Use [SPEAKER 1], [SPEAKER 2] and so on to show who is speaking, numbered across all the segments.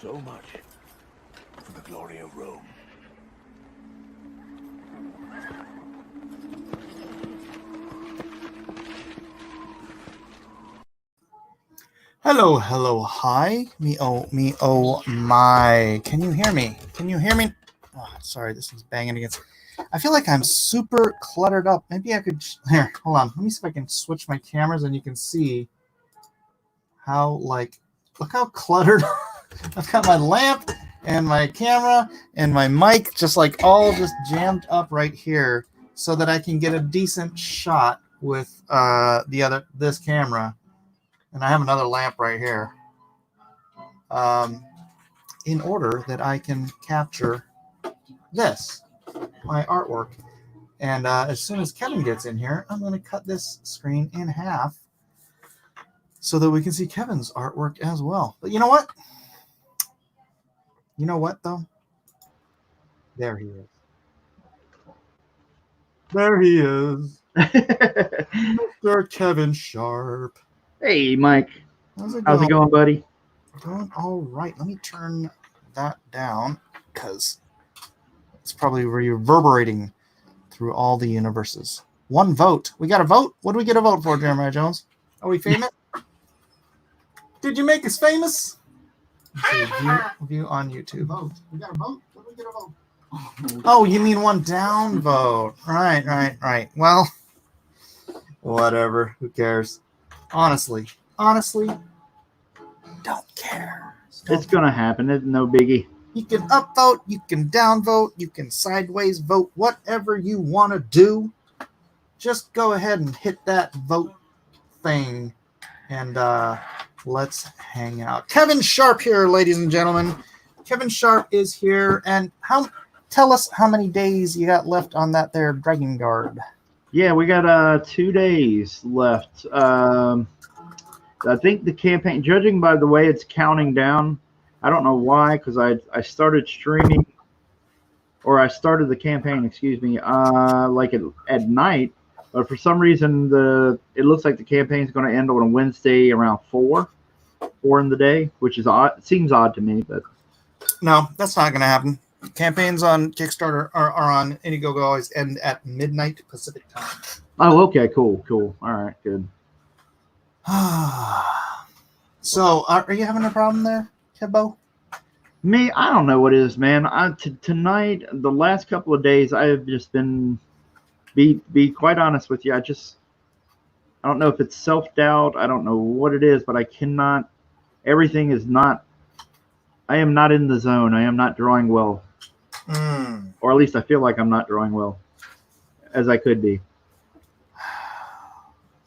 [SPEAKER 1] so much for the glory of Rome.
[SPEAKER 2] Hello, hello, hi. Me, oh, my. Can you hear me? Can you hear me? Oh, sorry, this is banging against. I feel like I'm super cluttered up. Maybe I could. Here, hold on. Let me see if I can switch my cameras and you can see how, look how cluttered. I've got my lamp and my camera and my mic just all jammed up right here so that I can get a decent shot with this camera. And I have another lamp right here in order that I can capture this, my artwork. And as soon as Kevin gets in here, I'm going to cut this screen in half so that we can see Kevin's artwork as well. But you know what? You know what, though? There he is. There he is. Mr. Kevin Sharp.
[SPEAKER 3] Hey, Mike.
[SPEAKER 2] How's it
[SPEAKER 3] going, buddy?
[SPEAKER 2] Going all right. Let me turn that down because it's probably reverberating through all the universes. One vote. We got a vote? What do we get a vote for, Jeremiah Jones? Are we famous? Did you make us famous? View on YouTube. Vote. We got a vote? What do we get a vote? Oh, you mean one down vote. Right. Well, whatever. Who cares? Honestly, don't care.
[SPEAKER 3] It's going to happen. It's no biggie.
[SPEAKER 2] You can upvote, you can downvote, you can sideways vote, whatever you want to do. Just go ahead and hit that vote thing and let's hang out. Kevin Sharp here, ladies and gentlemen. Kevin Sharp is here. And tell us how many days you got left on that there Dragon Guard.
[SPEAKER 3] Yeah, we got 2 days left. I think the campaign, judging by the way it's counting down, I don't know why, because I started streaming, or I started the campaign, excuse me, at night, but for some reason it looks like the campaign's going to end on a Wednesday around 4 in the day, which is odd. It seems odd to me, but
[SPEAKER 2] no, that's not going to happen. Campaigns on Kickstarter are on Indiegogo always end at midnight Pacific time.
[SPEAKER 3] Oh, okay, cool. All right, good.
[SPEAKER 2] So, are you having a problem there, Kebo?
[SPEAKER 3] Me, I don't know what it is, man. Tonight, the last couple of days, I have just been, be quite honest with you, I don't know if it's self-doubt. I don't know what it is, but I cannot, everything is not, I am not in the zone. I am not drawing well. Or at least I feel like I'm not drawing well as I could be.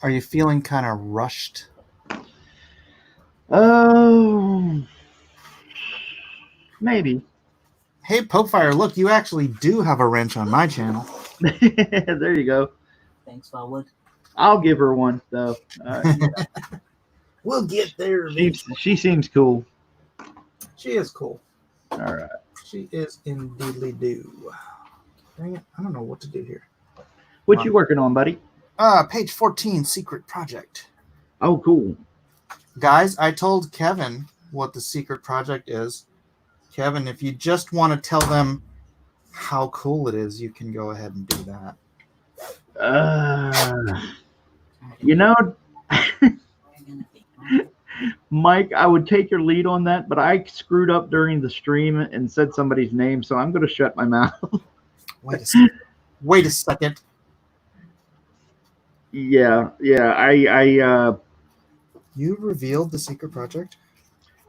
[SPEAKER 2] Are you feeling kind of rushed?
[SPEAKER 3] Oh, maybe.
[SPEAKER 2] Hey, Popefire, look, you actually do have a wrench on my channel.
[SPEAKER 3] There you go.
[SPEAKER 4] Thanks, Wildwood.
[SPEAKER 3] I'll give her one, though.
[SPEAKER 2] We'll get there.
[SPEAKER 3] She seems cool.
[SPEAKER 2] She is cool.
[SPEAKER 3] All right.
[SPEAKER 2] She is indeedly do. Dang it, I don't know what to do here.
[SPEAKER 3] What you working on, buddy?
[SPEAKER 2] Page 14, Secret Project.
[SPEAKER 3] Oh, cool.
[SPEAKER 2] Guys, I told Kevin what the secret project is. Kevin, if you just want to tell them how cool it is, you can go ahead and do that.
[SPEAKER 3] You know, Mike, I would take your lead on that, but I screwed up during the stream and said somebody's name, so I'm going to shut my mouth.
[SPEAKER 2] Wait a second.
[SPEAKER 3] Yeah.
[SPEAKER 2] You revealed the secret project?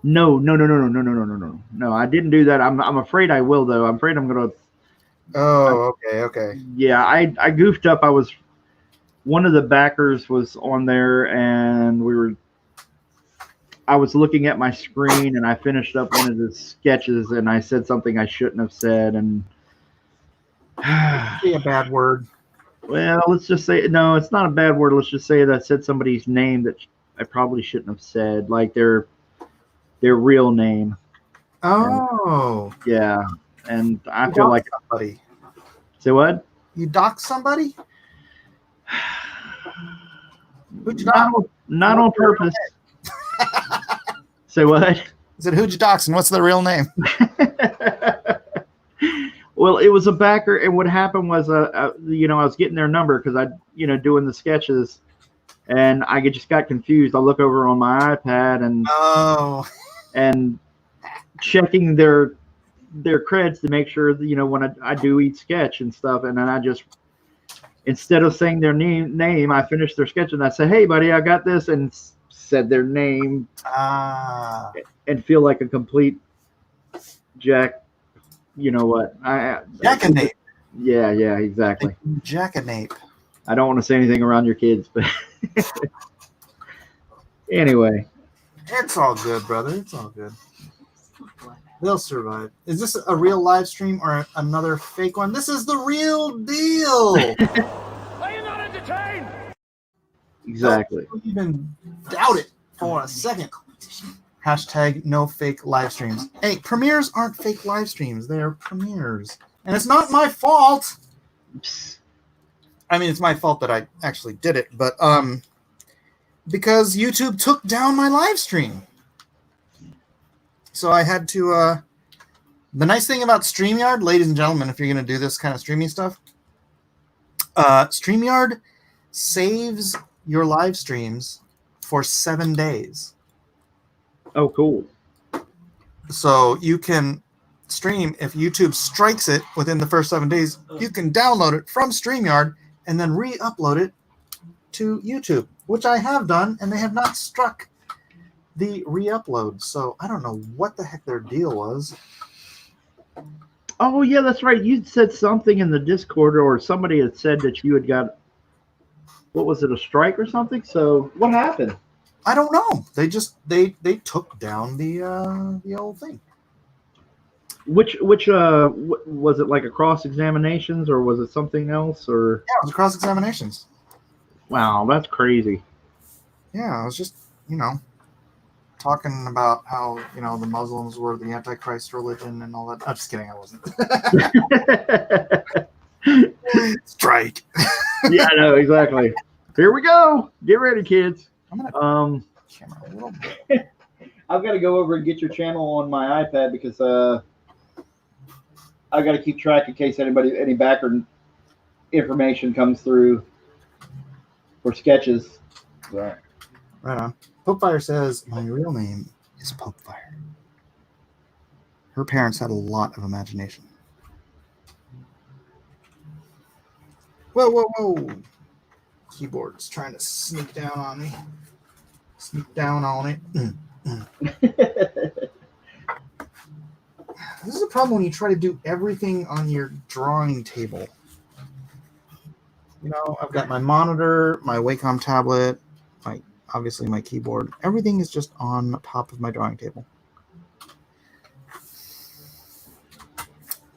[SPEAKER 3] No, I didn't do that. I'm afraid I will, though. I'm afraid I'm going to.
[SPEAKER 2] Oh, okay.
[SPEAKER 3] Yeah, I goofed up. One of the backers was on there, and I was looking at my screen, and I finished up one of the sketches, and I said something I shouldn't have said, and
[SPEAKER 2] be a bad word.
[SPEAKER 3] Well, let's just say no. It's not a bad word. Let's just say that I said somebody's name that I probably shouldn't have said, like their real name.
[SPEAKER 2] Oh,
[SPEAKER 3] and, yeah, and I feel like
[SPEAKER 2] somebody.
[SPEAKER 3] Say what?
[SPEAKER 2] You dox somebody?
[SPEAKER 3] Not on purpose. Say what?
[SPEAKER 2] Is it Hooge Doxson? What's the real name?
[SPEAKER 3] Well, it was a backer, and what happened was, I was getting their number because doing the sketches, and I just got confused. I look over on my iPad and checking their creds to make sure that, when I do each sketch and stuff, and then I just, instead of saying their name, I finished their sketch and I said, "Hey, buddy, I got this," and said their name, and feel like a complete jack. You know what?
[SPEAKER 2] Jackanape.
[SPEAKER 3] Yeah, exactly.
[SPEAKER 2] Jackanape.
[SPEAKER 3] I don't want to say anything around your kids, but anyway.
[SPEAKER 2] It's all good, brother. It's all good. They'll survive. Is this a real live stream or another fake one? This is the real deal.
[SPEAKER 1] Are you not entertained?
[SPEAKER 3] Exactly.
[SPEAKER 2] Don't even doubt it for a second. Hashtag no fake live streams. Hey, premieres aren't fake live streams. They're premieres. And it's not my fault. I mean, it's my fault that I actually did it, but because YouTube took down my live stream. So I had to the nice thing about StreamYard, ladies and gentlemen, if you're going to do this kind of streaming stuff, StreamYard saves your live streams for 7 days.
[SPEAKER 3] Oh, cool.
[SPEAKER 2] So you can stream, if YouTube strikes it within the first 7 days, you can download it from StreamYard and then re-upload it to YouTube, which I have done, and they have not struck the re-upload. So I don't know what the heck their deal was.
[SPEAKER 3] Oh, yeah, that's right. You said something in the Discord, or somebody had said that you had got, what was it, a strike or something? So what happened?
[SPEAKER 2] I don't know. They just they took down the old thing.
[SPEAKER 3] Which was it, like a cross examinations, or was it something else? Or
[SPEAKER 2] yeah, it was cross examinations.
[SPEAKER 3] Wow, that's crazy.
[SPEAKER 2] Yeah, I was just talking about how the Muslims were the Antichrist religion and all that. I'm just kidding. I wasn't. Strike.
[SPEAKER 3] Yeah, I know exactly. Here we go. Get ready, kids.
[SPEAKER 2] I'm gonna camera a little bit.
[SPEAKER 3] I've got to go over and get your channel on my iPad because I've got to keep track in case any backer information comes through for sketches.
[SPEAKER 2] Right on. Popefire says, my real name is Popefire. Her parents had a lot of imagination. Whoa. Keyboard's trying to sneak down on me. Sneak down on it. This is a problem when you try to do everything on your drawing table. I've got my monitor, my Wacom tablet, obviously my keyboard. Everything is just on top of my drawing table.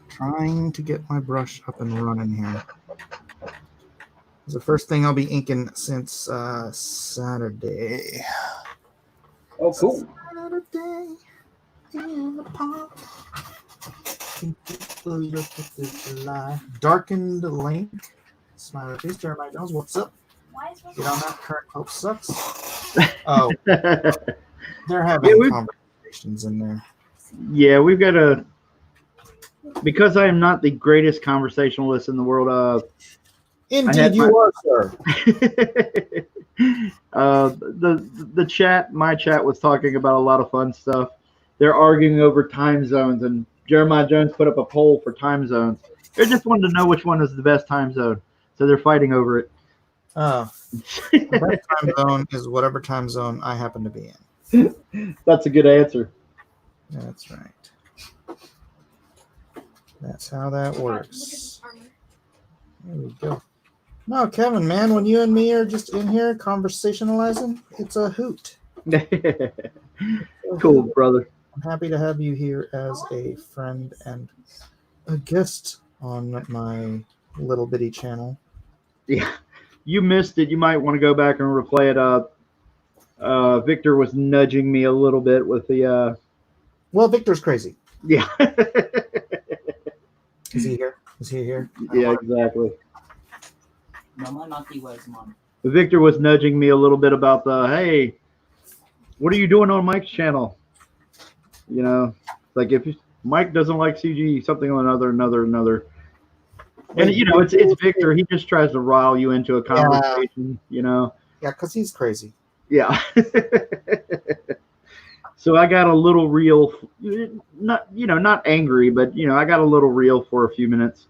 [SPEAKER 2] Trying to get my brush up and running here. It's the first thing I'll be inking since Saturday.
[SPEAKER 3] Oh, cool.
[SPEAKER 2] Saturday in the park. Look at this life. Darkened link. Smiley face. Jeremiah Jones, what's up? Get on that. Current Pope sucks. Oh, they're having conversations in there.
[SPEAKER 3] Yeah, we've got because I am not the greatest conversationalist in the world.
[SPEAKER 2] Indeed, you are, sir.
[SPEAKER 3] The chat, my chat was talking about a lot of fun stuff. They're arguing over time zones, and Jeremiah Jones put up a poll for time zones. They just wanted to know which one is the best time zone, so they're fighting over it.
[SPEAKER 2] Oh, the best time zone is whatever time zone I happen to be in.
[SPEAKER 3] That's a good answer.
[SPEAKER 2] That's right. That's how that works. There we go. No, Kevin, man, when you and me are just in here conversationalizing, it's a hoot.
[SPEAKER 3] Cool, brother.
[SPEAKER 2] I'm happy to have you here as a friend and a guest on my little bitty channel.
[SPEAKER 3] Yeah, you missed it. You might want to go back and replay it. Victor was nudging me a little bit with the.
[SPEAKER 2] Well, Victor's crazy.
[SPEAKER 3] Yeah.
[SPEAKER 2] Is he here? Is he here?
[SPEAKER 3] Yeah, exactly.
[SPEAKER 4] No, Mom.
[SPEAKER 3] Victor was nudging me a little bit about hey, what are you doing on Mike's channel? You know, like if Mike doesn't like CG, something on another. And
[SPEAKER 2] Wait,
[SPEAKER 3] it's Victor. He just tries to rile you into a conversation.
[SPEAKER 2] Yeah, because he's crazy.
[SPEAKER 3] Yeah. So I got a little real, not angry, but I got a little real for a few minutes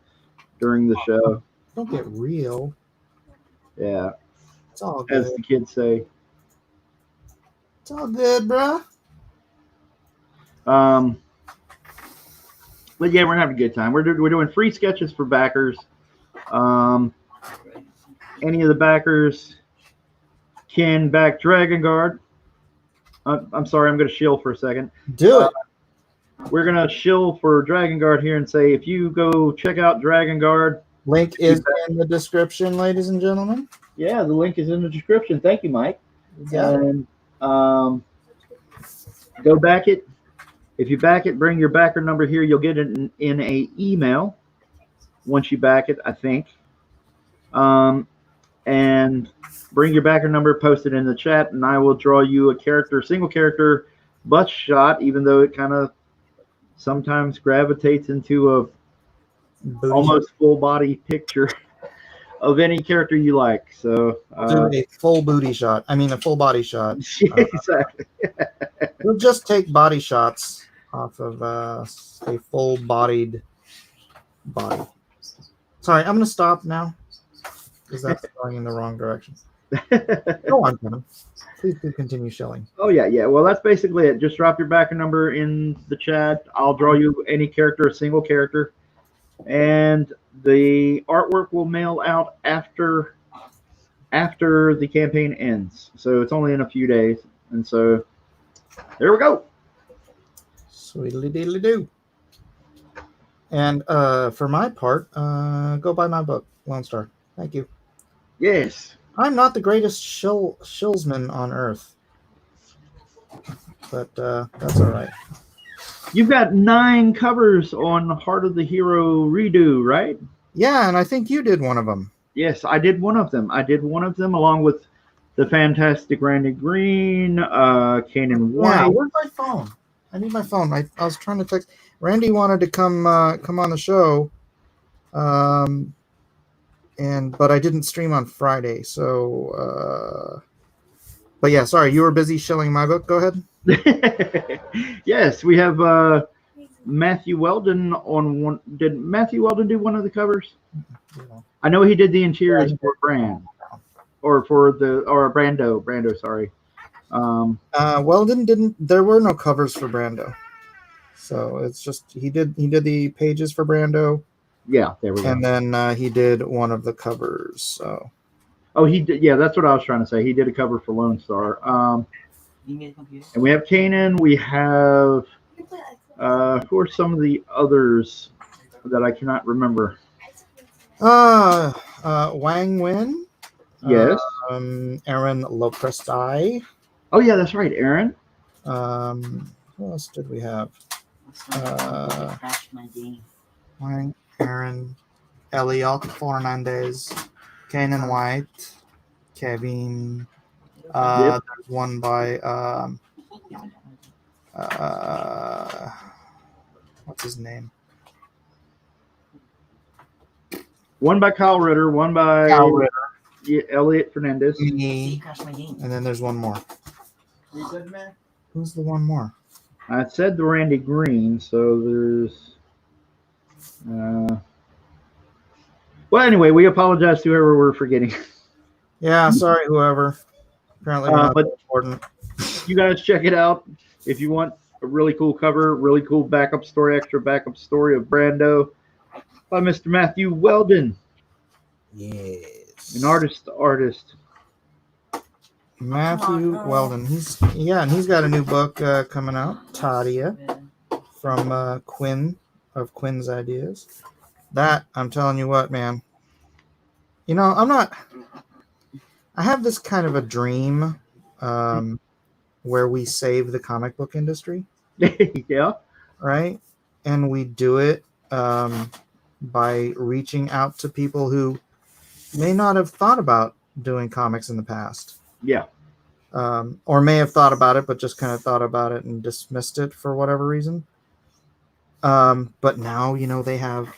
[SPEAKER 3] during the show.
[SPEAKER 2] Don't get real.
[SPEAKER 3] Yeah,
[SPEAKER 2] It's all good.
[SPEAKER 3] as the kids say.
[SPEAKER 2] It's all good, bruh.
[SPEAKER 3] But yeah, we're having a good time. We're doing free sketches for backers. Any of the backers can back Dragon Guard. I'm sorry, I'm going to shill for a second.
[SPEAKER 2] Do it.
[SPEAKER 3] We're going to shill for Dragon Guard here and say, if you go check out Dragon Guard.
[SPEAKER 2] Link is in the description, ladies and gentlemen.
[SPEAKER 3] Yeah, the link is in the description. Thank you, Mike.
[SPEAKER 2] Yeah.
[SPEAKER 3] And go back it. If you back it, bring your backer number here. You'll get it in a email once you back it, I think. And bring your backer number, post it in the chat, and I will draw you a single character butt shot, even though it kind of sometimes gravitates into a almost full body picture of any character you like. So
[SPEAKER 2] do a full booty shot. I mean, a full body shot.
[SPEAKER 3] Exactly.
[SPEAKER 2] We'll just take body shots off of a full-bodied body. Sorry, I'm going to stop now because that's going in the wrong direction. Go on, Kevin. Please do continue shelling.
[SPEAKER 3] Oh, yeah. Well, that's basically it. Just drop your backer number in the chat. I'll draw you any character, a single character. And the artwork will mail out after the campaign ends. So it's only in a few days. And so there we go.
[SPEAKER 2] Sweetly diddly do. And for my part, go buy my book, Lone Star. Thank you.
[SPEAKER 3] Yes.
[SPEAKER 2] I'm not the greatest shillsman on earth, but that's all right.
[SPEAKER 3] You've got 9 covers on Heart of the Hero redo, right?
[SPEAKER 2] Yeah, and I think you did one of them.
[SPEAKER 3] Yes, I did one of them. Along with the fantastic Randy Green, Kanan White.
[SPEAKER 2] Yeah, where's my phone? I need my phone. I was trying to text. Randy wanted to come on the show, but I didn't stream on Friday. So, but yeah, sorry, you were busy shilling my book. Go ahead.
[SPEAKER 3] Yes, we have Matthew Weldon on one. Did Matthew Weldon do one of the covers? I know he did the interiors for Brand, or Brando. Brando, sorry.
[SPEAKER 2] Weldon didn't. There were no covers for Brando, so it's just he did the pages for Brando.
[SPEAKER 3] Yeah, there we go.
[SPEAKER 2] And then he did one of the covers. So.
[SPEAKER 3] Oh, he did. Yeah, that's what I was trying to say. He did a cover for Lone Star. And we have Kanan. We have who are some of the others that I cannot remember?
[SPEAKER 2] Wang Wen.
[SPEAKER 3] Yes.
[SPEAKER 2] Aaron Lopresti.
[SPEAKER 3] Oh yeah, that's right, Aaron.
[SPEAKER 2] Who else did we have? Wang, Aaron, Elliot Fernandez, Kanan White, Kevin. There's one by what's his name?
[SPEAKER 3] One by Kyle Ritter, one by
[SPEAKER 2] Kyle Ritter.
[SPEAKER 3] Yeah, Elliot Fernandez.
[SPEAKER 2] Me. And then there's one more. Who's the one more?
[SPEAKER 3] I said the Randy Green, so there's well, anyway, we apologize to whoever we're forgetting.
[SPEAKER 2] Yeah, sorry, whoever. Apparently not
[SPEAKER 3] but
[SPEAKER 2] important.
[SPEAKER 3] You guys check it out if you want a really cool cover, really cool extra backup story of Brando by Mr. Matthew Weldon.
[SPEAKER 2] Yes.
[SPEAKER 3] An artist.
[SPEAKER 2] Matthew Weldon. He's got a new book coming out, Tadia, from Quinn of Quinn's Ideas. That, I'm telling you what, man. You know, I have this kind of a dream where we save the comic book industry.
[SPEAKER 3] Yeah.
[SPEAKER 2] Right? And we do it by reaching out to people who may not have thought about doing comics in the past.
[SPEAKER 3] Yeah.
[SPEAKER 2] or may have thought about it, but just kind of thought about it and dismissed it for whatever reason. But now, they have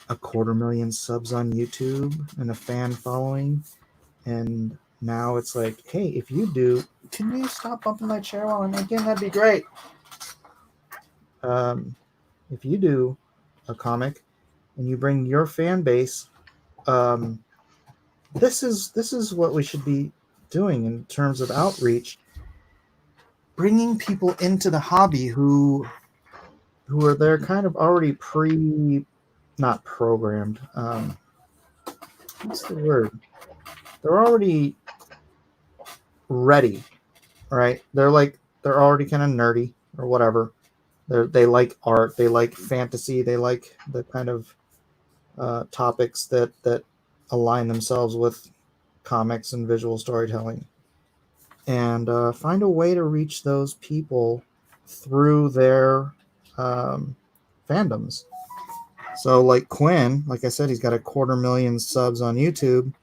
[SPEAKER 2] 250,000 subs on YouTube and a fan following. And now it's like, hey, if you do, can you stop bumping my chair while I'm making? That'd be great. If you do a comic and you bring your fan base, this is what we should be doing in terms of outreach, bringing people into the hobby who are there kind of already not programmed. What's the word? They're already ready, right? They're already kind of nerdy or whatever. They like art, they like fantasy, they like the kind of topics that align themselves with comics and visual storytelling, and find a way to reach those people through their fandoms. So like Quinn, like I said, he's got 250,000 subs on YouTube.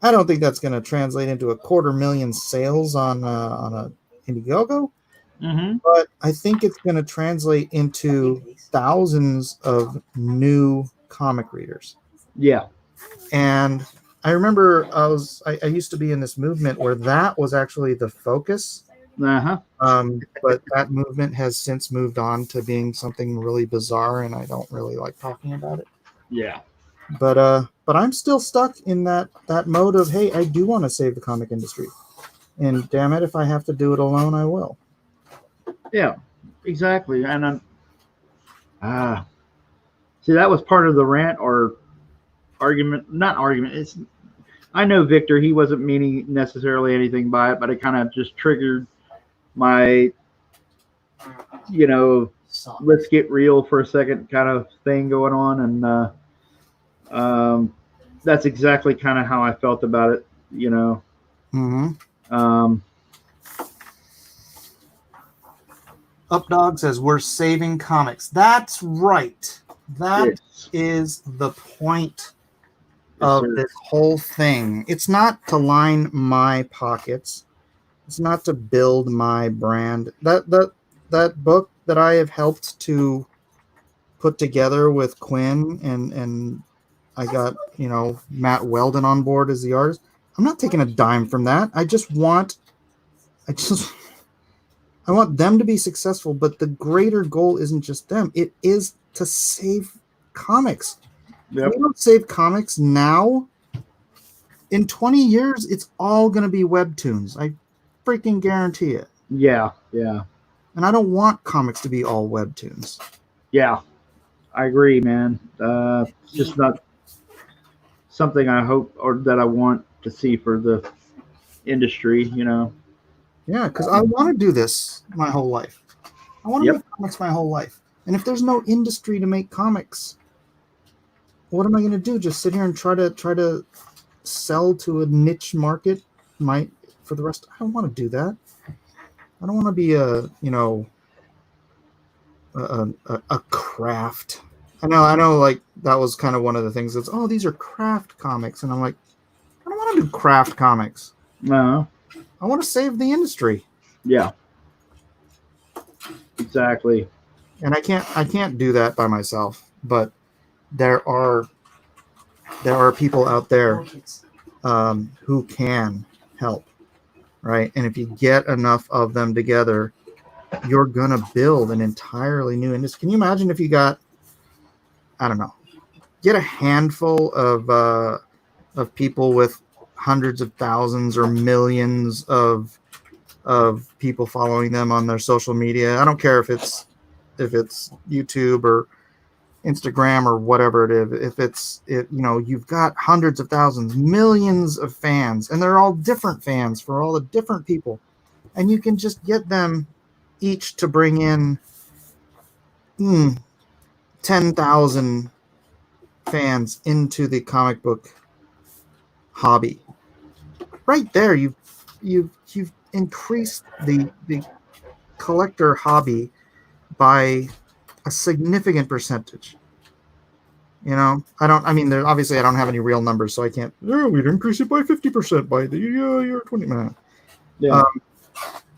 [SPEAKER 2] I don't think that's going to translate into 250,000 sales on a Indiegogo, but I think it's going to translate into thousands of new comic readers.
[SPEAKER 3] Yeah.
[SPEAKER 2] And I remember I used to be in this movement where that was actually the focus. But that movement has since moved on to being something really bizarre, and I don't really like talking about it.
[SPEAKER 3] Yeah.
[SPEAKER 2] But I'm still stuck in that mode of, hey, I do want to save the comic industry, and damn it, if I have to do it alone, I will.
[SPEAKER 3] Yeah, exactly. And see, that was part of the rant or argument. Not argument. I know Victor. He wasn't meaning necessarily anything by it, but it kind of just triggered my, let's get real for a second kind of thing going on, and that's exactly kind of how I felt about it.
[SPEAKER 2] Updog says we're saving comics. That's right. That is the point of this whole thing. It's not to line my pockets. It's not to build my brand. That book that I have helped to put together with Quinn, and I got Matt Weldon on board as the artist. I'm not taking a dime from that. I want them to be successful, but the greater goal isn't just them. It is to save comics. Yep. If we don't save comics now, in 20 years, it's all going to be webtoons. I freaking guarantee it.
[SPEAKER 3] Yeah, yeah.
[SPEAKER 2] And I don't want comics to be all webtoons.
[SPEAKER 3] Yeah, I agree, man. It's just not something I hope or that I want to see for the industry,
[SPEAKER 2] Yeah, because I want to do this my whole life. I want to make comics my whole life. And if there's no industry to make comics, what am I going to do? Just sit here and try to sell to a niche market for the rest? I don't want to do that. I don't want to be a craft. I know like that was kind of one of the things that's, these are craft comics. And I'm like, I don't want to do craft comics.
[SPEAKER 3] No.
[SPEAKER 2] I want to save the industry.
[SPEAKER 3] Yeah. Exactly.
[SPEAKER 2] And I can't do that by myself, but there are people out there who can help, right? And if you get enough of them together, you're gonna build an entirely new industry. Can you imagine if you got, I don't know, get a handful of people with hundreds of thousands or millions of people following them on their social media. I don't care if it's YouTube or Instagram or whatever it is. You've got hundreds of thousands, millions of fans, and they're all different fans for all the different people. And you can just get them each to bring in 10,000 fans into the comic book hobby. Right there, you've increased the collector hobby by a significant percentage. Obviously I don't have any real numbers, so I can't. We'd increase it by 50% by the year 20.
[SPEAKER 3] Yeah.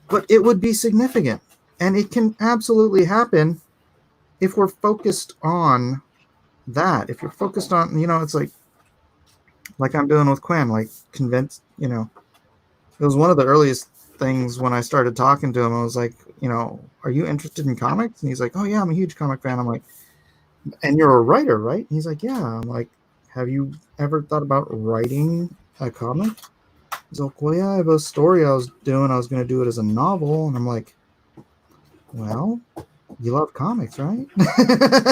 [SPEAKER 2] But it would be significant, and it can absolutely happen if we're focused on that. If you're focused on, it's like I'm doing with Quinn, like convinced, it was one of the earliest things when I started talking to him. I was like, are you interested in comics? And he's like, oh yeah, I'm a huge comic fan. I'm like, and you're a writer, right? And he's like, yeah. I'm like, have you ever thought about writing a comic? He's like, well, yeah, I have a story I was doing. I was going to do it as a novel. And I'm like, well, you love comics, right?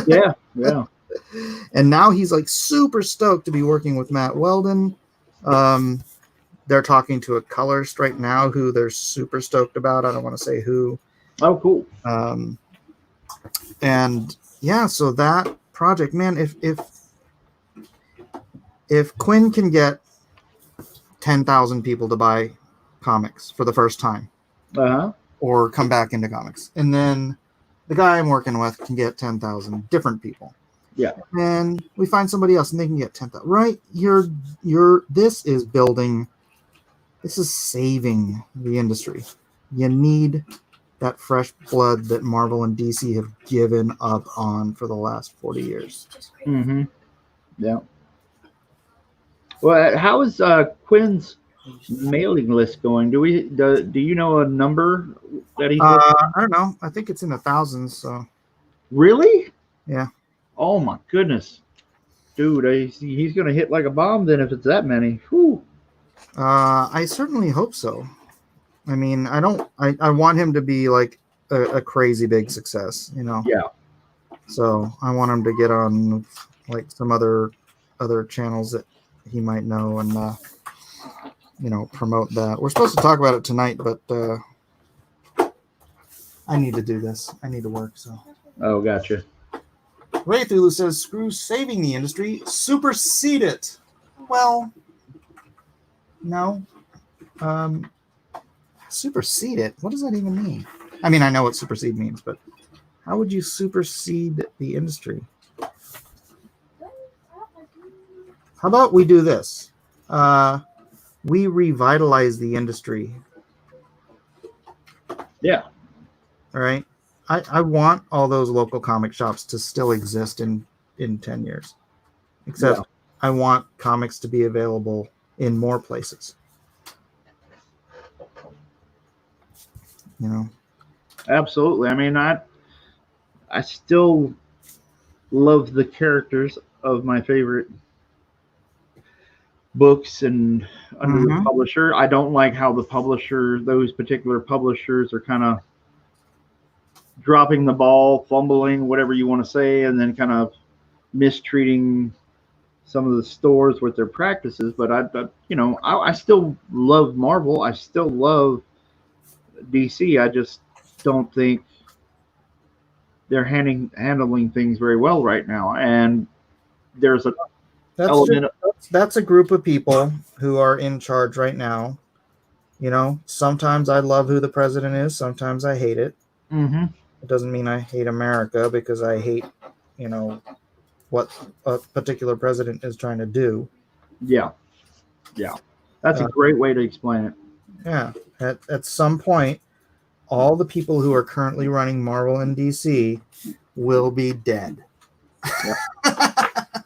[SPEAKER 3] Yeah. Yeah.
[SPEAKER 2] And now he's like super stoked to be working with Matt Weldon. They're talking to a colorist right now who they're super stoked about. I don't want to say who.
[SPEAKER 3] Oh, cool.
[SPEAKER 2] And yeah, so that project, man, if Quinn can get 10,000 people to buy comics for the first time, or come back into comics, and then the guy I'm working with can get 10,000 different people.
[SPEAKER 3] Yeah.
[SPEAKER 2] And we find somebody else and they can get 10,000. Right? This is building. This is saving the industry. You need that fresh blood that Marvel and DC have given up on for the last 40 years.
[SPEAKER 3] Mm-hmm. Yeah. Well, how is Quinn's mailing list going? Do you know a number that he's?
[SPEAKER 2] I don't know. I think it's in the thousands. So.
[SPEAKER 3] Really?
[SPEAKER 2] Yeah.
[SPEAKER 3] Oh my goodness, dude! He's going to hit like a bomb then if it's that many. Whew.
[SPEAKER 2] I certainly hope so. I mean, I want him to be like a crazy big success,
[SPEAKER 3] Yeah.
[SPEAKER 2] So I want him to get on like some other channels that he might know and promote that. We're supposed to talk about it tonight, but I need to do this. I need to work. So.
[SPEAKER 3] Oh, gotcha.
[SPEAKER 2] Ray Thulu says, "Screw saving the industry, supersede it." Well, no. Supersede it? What does that even mean? I mean, I know what supersede means, but how would you supersede the industry? How about we do this? We revitalize the industry.
[SPEAKER 3] Yeah.
[SPEAKER 2] All right. I want all those local comic shops to still exist in 10 years. Except I want comics to be available in more places.
[SPEAKER 3] Absolutely. I mean, I still love the characters of my favorite books and under the publisher. I don't like how those particular publishers are kind of dropping the ball, fumbling, whatever you want to say, and then kind of mistreating some of the stores with their practices. But I still love Marvel. I still love DC. I just don't think they're handling things very well right now. And there's a
[SPEAKER 2] that's a group of people who are in charge right now. Sometimes I love who the president is. Sometimes I hate it.
[SPEAKER 3] Mm-hmm.
[SPEAKER 2] It doesn't mean I hate America because I hate, what a particular president is trying to do.
[SPEAKER 3] Yeah. Yeah. That's a great way to explain it. Yeah.
[SPEAKER 2] At some point, all the people who are currently running Marvel and DC will be dead.
[SPEAKER 3] Yeah.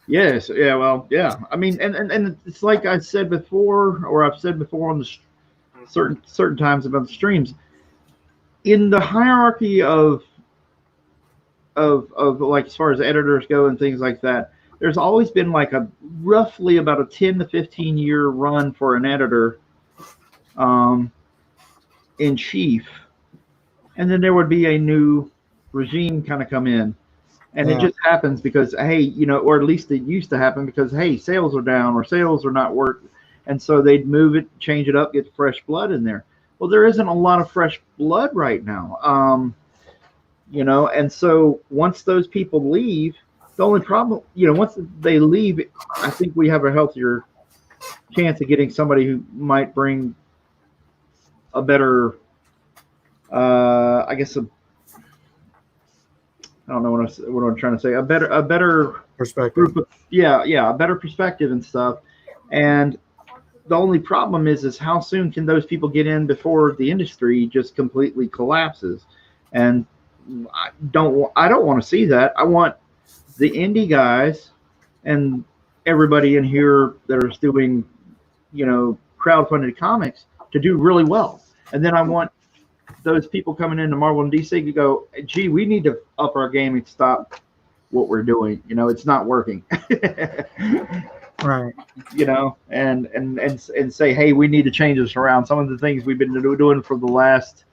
[SPEAKER 3] Yes. Yeah. Well, yeah. I mean, and it's like I said before, or I've said before on the certain times about the streams, in the hierarchy of like as far as editors go and things like that, there's always been like a roughly about a 10 to 15 year run for an editor in chief, and then there would be a new regime kind of come in. And it just happens because, hey, or at least it used to happen because, hey, sales are down or sales are not working. And so they'd move it, change it up, get fresh blood in there. Well, there isn't a lot of fresh blood right now. And so once those people leave, the only problem, once they leave, I think we have a healthier chance of getting somebody who might bring a better, I don't know what I'm trying to say. A better
[SPEAKER 2] perspective.
[SPEAKER 3] Group of, a better perspective and stuff. And the only problem is how soon can those people get in before the industry just completely collapses? And I don't want to see that. I want the indie guys and everybody in here that is doing, crowdfunded comics to do really well. And then I want those people coming into Marvel and DC to go, gee, we need to up our game and stop what we're doing. It's not working.
[SPEAKER 2] Right.
[SPEAKER 3] And say, hey, we need to change this around. Some of the things we've been doing for the last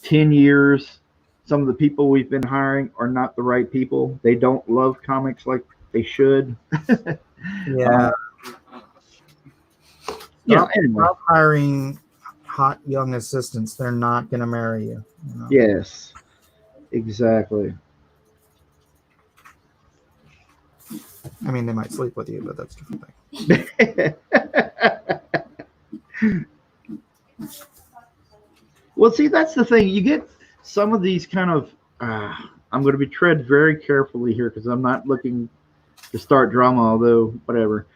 [SPEAKER 3] 10 years, some of the people we've been hiring are not the right people. They don't love comics like they should.
[SPEAKER 2] Yeah.
[SPEAKER 3] Anyway.
[SPEAKER 2] Stop hiring hot young assistants. They're not going to marry you.
[SPEAKER 3] Yes, exactly.
[SPEAKER 2] I mean, they might sleep with you, but that's a different thing.
[SPEAKER 3] Well, see, that's the thing. You get some of these kind of. I'm going to be tread very carefully here because I'm not looking to start drama, although whatever.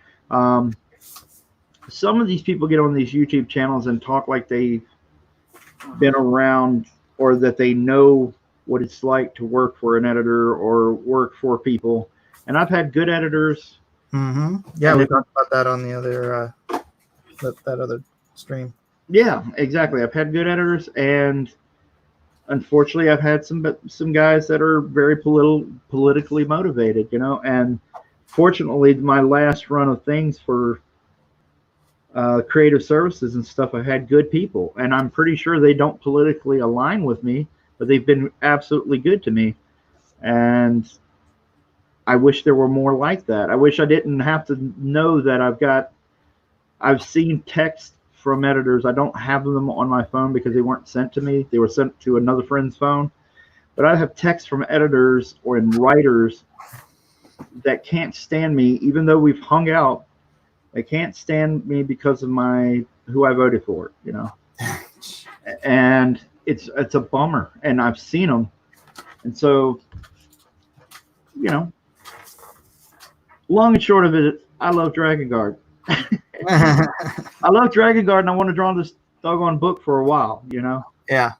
[SPEAKER 3] Some of these people get on these YouTube channels and talk like they've been around or that they know what it's like to work for an editor or work for people. And I've had good editors.
[SPEAKER 2] Mm-hmm. Yeah, we talked about that on the other that other stream.
[SPEAKER 3] Yeah, exactly. I've had good editors, and unfortunately, I've had some guys that are very politically motivated. And fortunately, my last run of things for creative services and stuff, I had good people, and I'm pretty sure they don't politically align with me, but they've been absolutely good to me, and I wish there were more like that. I wish I didn't have to know that I've seen text from editors. I don't have them on my phone because they weren't sent to me. They were sent to another friend's phone, but I have texts from editors or writers that can't stand me, even though we've hung out. They can't stand me because of who I voted for, and it's a bummer. And I've seen them, and so, long and short of it, I love Dragon Guard. I love Dragon Guard, and I want to draw this doggone book for a while,
[SPEAKER 2] Yeah.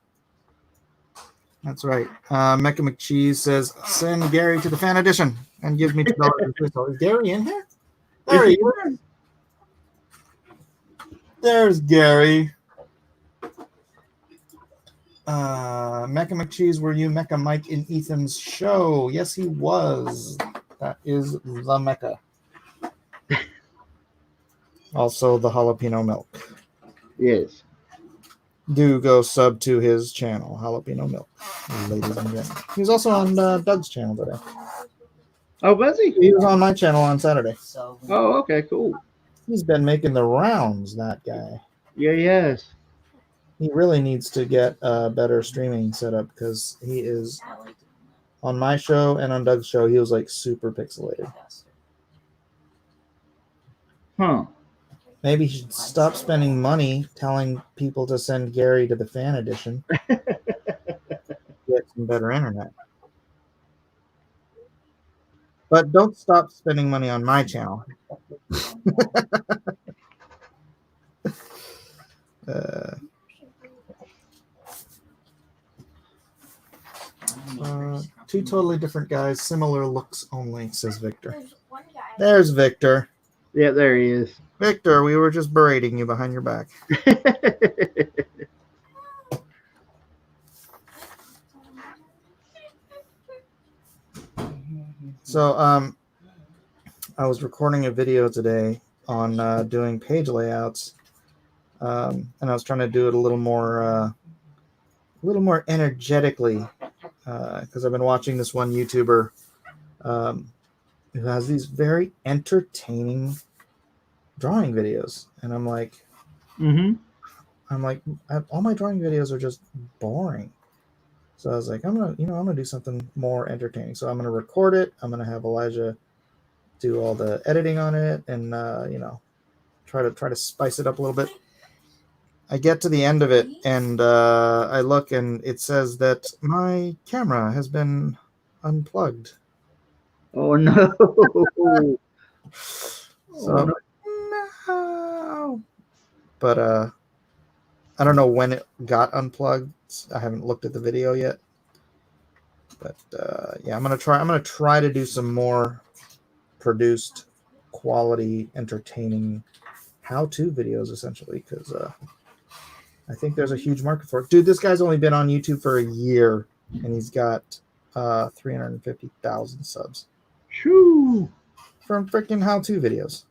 [SPEAKER 2] That's right. Mecha McCheese says, send Gary to the fan edition and give me $2. Is Gary in here? There he is. There's Gary. Mecha McCheese, were you Mecha Mike in Ethan's show? Yes, he was. That is the Mecha. Also, the jalapeno milk.
[SPEAKER 3] Yes.
[SPEAKER 2] Do go sub to his channel, Jalapeno Milk, ladies and gentlemen. He was also on Doug's channel today.
[SPEAKER 3] Oh, was he?
[SPEAKER 2] He was on my channel on Saturday.
[SPEAKER 3] Oh, okay, cool.
[SPEAKER 2] He's been making the rounds, that guy.
[SPEAKER 3] Yeah, he has.
[SPEAKER 2] He really needs to get a better streaming setup because he is on my show and on Doug's show. He was like super pixelated.
[SPEAKER 3] Huh.
[SPEAKER 2] Maybe he should stop spending money telling people to send Gary to the fan edition. Get some better internet. But don't stop spending money on my channel. Two totally different guys, similar looks only, says Victor. There's Victor.
[SPEAKER 3] Yeah, there he is.
[SPEAKER 2] Victor, we were just berating you behind your back. So, I was recording a video today on doing page layouts, and I was trying to do it a little more energetically, because I've been watching this one YouTuber who has these very entertaining drawing videos, and I'm like, all my drawing videos are just boring. So I was like, I'm gonna do something more entertaining. So I'm gonna record it. I'm gonna have Elijah do all the editing on it, and try to spice it up a little bit. I get to the end of it, and I look, and it says that my camera has been unplugged.
[SPEAKER 3] Oh no!
[SPEAKER 2] So no. but I don't know when it got unplugged. I haven't looked at the video yet. But yeah, I'm gonna try to do some more produced, quality, entertaining how-to videos, essentially, because I think there's a huge market for it. Dude, this guy's only been on YouTube for a year, and he's got 350,000 subs.
[SPEAKER 3] Shoo!
[SPEAKER 2] From freaking how-to videos,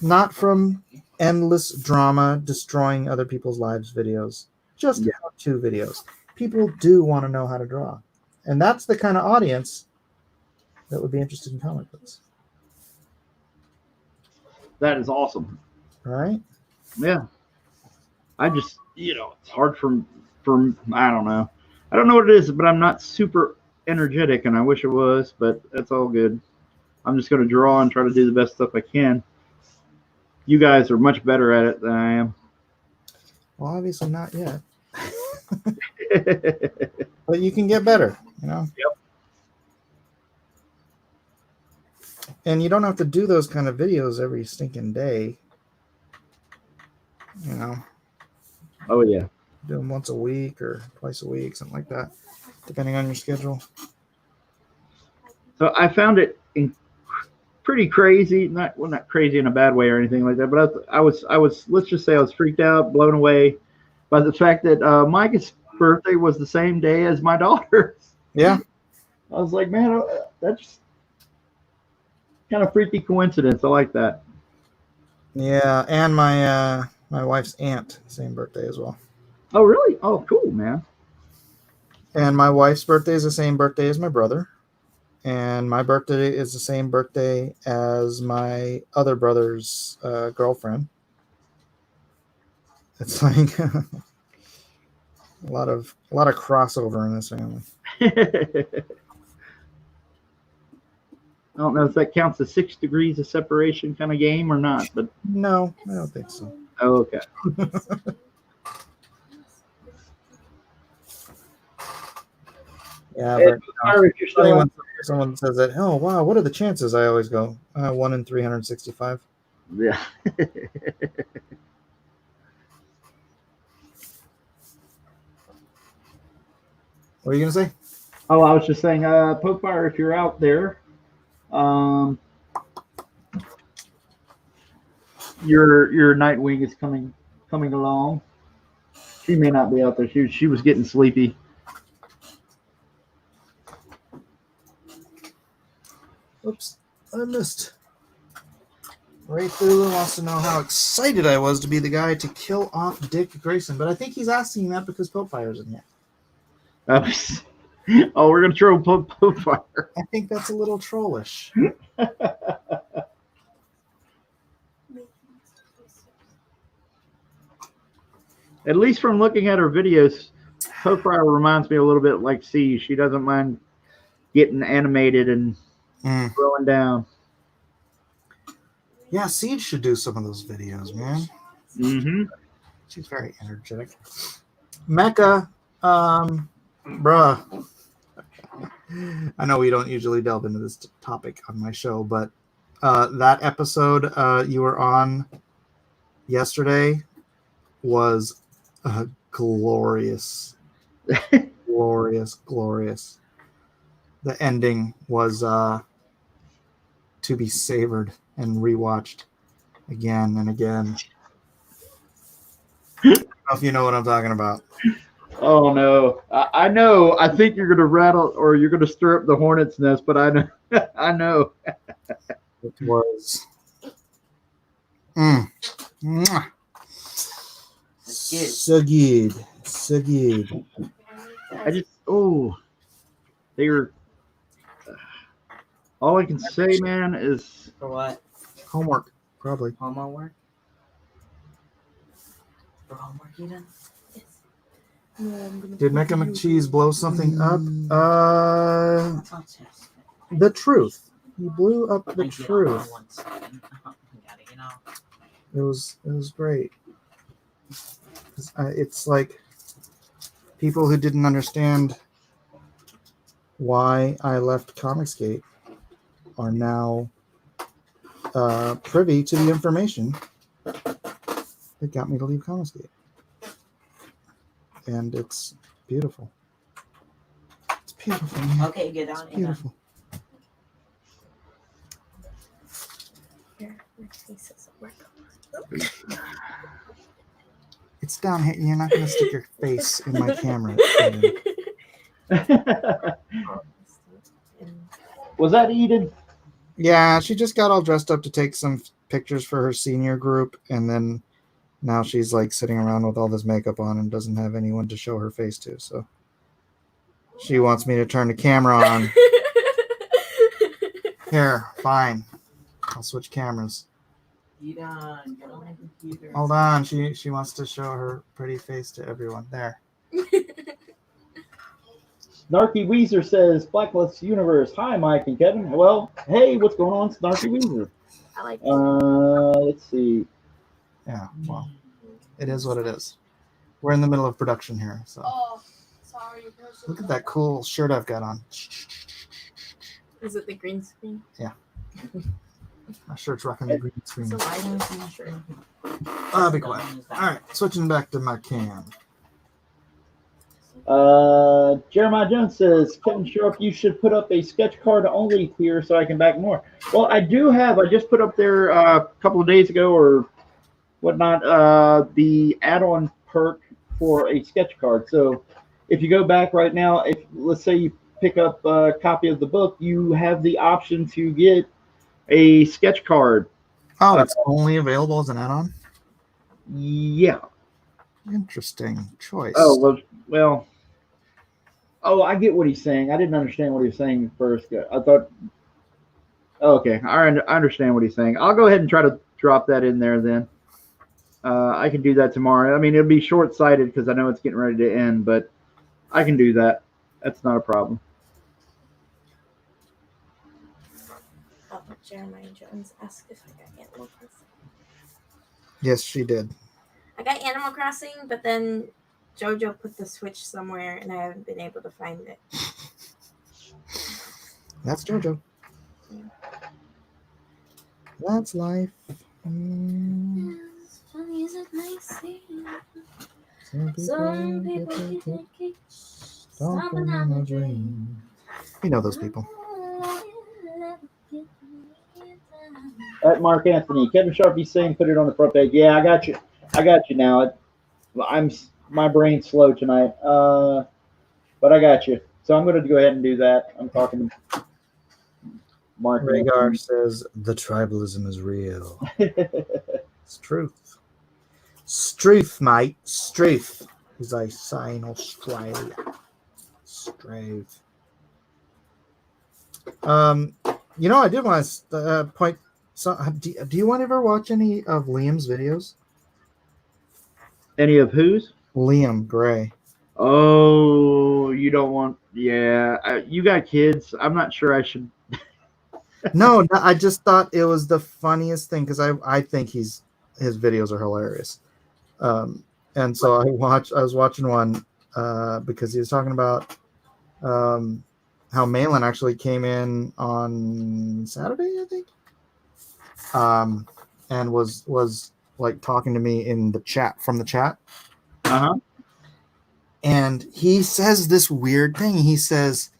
[SPEAKER 2] not from endless drama destroying other people's lives videos. Just how-to videos. People do want to know how to draw, and that's the kind of audience that would be interested in comic books.
[SPEAKER 3] That is awesome.
[SPEAKER 2] Right?
[SPEAKER 3] Yeah. I just, it's hard for I don't know. I don't know what it is, but I'm not super energetic, and I wish it was, but that's all good. I'm just going to draw and try to do the best stuff I can. You guys are much better at it than I am.
[SPEAKER 2] Well, obviously not yet. But you can get better,
[SPEAKER 3] Yep.
[SPEAKER 2] And you don't have to do those kind of videos every stinking day.
[SPEAKER 3] Oh, yeah.
[SPEAKER 2] Do them once a week or twice a week, something like that, depending on your schedule.
[SPEAKER 3] So I found it pretty crazy. Not crazy in a bad way or anything like that, but I was let's just say I was freaked out, blown away by the fact that Micah's birthday was the same day as my daughter's.
[SPEAKER 2] Yeah.
[SPEAKER 3] I was like, man, that's kind of freaky coincidence. I like that.
[SPEAKER 2] Yeah, and my wife's aunt, same birthday as well.
[SPEAKER 3] Oh, really? Oh, cool, man.
[SPEAKER 2] And my wife's birthday is the same birthday as my brother. And my birthday is the same birthday as my other brother's girlfriend. It's like a lot of crossover in this family.
[SPEAKER 3] I don't know if that counts as 6 degrees of separation kind of game or not, but
[SPEAKER 2] no, I don't think so.
[SPEAKER 3] Oh, okay.
[SPEAKER 2] Yeah,
[SPEAKER 3] Hey,
[SPEAKER 2] but
[SPEAKER 3] if you're still
[SPEAKER 2] when someone says that, oh wow, what are the chances? I always go 1 in 365.
[SPEAKER 3] Yeah.
[SPEAKER 2] What are you gonna say?
[SPEAKER 3] Oh, I was just saying, Pokefire, if you're out there, your Nightwing is coming along. She may not be out there. She was getting sleepy.
[SPEAKER 2] Oops, I missed. Ray Thulu wants to know how excited I was to be the guy to kill off Dick Grayson, but I think he's asking that because Popefire's in here.
[SPEAKER 3] Oh, we're gonna throw Pokefire.
[SPEAKER 2] I think that's a little trollish.
[SPEAKER 3] At least from looking at her videos, Pokefire reminds me a little bit like C. She doesn't mind getting animated and throwing down.
[SPEAKER 2] Yeah, Siege should do some of those videos, man.
[SPEAKER 3] Mm-hmm.
[SPEAKER 2] She's very energetic. Mecca, bruh. I know we don't usually delve into this topic on my show, but that episode you were on yesterday was glorious. glorious. The ending was to be savored and rewatched again and again. I don't know if you know what I'm talking about.
[SPEAKER 3] Oh no, I know. I think you're gonna rattle or you're gonna stir up the hornet's nest, but I know. I know.
[SPEAKER 2] It was. So good. So good.
[SPEAKER 3] I just they were. All I can say, man, is
[SPEAKER 4] For what?
[SPEAKER 2] Homework, probably.
[SPEAKER 4] Homework? For homework even?
[SPEAKER 2] Did Mecha McCheese blow something up? The truth. He blew up the truth. It was great. It's like people who didn't understand why I left Comicsgate are now privy to the information It got me to leave Commonsgate. And it's beautiful. It's beautiful, man.
[SPEAKER 4] Okay, get down.
[SPEAKER 2] It's beautiful.
[SPEAKER 5] Here, my face doesn't work.
[SPEAKER 2] It's down here. You're not going to stick your face in my camera.
[SPEAKER 3] Was that Eden?
[SPEAKER 2] Yeah, she just got all dressed up to take some pictures for her senior group, and then now she's like sitting around with all this makeup on and doesn't have anyone to show her face to. So she wants me to turn the camera on. Here, fine. I'll switch cameras.
[SPEAKER 4] Eden, get on my computer.
[SPEAKER 2] Hold on. She wants to show her pretty face to everyone. There.
[SPEAKER 3] Snarky Weezer says, Blacklist Universe. Hi, Mike and Kevin. Well, hey, what's going on, Snarky Weezer?
[SPEAKER 5] I like
[SPEAKER 3] Let's see.
[SPEAKER 2] Yeah, well, it is what it is. We're in the middle of production here, so.
[SPEAKER 5] Oh, sorry.
[SPEAKER 2] Look at that cool shirt I've got on.
[SPEAKER 5] Is it the green screen?
[SPEAKER 2] My shirt's rocking the green screen.
[SPEAKER 5] So I don't see my shirt.
[SPEAKER 2] I'll be quiet. All right, switching back to my cam.
[SPEAKER 3] Jeremiah Jones says, Kevin Sharp, you should put up a sketch card only tier so I can back more. Well, I just put up there a couple of days ago or whatnot, the add-on perk for a sketch card. So if you go back right now, if let's say you pick up a copy of the book, you have the option to get a sketch card.
[SPEAKER 2] Oh, it's only available as an add-on?
[SPEAKER 3] Yeah.
[SPEAKER 2] Interesting choice.
[SPEAKER 3] Oh, well. Oh, I get what he's saying. I didn't understand what he was saying at first. I thought, okay, I understand what he's saying. I'll go ahead and try to drop that in there then. I can do that tomorrow. I mean, it'll be short-sighted because I know it's getting ready to end, but I can do that. That's not a problem.
[SPEAKER 5] Oh, Jeremiah Jones asked if I got Animal Crossing.
[SPEAKER 2] Yes, she did.
[SPEAKER 5] I got Animal Crossing, but then JoJo put the Switch somewhere, and I haven't been able to find it.
[SPEAKER 2] That's JoJo. That's life.
[SPEAKER 5] Funny as it may seem.
[SPEAKER 2] Some people keep stomping on a dream. You know those people.
[SPEAKER 3] At Mark Anthony, Kevin Sharpie's saying put it on the front page. Yeah, I got you. I got you now. My brain's slow tonight, but I got you. So I'm going to go ahead and do that. I'm talking to Mark.
[SPEAKER 2] Rhaegar says the tribalism is real. It's truth. Struth, mate. Struth, as they say in Australia. Struth. You know, I did want to point. So, do you want to ever watch any of Liam's videos?
[SPEAKER 3] Any of whose?
[SPEAKER 2] Liam Gray.
[SPEAKER 3] Oh, you don't want? Yeah, you got kids. I'm not sure I should.
[SPEAKER 2] No, I just thought it was the funniest thing because I think his videos are hilarious. And so I was watching one because he was talking about how Malin actually came in on Saturday, I think. And was like talking to me in the chat from the chat.
[SPEAKER 3] Uh-huh.
[SPEAKER 2] And he says this weird thing. He says,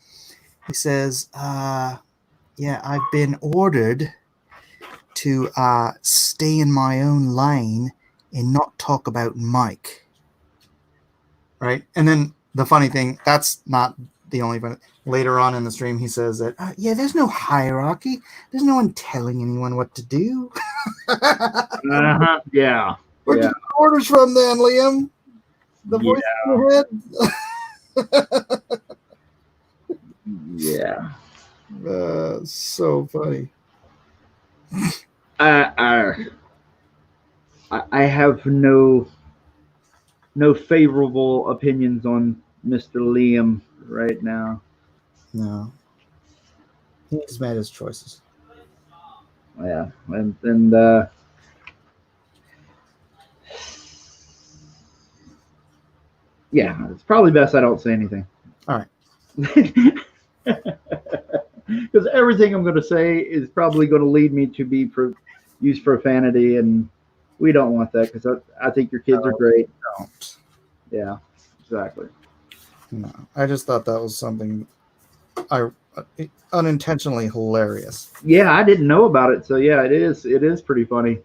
[SPEAKER 2] yeah, I've been ordered to stay in my own lane and not talk about Mike. Right? And then the funny thing, that's not the only funny. Later on in the stream, he says that, yeah, there's no hierarchy. There's no one telling anyone what to do.
[SPEAKER 3] Uh-huh. Yeah.
[SPEAKER 2] Where'd you get orders from then, Liam? The voice in your head?
[SPEAKER 3] Yeah.
[SPEAKER 2] So funny.
[SPEAKER 3] I have no favorable opinions on Mr. Liam right now.
[SPEAKER 2] No. He's made his choices.
[SPEAKER 3] Yeah. And yeah, it's probably best I don't say anything.
[SPEAKER 2] All right.
[SPEAKER 3] Because everything I'm going to say is probably going to lead me to be used profanity, and we don't want that because I think your kids are great.
[SPEAKER 2] Don't.
[SPEAKER 3] Yeah, exactly.
[SPEAKER 2] No, I just thought that was something unintentionally hilarious.
[SPEAKER 3] Yeah, I didn't know about it, so yeah, it is. It is pretty funny.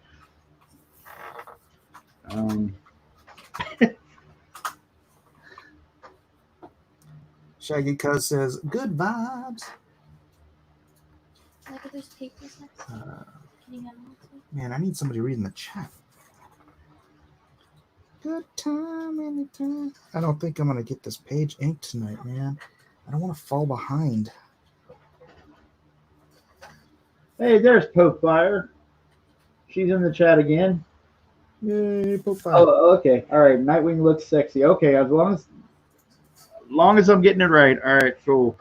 [SPEAKER 2] Shaggy Cuz says, good vibes.
[SPEAKER 6] Look at those papers next to
[SPEAKER 2] Uh,
[SPEAKER 6] you. Can you handle it?
[SPEAKER 2] man, I need somebody reading the chat. Good time, anytime. I don't think I'm going to get this page inked tonight, man. I don't want to fall behind.
[SPEAKER 3] Hey, there's Poke Fire. She's in the chat again.
[SPEAKER 2] Yay, Pope Fire.
[SPEAKER 3] Oh, okay. All right. Nightwing looks sexy. Okay, as long as I'm getting it right. All right, cool.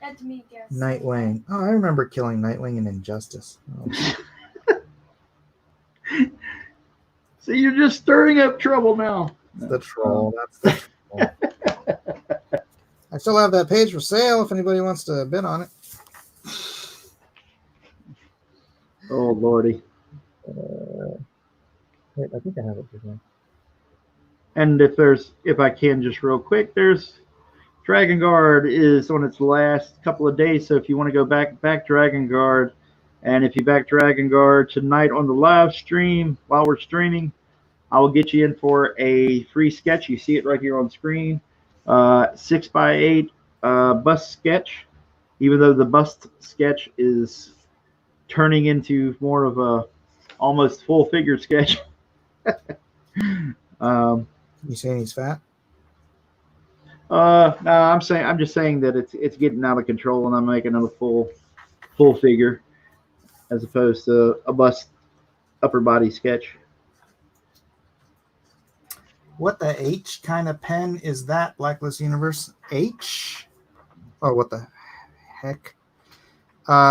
[SPEAKER 6] That's me, guess.
[SPEAKER 2] Nightwing. Oh, I remember killing Nightwing in Injustice. Oh.
[SPEAKER 3] See, you're just stirring up trouble now.
[SPEAKER 2] The troll. That's the troll. I still have that page for sale if anybody wants to bid on it.
[SPEAKER 3] Oh, Lordy.
[SPEAKER 2] Wait, I think I have it here.
[SPEAKER 3] And if I can just real quick, there's Dragon Guard is on its last couple of days. So if you want to go back Dragon Guard, and if you back Dragon Guard tonight on the live stream while we're streaming, I will get you in for a free sketch. You see it right here on screen. 6x8 bust sketch. Even though the bust sketch is turning into more of a almost full figure sketch.
[SPEAKER 2] You saying he's fat?
[SPEAKER 3] No, I'm just saying that it's getting out of control, and I'm making it a full figure as opposed to a bust upper body sketch.
[SPEAKER 2] What the H kind of pen is that, Blacklist Universe? H? Oh, what the heck?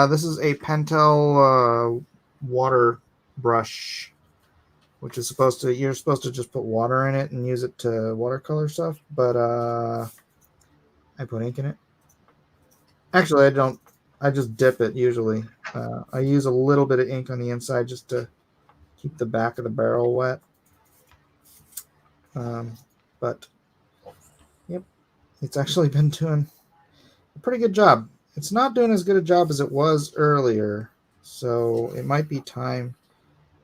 [SPEAKER 2] This is a Pentel water brush, which is you're supposed to just put water in it and use it to watercolor stuff, but I put ink in it. Actually, I don't. I just dip it usually. I use a little bit of ink on the inside just to keep the back of the barrel wet. But yep, it's actually been doing a pretty good job. It's not doing as good a job as it was earlier, so it might be time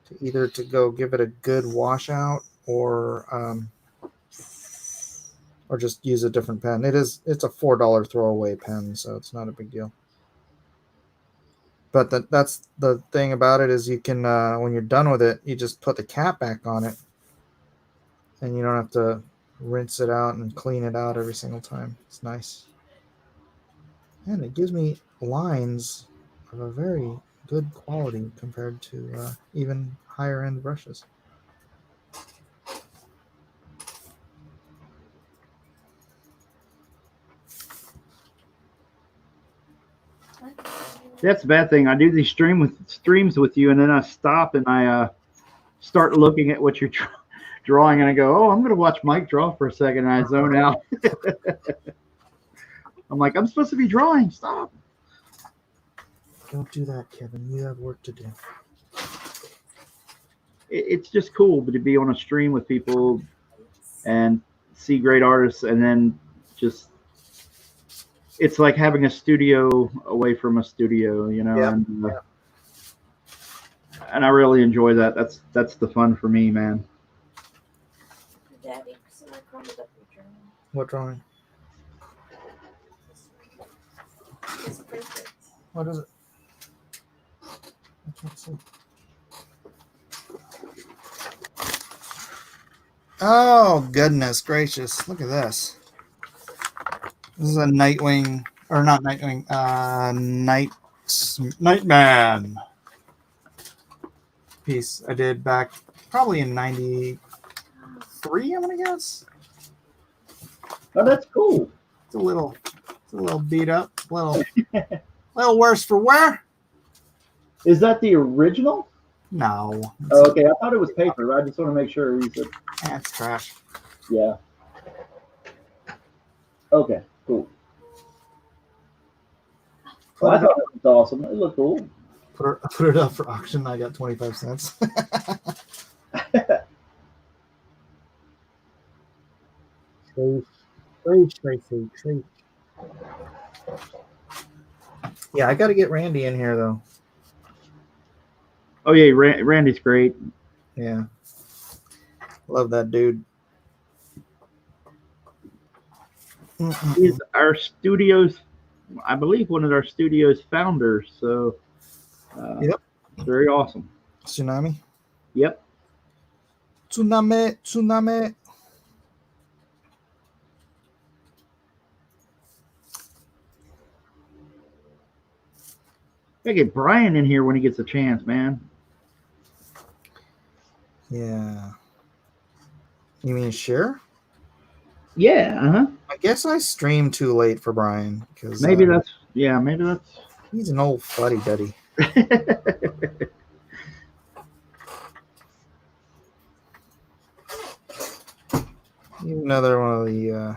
[SPEAKER 2] to either to go give it a good washout or just use a different pen. It's a $4 throwaway pen, so it's not a big deal. But that's the thing about it is you can when you're done with it, you just put the cap back on it, and you don't have to rinse it out and clean it out every single time. It's nice. And it gives me lines of a very good quality compared to even higher end brushes.
[SPEAKER 3] That's the bad thing. I do these streams with you, and then I stop and I start looking at what you're drawing, and I go, "Oh, I'm going to watch Mike draw for a second," and I zone out. I'm like, "I'm supposed to be drawing. Stop."
[SPEAKER 2] Don't do that, Kevin. You have work to do.
[SPEAKER 3] It's just cool to be on a stream with people and see great artists, and then just it's like having a studio away from a studio, you know.
[SPEAKER 2] Yeah.
[SPEAKER 3] And I really enjoy that. That's the fun for me, man.
[SPEAKER 5] Daddy, someone crumbled up your journal.
[SPEAKER 2] What drawing?
[SPEAKER 5] It's perfect.
[SPEAKER 2] What is it? I can't see. Oh, goodness gracious. Look at this. This is a Nightwing, or not Nightwing, Nightman piece I did back probably in 93, I'm going to guess.
[SPEAKER 3] Oh, that's cool.
[SPEAKER 2] It's a little beat up, little worse for wear.
[SPEAKER 3] Is that the original?
[SPEAKER 2] No.
[SPEAKER 3] Oh, okay, I thought it was paper. I just want to make sure.
[SPEAKER 2] That's trash.
[SPEAKER 3] Yeah. Okay, cool. Well, I thought it was awesome. It looked cool.
[SPEAKER 2] put it up for auction. I got 25 cents. Tracy. Yeah, I got to get Randy in here though.
[SPEAKER 3] Oh yeah, Randy's great.
[SPEAKER 2] Yeah, love that dude.
[SPEAKER 3] He's our studio's, I believe, one of our studio's founders. So,
[SPEAKER 2] Yep.
[SPEAKER 3] It's very awesome.
[SPEAKER 2] Tsunami.
[SPEAKER 3] Yep.
[SPEAKER 2] Tsunami.
[SPEAKER 3] Gotta get Brian in here when he gets a chance, man.
[SPEAKER 2] Yeah. You mean share?
[SPEAKER 3] Yeah.
[SPEAKER 2] I guess I streamed too late for Brian because
[SPEAKER 3] Maybe that's.
[SPEAKER 2] he's an old fuddy duddy. Another one of the.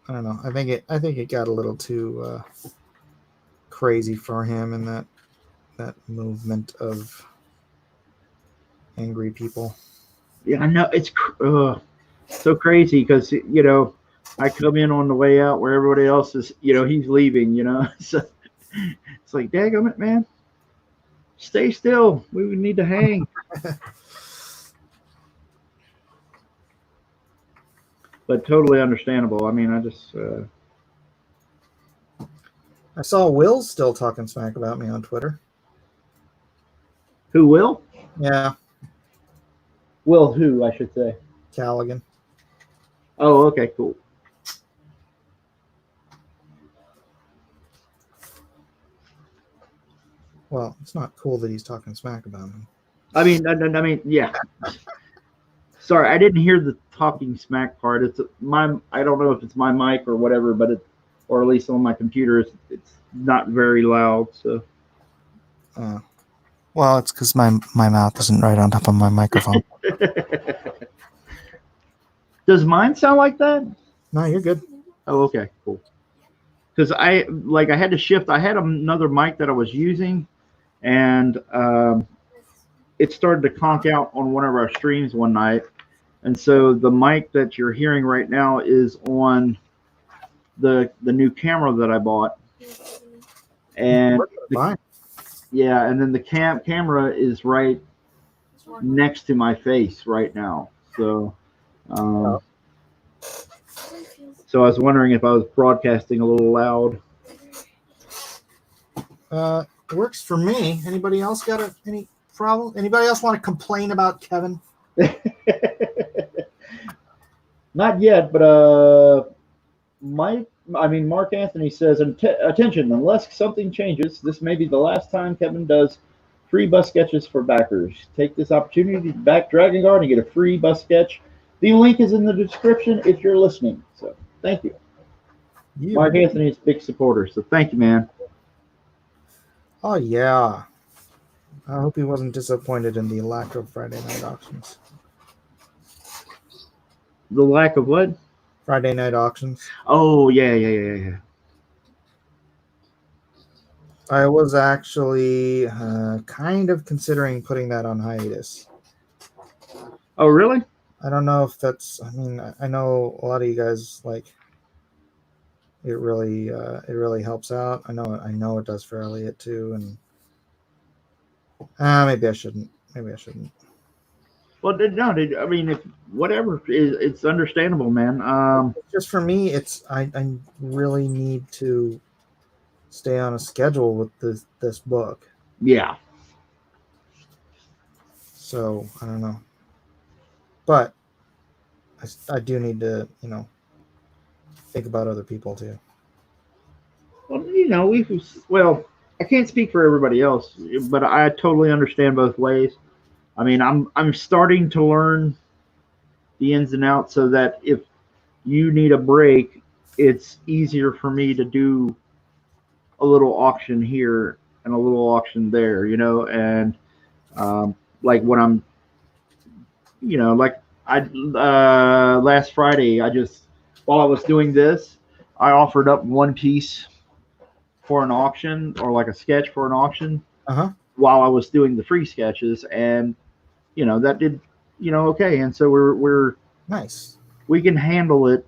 [SPEAKER 2] I don't know. I think it got a little too crazy for him in that movement of angry people.
[SPEAKER 3] Yeah, I know it's so crazy because I come in on the way out where everybody else is. He's leaving. So it's like, daggum it, man. Stay still. We would need to hang. But totally understandable. I mean, I just.
[SPEAKER 2] I saw Will still talking smack about me on Twitter.
[SPEAKER 3] Who will?
[SPEAKER 2] Yeah,
[SPEAKER 3] Will who, I should say.
[SPEAKER 2] Callaghan.
[SPEAKER 3] Oh, okay, cool.
[SPEAKER 2] Well, it's not cool that he's talking smack about me.
[SPEAKER 3] I mean, yeah. Sorry, I didn't hear the talking smack part. I don't know if it's my mic or whatever, but or at least on my computer, it's not very loud. So.
[SPEAKER 2] Well, it's because my mouth isn't right on top of my microphone.
[SPEAKER 3] Does mine sound like that?
[SPEAKER 2] No, you're good.
[SPEAKER 3] Oh, okay, cool. Because I had to shift. I had another mic that I was using, and it started to conk out on one of our streams one night. And so the mic that you're hearing right now is on the new camera that I bought. And and then the camera is right next to my face right now. So so I was wondering if I was broadcasting a little loud.
[SPEAKER 2] It works for me. Anybody else got any problem? Anybody else want to complain about Kevin?
[SPEAKER 3] Not yet, but Mark Anthony says, attention, unless something changes, this may be the last time Kevin does free bus sketches for backers. Take this opportunity to back Dragon Guard and get a free bus sketch. The link is in the description if you're listening. So thank you. Mark Anthony is a big supporter, so thank you, man.
[SPEAKER 2] Oh, yeah. I hope he wasn't disappointed in the lack of Friday night auctions.
[SPEAKER 3] The lack of what?
[SPEAKER 2] Friday night auctions.
[SPEAKER 3] Oh, yeah.
[SPEAKER 2] I was actually kind of considering putting that on hiatus.
[SPEAKER 3] Oh, really?
[SPEAKER 2] I don't know if that's. I mean, I know a lot of you guys like. It really helps out. I know it does for Elliot too, and maybe I shouldn't.
[SPEAKER 3] Well, no, I mean, if whatever, it's understandable, man.
[SPEAKER 2] Just for me, I really need to stay on a schedule with this book.
[SPEAKER 3] Yeah.
[SPEAKER 2] So I don't know, but I do need to think about other people too.
[SPEAKER 3] Well, I can't speak for everybody else, but I totally understand both ways. I mean, I'm starting to learn the ins and outs so that if you need a break, it's easier for me to do a little auction here and a little auction there, and like when I'm, last Friday, while I was doing this, I offered up one piece for an auction or like a sketch for an auction.
[SPEAKER 2] Uh-huh.
[SPEAKER 3] while I was doing the free sketches, and that did okay. And so we're
[SPEAKER 2] Nice.
[SPEAKER 3] we can handle it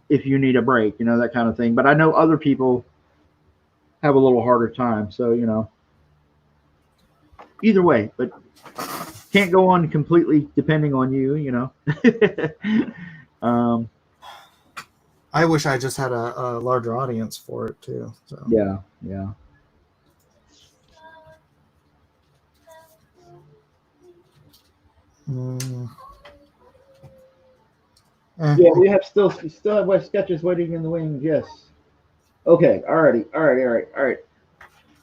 [SPEAKER 3] if you need a break, that kind of thing. But I know other people have a little harder time, so either way, but can't go on completely depending on you.
[SPEAKER 2] I wish I just had a larger audience for it too. So
[SPEAKER 3] Yeah.
[SPEAKER 2] Mm.
[SPEAKER 3] Yeah, we still have sketches waiting in the wings. Yes. Okay. Alrighty. All right.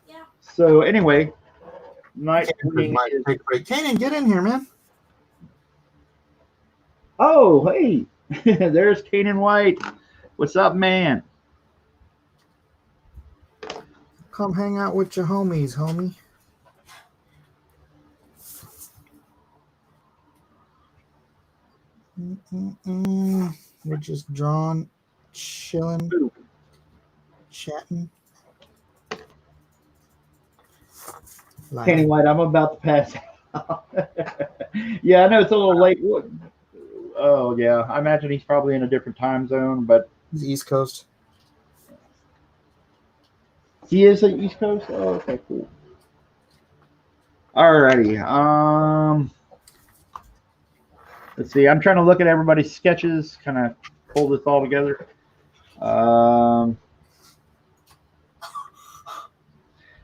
[SPEAKER 5] Yeah.
[SPEAKER 3] So anyway, night wing
[SPEAKER 2] Mike,
[SPEAKER 3] is.
[SPEAKER 2] take a break. Kanan, get in here, man.
[SPEAKER 3] Oh, hey, there's Kanan White. What's up, man?
[SPEAKER 2] Come hang out with your homies, homie. We're just drawing, chilling, chatting.
[SPEAKER 3] Kanan White, I'm about to pass out. Yeah, I know it's a little late. Oh, yeah. I imagine he's probably in a different time zone, but
[SPEAKER 2] The East Coast.
[SPEAKER 3] he is at East Coast. Oh, okay, cool. Alrighty. Let's see. I'm trying to look at everybody's sketches, kind of pull this all together.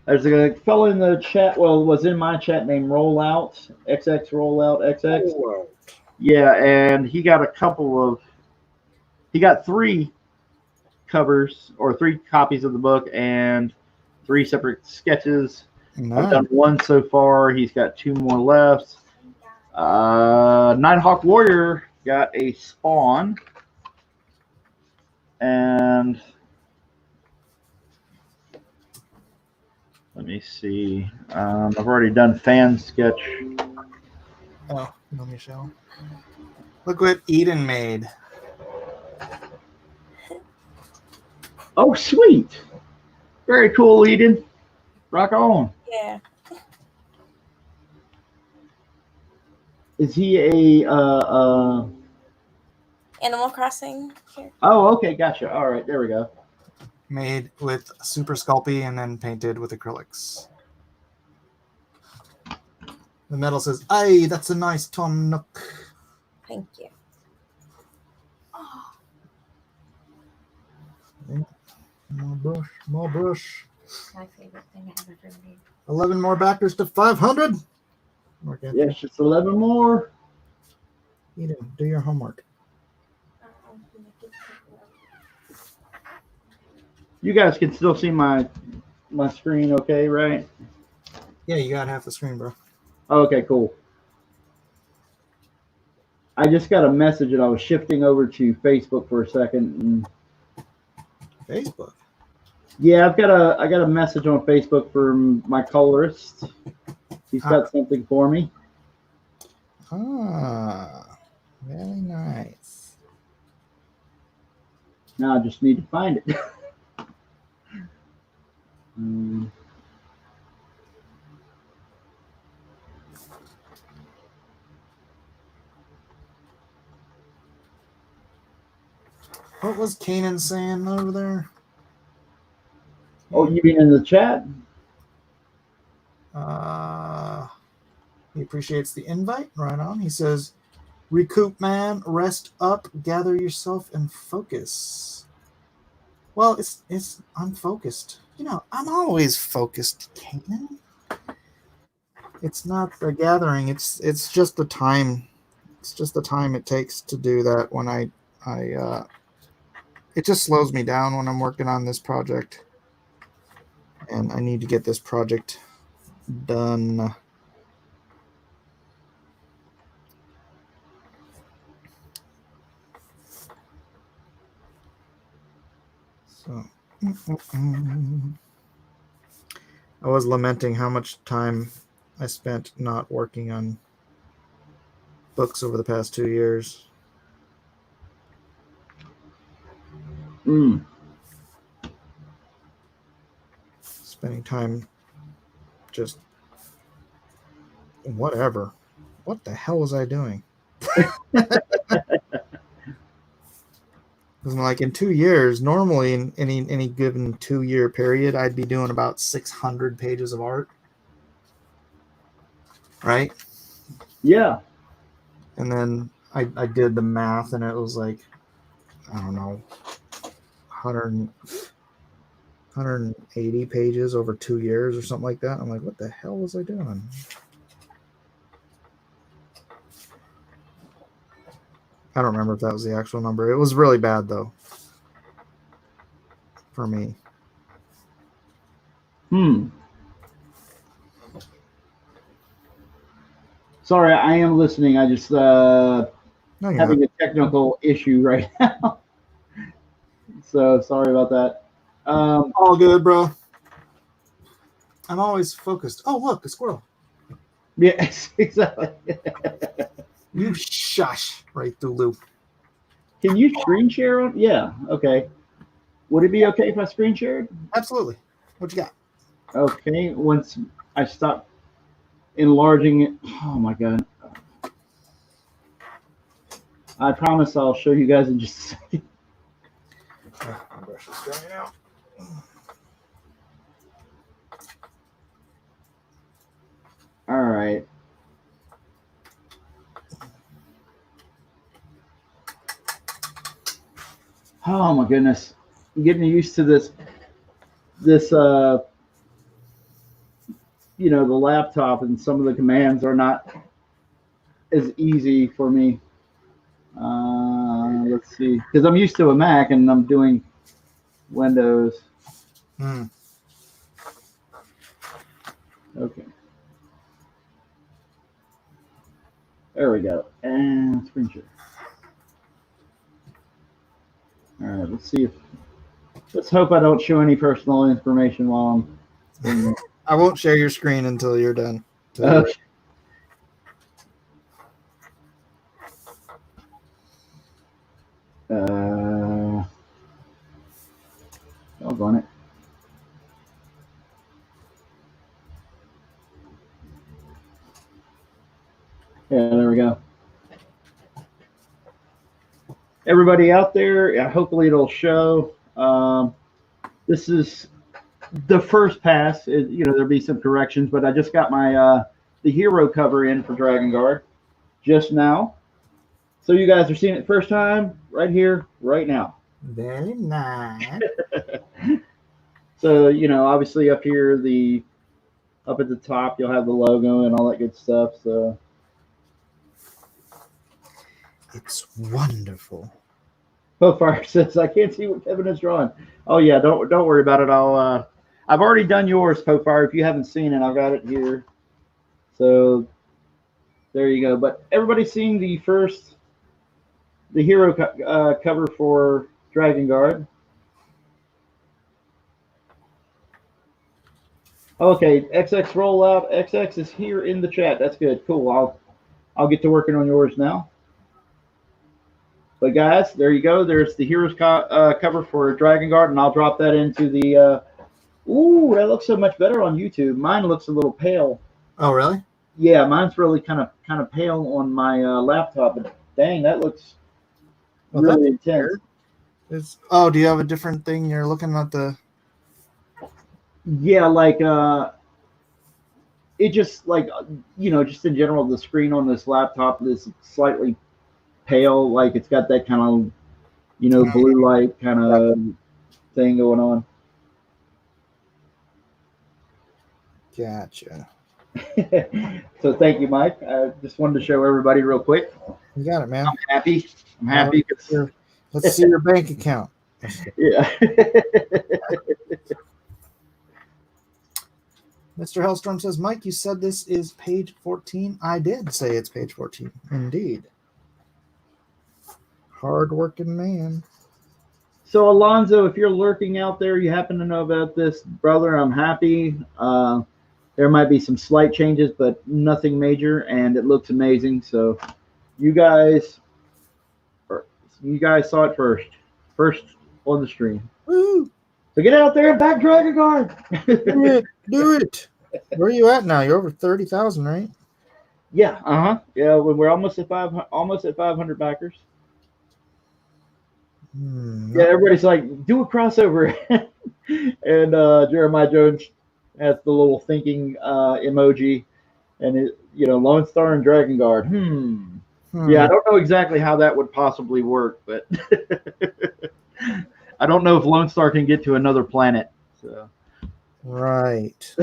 [SPEAKER 3] There's a fellow in the chat. Well, was in my chat named Rollout XX Rollout XX. Yeah, and he got he got 3 covers or 3 copies of the book and 3 separate sketches.
[SPEAKER 2] Nice.
[SPEAKER 3] I've done 1 so far. He's got 2 more left. Nighthawk Warrior got a Spawn, and let me see. I've already done fan sketch.
[SPEAKER 2] Oh, no, Michelle. Look what Eden made.
[SPEAKER 3] Oh, sweet! Very cool, Eden. Rock on.
[SPEAKER 5] Yeah.
[SPEAKER 3] Is he a
[SPEAKER 5] Animal Crossing character.
[SPEAKER 3] Oh, okay, gotcha. All right, there we go.
[SPEAKER 2] Made with Super Sculpey and then painted with acrylics. The metal says, "Aye, that's a nice Tom Nook."
[SPEAKER 5] Thank you.
[SPEAKER 2] More brush.
[SPEAKER 5] My favorite thing I ever made.
[SPEAKER 2] 11 more backers to 500.
[SPEAKER 3] Yes, just 11 more.
[SPEAKER 2] Eden, do your homework.
[SPEAKER 3] You guys can still see my screen, okay, right?
[SPEAKER 2] Yeah, you got half the screen, bro.
[SPEAKER 3] Okay, cool. I just got a message and I was shifting over to Facebook for a second. And
[SPEAKER 2] Facebook?
[SPEAKER 3] yeah, I got a message on Facebook from my colorist. He's got something for me.
[SPEAKER 2] Ah, very nice.
[SPEAKER 3] Now I just need to find it.
[SPEAKER 2] What was Kanan saying over there?
[SPEAKER 3] Oh, you mean in the chat?
[SPEAKER 2] He appreciates the invite. Right on. He says, "Recoup, man. Rest up. Gather yourself and focus." Well, I'm focused. I'm always focused, Kanan. It's not the gathering. It's just the time. It's just the time it takes to do that. When it just slows me down when I'm working on this project, and I need to get this project done. So, I was lamenting how much time I spent not working on books over the past 2 years. Spending time just whatever. What the hell was I doing? Because like in 2 years, normally in any given 2-year period, I'd be doing about 600 pages of art, right?
[SPEAKER 3] Yeah.
[SPEAKER 2] And then I did the math, and it was like, I don't know, 180 pages over 2 years or something like that. I'm like, what the hell was I doing? I don't remember if that was the actual number. It was really bad, though, for me.
[SPEAKER 3] Sorry, I am listening. I just
[SPEAKER 2] No, you're
[SPEAKER 3] having
[SPEAKER 2] not.
[SPEAKER 3] a technical issue right now. So sorry about that.
[SPEAKER 2] All good, bro. I'm always focused. Oh, look, a squirrel.
[SPEAKER 3] Yes, exactly.
[SPEAKER 2] You shush right through loop.
[SPEAKER 3] Can you screen share on? Yeah. Okay. Would it be okay if I screen shared?
[SPEAKER 2] Absolutely. What you got?
[SPEAKER 3] Okay. Once I stop enlarging it. Oh my God. I promise I'll show you guys in just a second.
[SPEAKER 2] I'll brush this guy out.
[SPEAKER 3] All right. Oh my goodness. I'm getting used to this you know, the laptop, and some of the commands are not as easy for me. Let's see, because I'm used to a Mac and I'm doing Windows. Okay. There we go. And screen share. All right, let's hope I don't show any personal information while I'm.
[SPEAKER 2] I won't share your screen until you're done.
[SPEAKER 3] Okay. Doggone it. Yeah, there we go. Everybody out there, hopefully it'll show. This is the first pass. You know, there'll be some corrections, but I just got my the hero cover in for Dragon Guard just now. So you guys are seeing it first time right here, right now.
[SPEAKER 2] Very nice.
[SPEAKER 3] So, you know, obviously up here, up at the top, you'll have the logo and all that good stuff. So
[SPEAKER 2] It's wonderful.
[SPEAKER 3] Fire says, I can't see what Kevin is drawing. Oh yeah, don't worry about it. I've already done yours, Fire. If you haven't seen it, I've got it here. So there you go. But everybody's seeing the hero cover for Dragon Guard. Okay, XX rollout. XX is here in the chat. That's good. Cool. I'll get to working on yours now. But guys, there you go. There's the heroes cover for Dragon Guard, and I'll drop that into the. Ooh, that looks so much better on YouTube. Mine looks a little pale.
[SPEAKER 2] Oh, really?
[SPEAKER 3] Yeah, mine's really kind of pale on my laptop. But dang, that looks really intense.
[SPEAKER 2] Oh, do you have a different thing? You're looking at the.
[SPEAKER 3] Yeah, like it just like you know, just in general, the screen on this laptop is slightly pale, like it's got that kind of, you know, blue light kind of thing going on.
[SPEAKER 2] Gotcha.
[SPEAKER 3] So thank you, Mike. I just wanted to show everybody real quick.
[SPEAKER 2] You got it, man.
[SPEAKER 3] I'm happy.
[SPEAKER 2] Let's see your bank account.
[SPEAKER 3] Yeah.
[SPEAKER 2] Mr. Hellstorm says, Mike, you said this is page 14. I did say it's page 14. Indeed. Hard-working man.
[SPEAKER 3] So, Alonzo, if you're lurking out there, you happen to know about this, brother, I'm happy. There might be some slight changes, but nothing major, and it looks amazing. So, you guys saw it first on the stream.
[SPEAKER 2] Woo!
[SPEAKER 3] So get out there and back Dragon Guard.
[SPEAKER 2] Do it. Where are you at now? You're over 30,000, right?
[SPEAKER 3] Yeah, yeah. We're almost at 500 backers. Yeah, everybody's like, do a crossover, and Jeremiah Jones has the little thinking emoji, and Lone Star and Dragon Guard. Yeah, I don't know exactly how that would possibly work, but I don't know if Lone Star can get to another planet. So.
[SPEAKER 2] Right.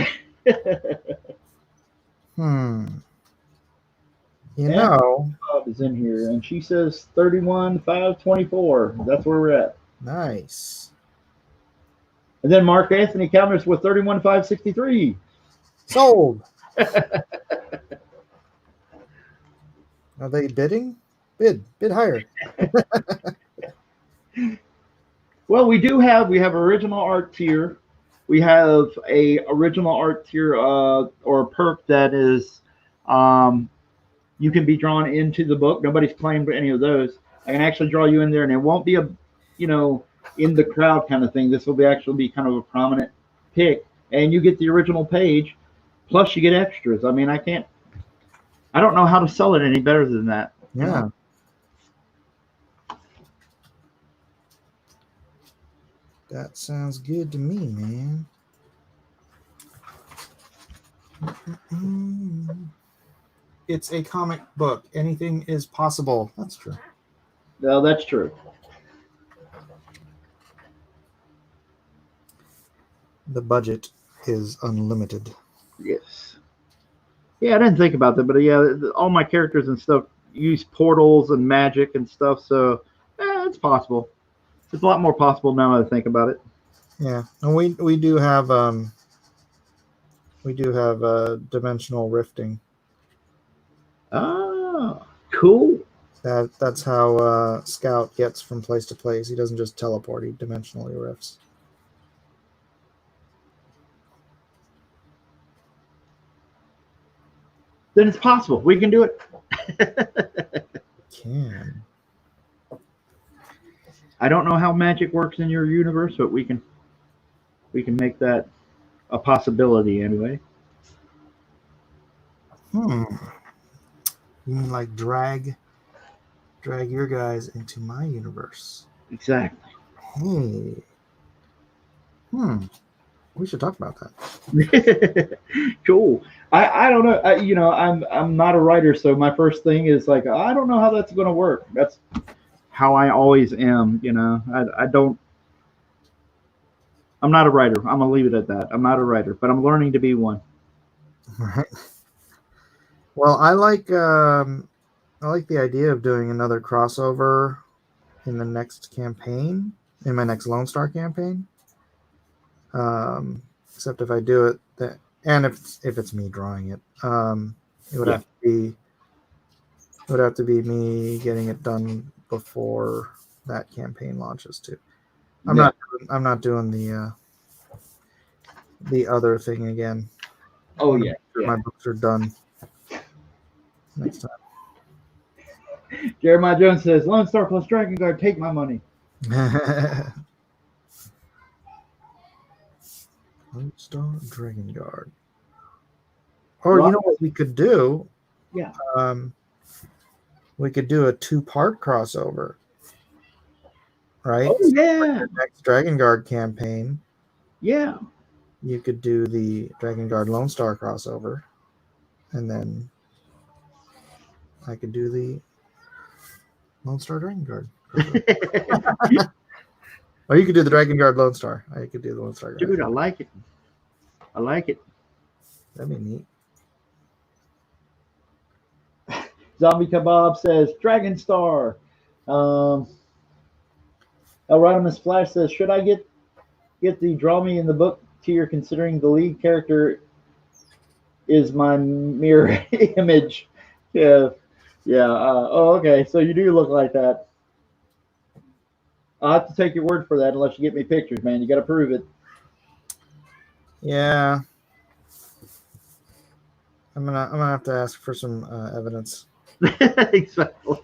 [SPEAKER 2] You
[SPEAKER 3] And
[SPEAKER 2] know,
[SPEAKER 3] Bob is in here, and she says 31,524. That's where we're at.
[SPEAKER 2] nice.
[SPEAKER 3] And then Mark Anthony counters with 31,563.
[SPEAKER 2] Sold. Are they bidding? Bid higher.
[SPEAKER 3] Well, we have original art tier. We have a original art tier or a perk that is you can be drawn into the book. Nobody's claimed any of those. I can actually draw you in there, and it won't be a in the crowd kind of thing. This will be actually be kind of a prominent pick, and you get the original page, plus you get extras. I mean, I don't know how to sell it any better than that.
[SPEAKER 2] Yeah. That sounds good to me, man. It's a comic book. Anything is possible. That's true.
[SPEAKER 3] No, that's true.
[SPEAKER 2] The budget is unlimited.
[SPEAKER 3] Yes. Yeah, I didn't think about that, but yeah, all my characters and stuff use portals and magic and stuff, so it's possible. It's a lot more possible now that I think about it.
[SPEAKER 2] Yeah, and we do have dimensional rifting.
[SPEAKER 3] Ah, cool.
[SPEAKER 2] That's how Scout gets from place to place. He doesn't just teleport; he dimensionally rifts.
[SPEAKER 3] Then it's possible. We can do it.
[SPEAKER 2] Can.
[SPEAKER 3] I don't know how magic works in your universe, but we can make that a possibility anyway.
[SPEAKER 2] You mean like drag your guys into my universe?
[SPEAKER 3] Exactly.
[SPEAKER 2] Hey. We should talk about that.
[SPEAKER 3] Cool. I don't know. I'm not a writer, so my first thing is like, I don't know how that's going to work. That's how I always am. I'm not a writer. I'm gonna leave it at that. I'm not a writer, but I'm learning to be one.
[SPEAKER 2] Right. Well, I like the idea of doing another crossover in the next campaign, in my next Lone Star campaign. Except if I do it, and if it's me drawing it, it would have to be me getting it done before that campaign launches too. I'm not doing the other thing again.
[SPEAKER 3] Oh yeah.
[SPEAKER 2] My books are done next time.
[SPEAKER 3] Jeremiah Jones says, Lone Star plus Dragon Guard, take my money.
[SPEAKER 2] Lone Star Dragon Guard. Or you know what we could do?
[SPEAKER 3] Yeah.
[SPEAKER 2] We could do a 2-part crossover. Right?
[SPEAKER 3] Oh yeah.
[SPEAKER 2] The next Dragon Guard campaign.
[SPEAKER 3] Yeah.
[SPEAKER 2] You could do the Dragon Guard Lone Star crossover. And then I could do the Lone Star Dragon Guard. Or you could do the Dragon Guard Lone Star. I could do the Lone Star.
[SPEAKER 3] Dude, I like it. I like it.
[SPEAKER 2] That'd be neat.
[SPEAKER 3] Zombie Kebab says, Dragon Star. Rodimus Flash says, should I get the draw me in the book tier considering the lead character is my mirror image? Yeah. Okay, so you do look like that. I'll have to take your word for that unless you get me pictures, man. You got to prove it.
[SPEAKER 2] Yeah. I'm gonna have to ask for some evidence.
[SPEAKER 3] Exactly.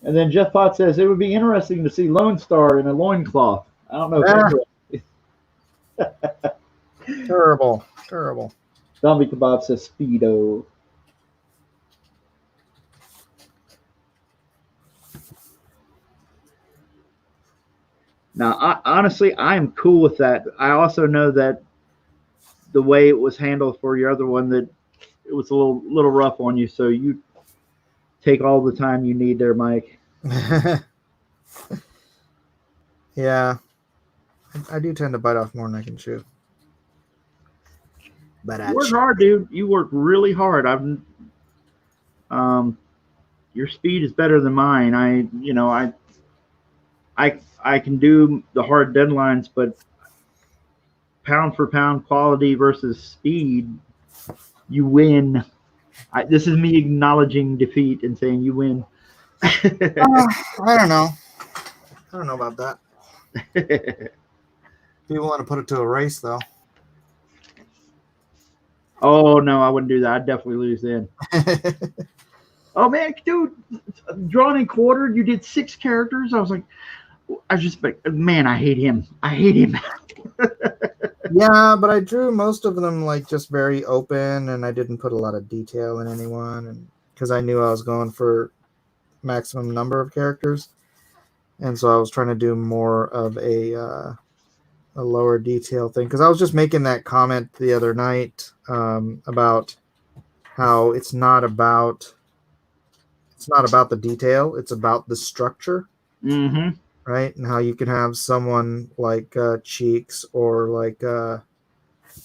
[SPEAKER 3] And then Jeff Potts says it would be interesting to see Lone Star in a loincloth. I don't know if
[SPEAKER 2] Terrible. Terrible.
[SPEAKER 3] Zombie Kebab says Speedo. Now, honestly, I'm cool with that. I also know that the way it was handled for your other one, that it was a little rough on you. So you take all the time you need there, Mike.
[SPEAKER 2] Yeah. I do tend to bite off more than I can chew. But
[SPEAKER 3] You work hard, dude. You work really hard. Your speed is better than mine. I can do the hard deadlines, but pound for pound quality versus speed, you win. This is me acknowledging defeat and saying you win.
[SPEAKER 2] I don't know. I don't know about that. People want to put it to a race, though.
[SPEAKER 3] Oh, no, I wouldn't do that. I'd definitely lose then. Oh, man, dude, drawn and quartered, you did 6 characters. I was just like, man, I hate him. I hate him.
[SPEAKER 2] Yeah, but I drew most of them like just very open, and I didn't put a lot of detail in anyone, and because I knew I was going for maximum number of characters, and so I was trying to do more of a lower detail thing. Because I was just making that comment the other night about how it's not about the detail; it's about the structure.
[SPEAKER 3] Mm-hmm.
[SPEAKER 2] Right, and how you can have someone like Cheeks or like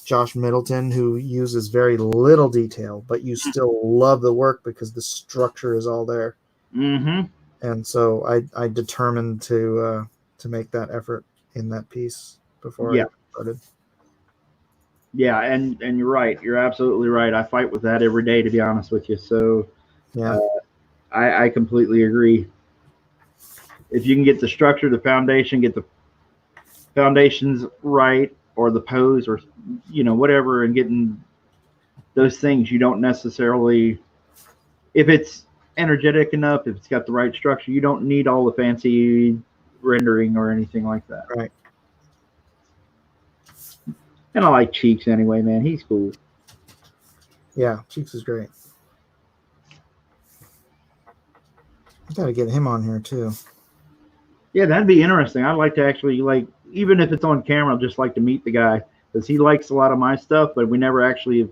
[SPEAKER 2] Josh Middleton who uses very little detail, but you still love the work because the structure is all there.
[SPEAKER 3] Mm-hmm.
[SPEAKER 2] And so I determined to make that effort in that piece before I started.
[SPEAKER 3] Yeah, and you're right. You're absolutely right. I fight with that every day, to be honest with you. So
[SPEAKER 2] Yeah,
[SPEAKER 3] I completely agree. If you can get the structure, the foundation, get the foundations right, or the pose, or whatever, and getting those things, you don't necessarily, if it's energetic enough, if it's got the right structure, you don't need all the fancy rendering or anything like that.
[SPEAKER 2] right.
[SPEAKER 3] And I like Cheeks anyway, man. He's cool.
[SPEAKER 2] Yeah, Cheeks is great. I got to get him on here too.
[SPEAKER 3] Yeah, that'd be interesting. I'd like to actually, like, even if it's on camera, I'd just like to meet the guy, because he likes a lot of my stuff, but we never actually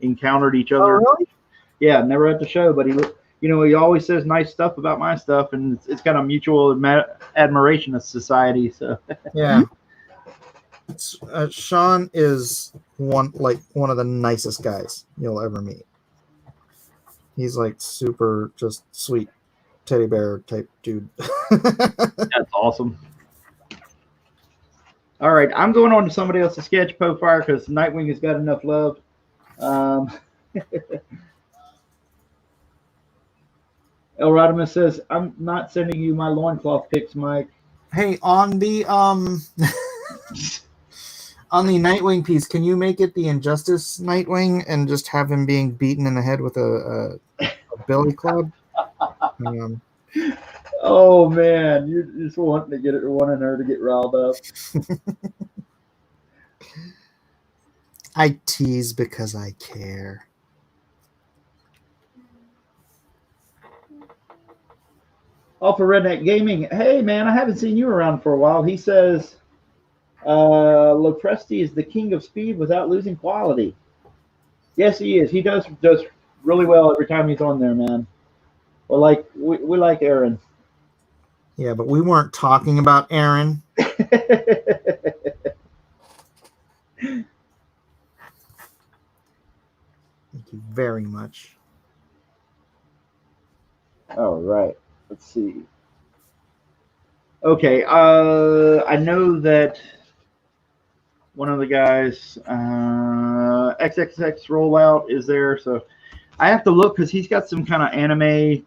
[SPEAKER 3] encountered each other.
[SPEAKER 2] Oh, really?
[SPEAKER 3] Yeah, never at the show, but he always says nice stuff about my stuff, and it's kind of mutual admiration of society. So
[SPEAKER 2] Yeah. Sean is one of the nicest guys you'll ever meet. He's like super just sweet teddy bear type dude.
[SPEAKER 3] that's awesome. All right, I'm going on to somebody else's sketch profile because Nightwing has got enough love. El Rodimus says, I'm not sending you my loincloth pics, Mike.
[SPEAKER 2] Hey, on the on the Nightwing piece, can you make it the Injustice Nightwing and just have him being beaten in the head with a billy club?
[SPEAKER 3] Oh man, you're just wanting her to get riled up.
[SPEAKER 2] I tease because I care.
[SPEAKER 3] Off of Redneck Gaming, hey man, I haven't seen you around for a while. He says, Lopresti is the king of speed without losing quality. Yes, he is. He does really well every time he's on there, man. Well, like we like Aaron.
[SPEAKER 2] Yeah, but we weren't talking about Aaron. Thank you very much.
[SPEAKER 3] All right. Let's see. Okay. I know that one of the guys, XXX rollout is there, so I have to look because he's got some kind of anime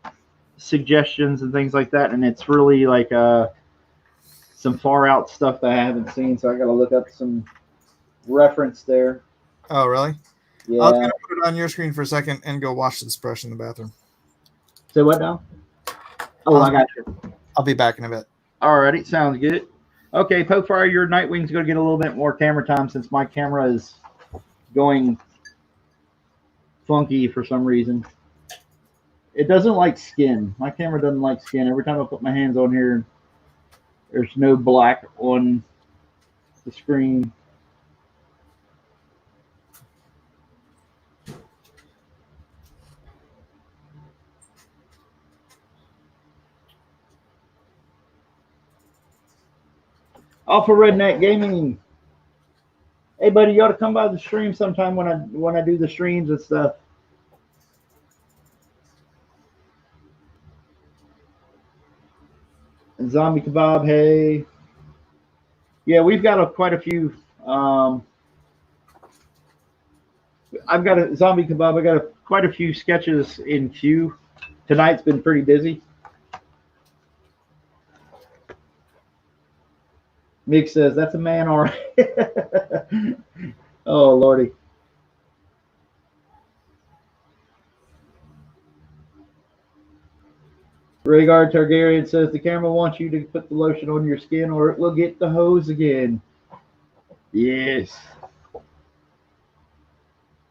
[SPEAKER 3] suggestions and things like that, and it's really like some far out stuff that I haven't seen, so I got to look up some reference there.
[SPEAKER 2] Oh, really?
[SPEAKER 3] Yeah.
[SPEAKER 2] I was going to put it on your screen for a second and go wash this brush in the bathroom.
[SPEAKER 3] So what now? Oh, I got you.
[SPEAKER 2] I'll be back in a bit.
[SPEAKER 3] Alrighty, sounds good. Okay, Pokefire, your Nightwing's going to get a little bit more camera time since my camera is going funky for some reason. It doesn't like skin. My camera doesn't like skin. Every time I put my hands on here, there's no black on the screen. Alpha Redneck Gaming. Hey, buddy, you ought to come by the stream sometime when I do the streams and stuff. And Zombie Kebab, hey. Yeah, we've got quite a few. I've got a Zombie Kebab. I got quite a few sketches in queue. Tonight's been pretty busy. Mick says, that's a man, all right. Oh, Lordy. Rhaegar Targaryen says, the camera wants you to put the lotion on your skin or it will get the hose again. Yes.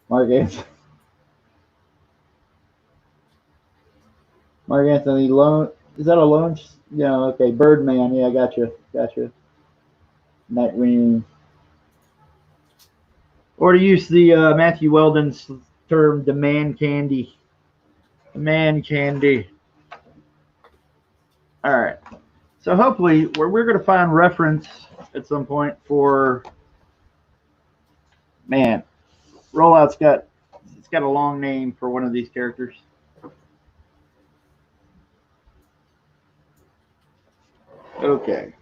[SPEAKER 3] Mark Anthony. Mark Anthony, is that a loan? Yeah, okay. Birdman, yeah, gotcha. Nightwing. Or to use the Matthew Weldon's term, the man candy. Man candy. All right. So hopefully we're going to find reference at some point for, man, Rollout's got a long name for one of these characters. Okay.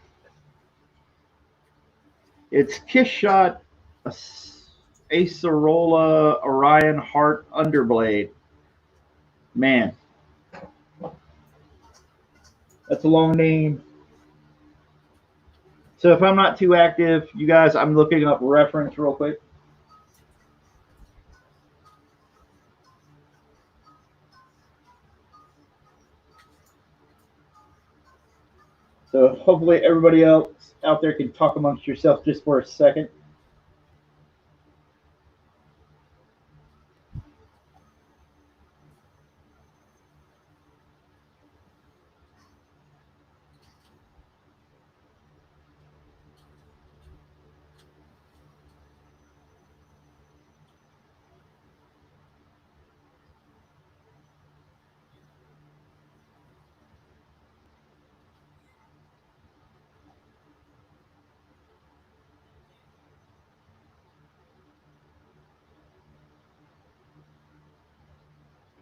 [SPEAKER 3] It's Kiss Shot Acerola Orion Heart Underblade. Man. That's a long name. So if I'm not too active, you guys, I'm looking up reference real quick. So hopefully everybody else out there can talk amongst yourself just for a second.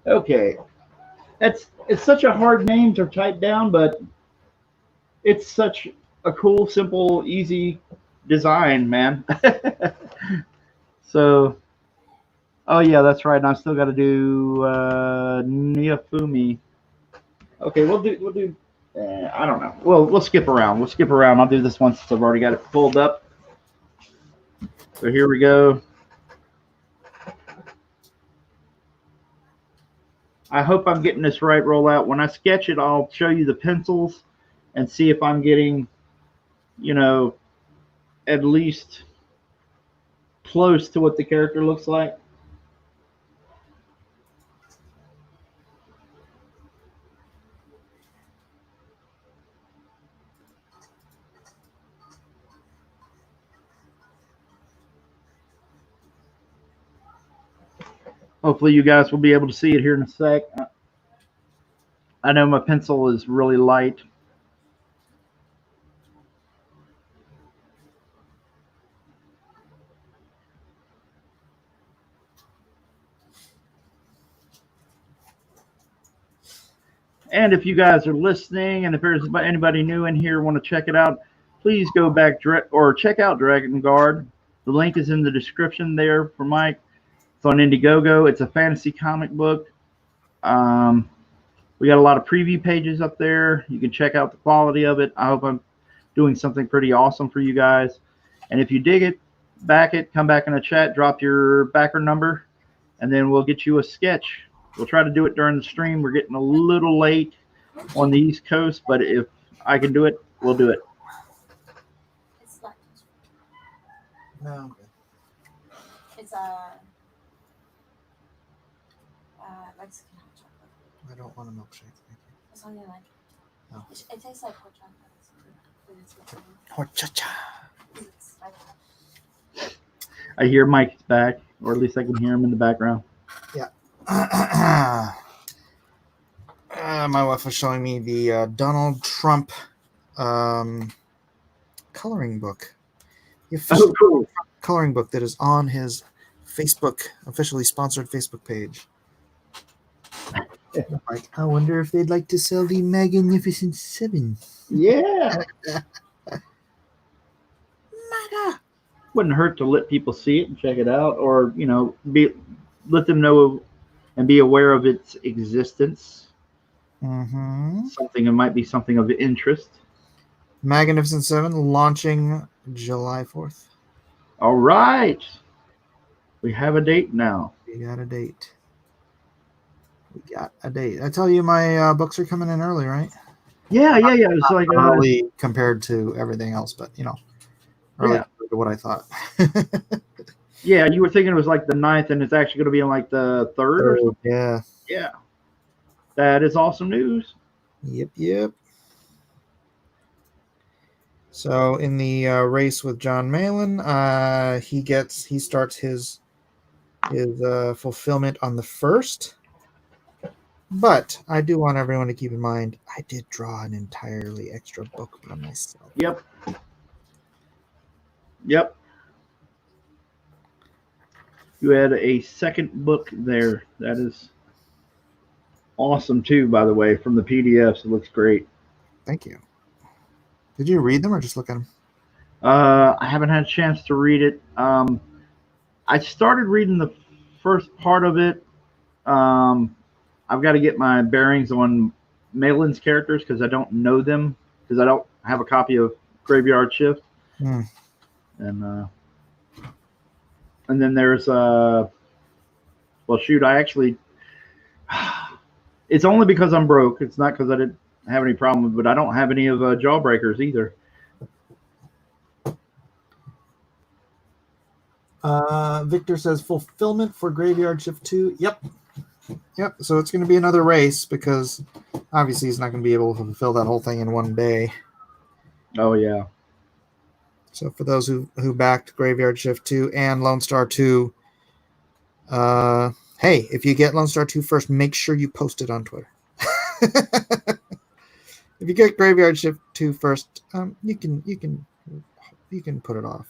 [SPEAKER 3] Okay. It's such a hard name to type down, but it's such a cool, simple, easy design, man. So, oh yeah, that's right. And I still got to do Niafumi. Okay, we'll do. I don't know. We'll skip around. I'll do this one since I've already got it pulled up. So here we go. I hope I'm getting this right, Rollout. When I sketch it, I'll show you the pencils and see if I'm getting, you know, at least close to what the character looks like. Hopefully you guys will be able to see it here in a sec. I know my pencil is really light. And if you guys are listening and if there's anybody new in here want to check it out, please go back or check out Dragon Guard. The link is in the description there for Mike. It's on Indiegogo. It's a fantasy comic book. We got a lot of preview pages up there. You can check out the quality of it. I hope I'm doing something pretty awesome for you guys. And if you dig it, come back in the chat, drop your backer number, and then we'll get you a sketch. We'll try to do it during the stream. We're getting a little late on the East Coast, but if I can do it, we'll do it.
[SPEAKER 2] No.
[SPEAKER 5] It's Mexican hot chocolate.
[SPEAKER 2] I don't want a milkshake. Thank you.
[SPEAKER 5] That's all you like.
[SPEAKER 2] Oh.
[SPEAKER 5] It tastes like hot chocolate. It's
[SPEAKER 2] Horchata.
[SPEAKER 5] it's like
[SPEAKER 3] I hear Mike's back, or at least I can hear him in the background.
[SPEAKER 2] My wife was showing me the Donald Trump coloring book. The official
[SPEAKER 3] Oh, cool.
[SPEAKER 2] coloring book that is on his Facebook, officially sponsored Facebook page. Like, I wonder if they'd like to sell the Magnificent Seven.
[SPEAKER 3] Yeah.
[SPEAKER 2] Maga.
[SPEAKER 3] Wouldn't hurt to let people see it and check it out, or let them know and be aware of its existence.
[SPEAKER 2] Mm-hmm.
[SPEAKER 3] Something it might be something of interest.
[SPEAKER 2] Magnificent Seven launching July 4th.
[SPEAKER 3] All right, we have a date now.
[SPEAKER 2] We got a date. I tell you, my books are coming in early, right?
[SPEAKER 3] Yeah. It's like
[SPEAKER 2] Early compared to everything else, but early compared to what I thought.
[SPEAKER 3] yeah. You were thinking it was like the 9th, and it's actually going to be on like the 3rd or something.
[SPEAKER 2] Yeah.
[SPEAKER 3] Yeah, that is awesome news.
[SPEAKER 2] Yep. So in the race with John Malin, he starts his fulfillment on the 1st. But I do want everyone to keep in mind, I did draw an entirely extra book by myself.
[SPEAKER 3] Yep. You had a second book there. That is awesome too, by the way, from the PDFs. It looks great.
[SPEAKER 2] Thank you. Did you read them or just look at them?
[SPEAKER 3] I haven't had a chance to read it. I started reading the first part of it. I've got to get my bearings on Malin's characters because I don't know them, because I don't have a copy of Graveyard Shift. And then there's well, shoot, I actually it's only because I'm broke. It's not because I didn't have any problem, but I don't have any of Jawbreakers either.
[SPEAKER 2] Victor says fulfillment for Graveyard Shift 2. Yep. So it's going to be another race because obviously he's not going to be able to fulfill that whole thing in one day.
[SPEAKER 3] Oh yeah.
[SPEAKER 2] So for those who backed Graveyard Shift 2 and Lone Star 2, hey, if you get Lone Star 2 first, make sure you post it on Twitter. If you get Graveyard Shift 2 first, you can put it off.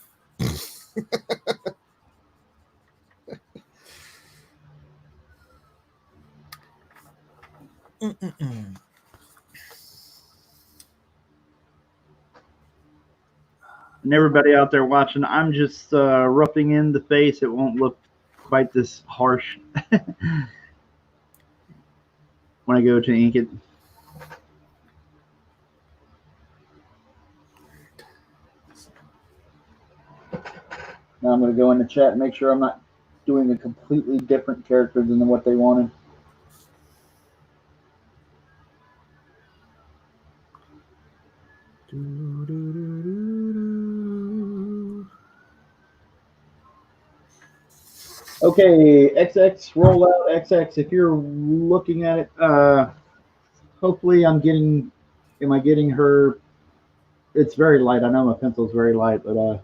[SPEAKER 3] And everybody out there watching, I'm just roughing in the face. It won't look quite this harsh when I go to ink it. Now I'm going to go in the chat and make sure I'm not doing a completely different character than what they wanted. Okay, XX rollout XX. If you're looking at it, hopefully am I getting her? It's very light. I know my pencil's very light, but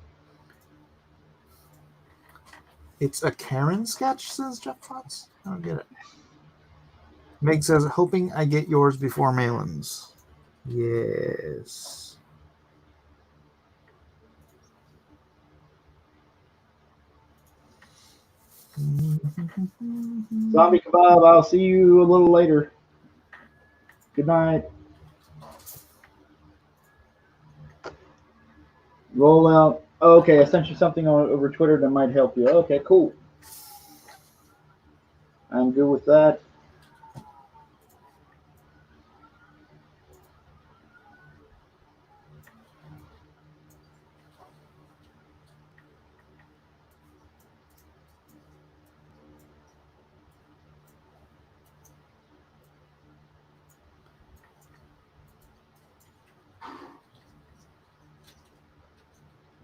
[SPEAKER 2] It's a Karen sketch, says Jeff Potts. I don't get it. Meg says, hoping I get yours before Malin's. Yes.
[SPEAKER 3] Zombie Kebab, I'll see you a little later. Good night. Roll out. Oh, okay, I sent you something over Twitter that might help you. Okay, cool. I'm good with that.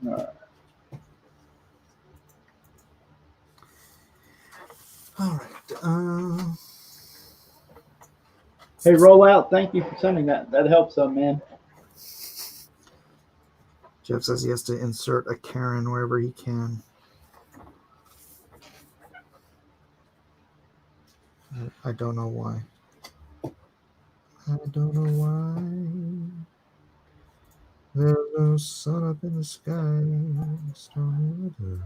[SPEAKER 3] All right.
[SPEAKER 2] All right.
[SPEAKER 3] Hey, roll out. Thank you for sending that. That helps some, man.
[SPEAKER 2] Jeff says he has to insert a Karen wherever he can. I don't know why. I don't know why. There's no sun up in the sky. Stormy weather.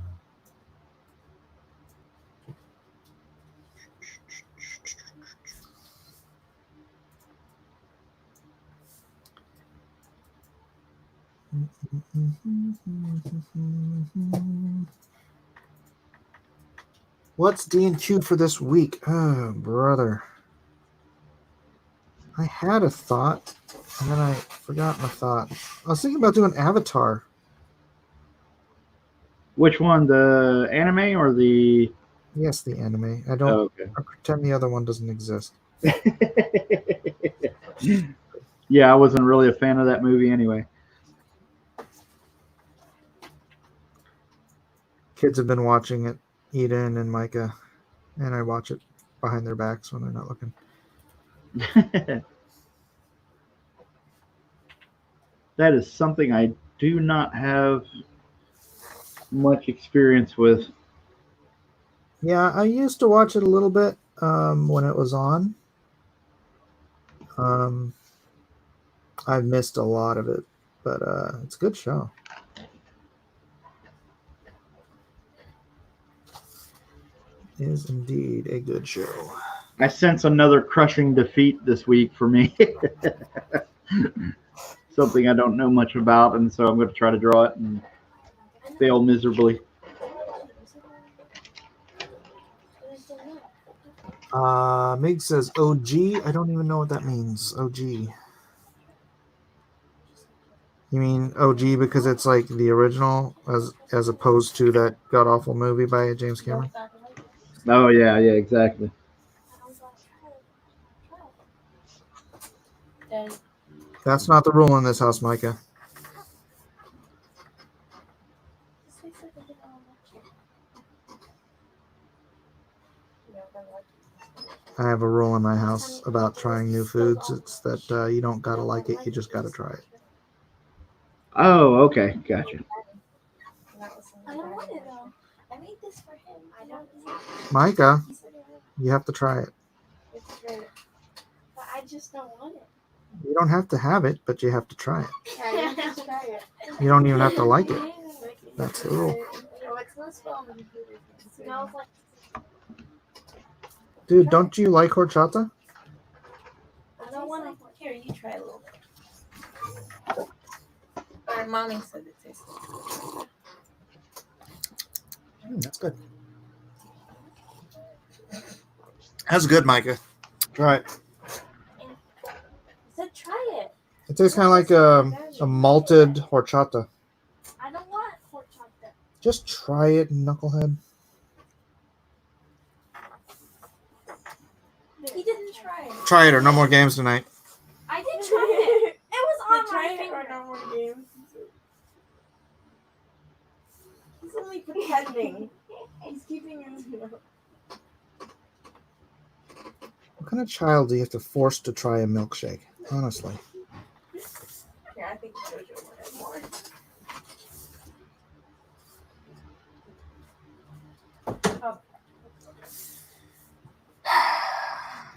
[SPEAKER 2] What's D&Q for this week? Oh, brother. I had a thought, and then I forgot my thought. I was thinking about doing Avatar.
[SPEAKER 3] Which one, the anime or the?
[SPEAKER 2] Yes, the anime. I don't.
[SPEAKER 3] Oh, okay.
[SPEAKER 2] I pretend the other one doesn't exist.
[SPEAKER 3] Yeah, I wasn't really a fan of that movie anyway.
[SPEAKER 2] Kids have been watching it, Eden and Micah, and I watch it behind their backs when they're not looking.
[SPEAKER 3] That is something I do not have much experience with.
[SPEAKER 2] Yeah, I used to watch it a little bit when it was on. I've missed a lot of it, but it's a good show. It is indeed a good show.
[SPEAKER 3] I sense another crushing defeat this week for me. Something I don't know much about, and so I'm going to try to draw it and fail miserably.
[SPEAKER 2] Mig says OG. I don't even know what that means. OG. You mean OG because it's like the original as opposed to that god awful movie by James Cameron?
[SPEAKER 3] Oh yeah, exactly.
[SPEAKER 2] That's not the rule in this house, Micah. I have a rule in my house about trying new foods. It's that you don't gotta like it, you just gotta try it.
[SPEAKER 3] Oh, okay, gotcha.
[SPEAKER 6] I don't want it though. I made this for him. I don't.
[SPEAKER 2] Micah, you have to try it.
[SPEAKER 6] It's great. But I just don't want it.
[SPEAKER 2] You don't have to have it, but you have to try it.
[SPEAKER 6] Yeah, you have to try it.
[SPEAKER 2] You don't even have to like it. That's the rule.
[SPEAKER 6] It smells like.
[SPEAKER 2] Dude, don't you like horchata?
[SPEAKER 5] I don't want to. Here, you try a little bit. Or mommy said it tastes good.
[SPEAKER 2] That's good. That's good, Micah. Try it.
[SPEAKER 6] I said try it.
[SPEAKER 2] It tastes kind of like a malted horchata.
[SPEAKER 6] I don't want horchata.
[SPEAKER 2] Just try it, knucklehead.
[SPEAKER 6] He didn't try it.
[SPEAKER 2] Try it or no more games tonight.
[SPEAKER 6] I did try it. It was on
[SPEAKER 5] Try
[SPEAKER 6] my
[SPEAKER 5] it
[SPEAKER 6] finger.
[SPEAKER 5] or no more games. He's only pretending. He's keeping his.
[SPEAKER 2] What kind of child do you have to force to try a milkshake? Honestly.
[SPEAKER 5] Yeah, I think JoJo wanted more.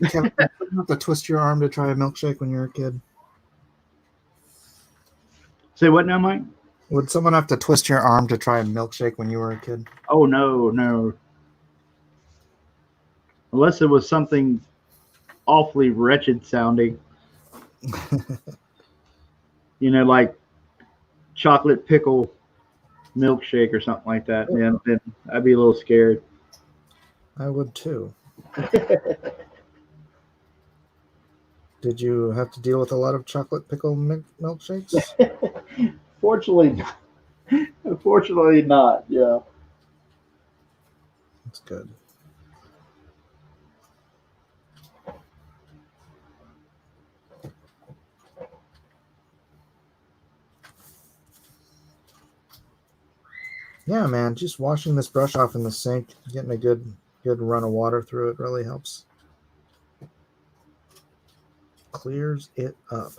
[SPEAKER 2] Kevin, you don't have to twist your arm to try a milkshake when you're a kid.
[SPEAKER 3] Say what now, Mike?
[SPEAKER 2] Would someone have to twist your arm to try a milkshake when you were a kid?
[SPEAKER 3] Oh no. Unless it was something awfully wretched sounding. Like chocolate pickle milkshake or something like that. Yeah, then I'd be a little scared.
[SPEAKER 2] I would too. Did you have to deal with a lot of chocolate pickle milkshakes?
[SPEAKER 3] Fortunately not. Yeah.
[SPEAKER 2] That's good. Yeah, man, just washing this brush off in the sink, getting a good Good run of water through it really helps. Clears it up.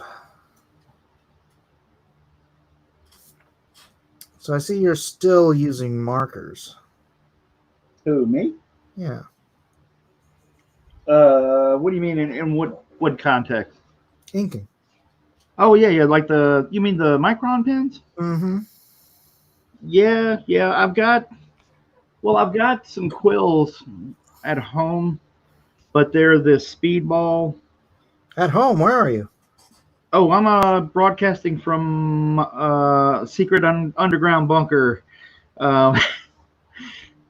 [SPEAKER 2] So I see you're still using markers.
[SPEAKER 3] Who, me?
[SPEAKER 2] Yeah.
[SPEAKER 3] What do you mean in what context?
[SPEAKER 2] Inking.
[SPEAKER 3] Oh yeah, like you mean the micron pens?
[SPEAKER 2] Mm-hmm.
[SPEAKER 3] Yeah, I've got some quills at home, but they're the speedball.
[SPEAKER 2] At home, where are you?
[SPEAKER 3] Oh, I'm broadcasting from secret underground bunker. Um,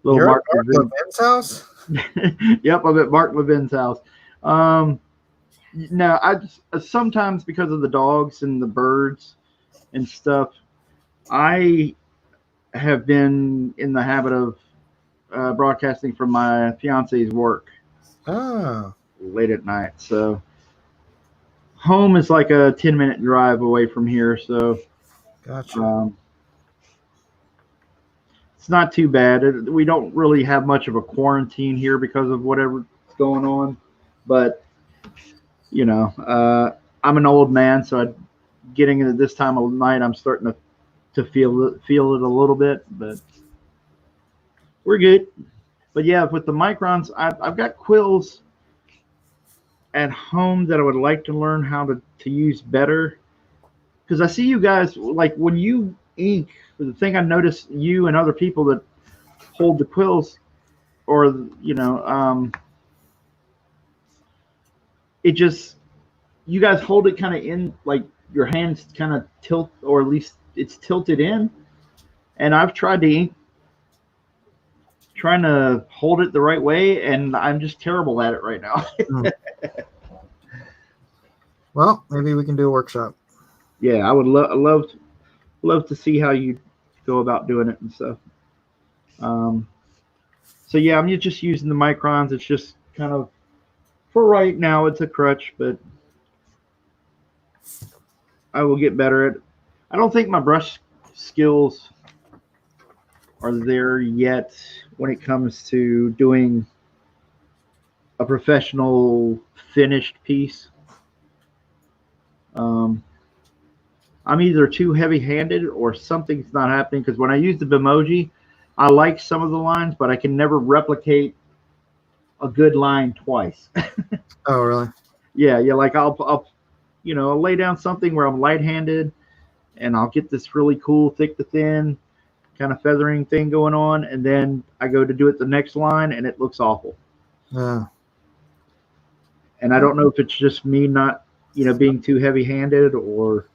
[SPEAKER 3] little
[SPEAKER 2] You're at
[SPEAKER 3] Mark
[SPEAKER 2] Mark
[SPEAKER 3] Levin.
[SPEAKER 2] Levin's house?
[SPEAKER 3] Yep, I'm at Mark Levin's house. No, I just, sometimes because of the dogs and the birds and stuff, I have been in the habit of broadcasting from my fiance's work
[SPEAKER 2] Oh,
[SPEAKER 3] late at night. So home is like a 10-minute drive away from here. So
[SPEAKER 2] gotcha.
[SPEAKER 3] it's not too bad. We don't really have much of a quarantine here because of whatever's going on. But, you know, I'm an old man, so getting into this time of night, I'm starting to feel it a little bit. But we're good. But yeah, with the microns, I've got quills at home that I would like to learn how to use better. Because I see you guys, like when you ink, the thing I notice you and other people that hold the quills, or, you know, it just, you guys hold it kind of in, like your hands kind of tilt, or at least it's tilted in. And I've tried to ink, trying to hold it the right way, and I'm just terrible at it right now.
[SPEAKER 2] Well, maybe we can do a workshop.
[SPEAKER 3] Yeah, I would love to see how you go about doing it and stuff. So yeah, I'm just using the microns. It's just kind of, for right now, it's a crutch, but I will get better at it. I don't think my brush skills are there yet when it comes to doing a professional finished piece. I'm either too heavy-handed or something's not happening, because when I use the Bimoji, I like some of the lines, but I can never replicate a good line twice.
[SPEAKER 2] Oh, really?
[SPEAKER 3] Yeah, like I'll I'll lay down something where I'm light-handed, and I'll get this really cool thick to thin kind of feathering thing going on, and then I go to do it the next line, and it looks awful.
[SPEAKER 2] Yeah.
[SPEAKER 3] And I don't know if it's just me not, being too heavy-handed, or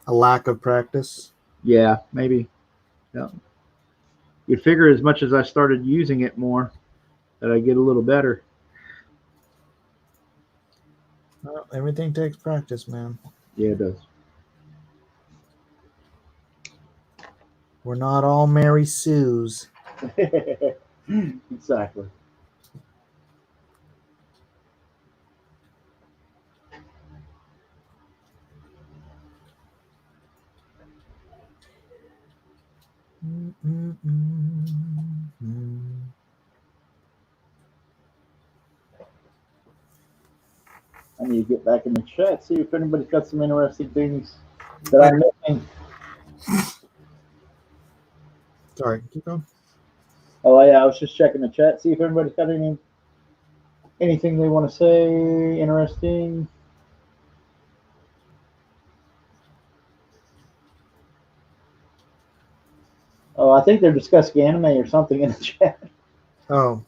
[SPEAKER 2] A lack of practice.
[SPEAKER 3] yeah, maybe. Yeah. You'd figure as much as I started using it more that I get a little better.
[SPEAKER 2] Well, everything takes practice, man.
[SPEAKER 3] Yeah, it does.
[SPEAKER 2] We're not all Mary Sues.
[SPEAKER 3] Exactly. I need to get back in the chat, see if anybody's got some interesting things that I'm missing.
[SPEAKER 2] Sorry, keep going.
[SPEAKER 3] Oh yeah, I was just checking the chat, see if everybody's got anything they want to say interesting. Oh, I think they're discussing anime or something in the chat.
[SPEAKER 2] Oh.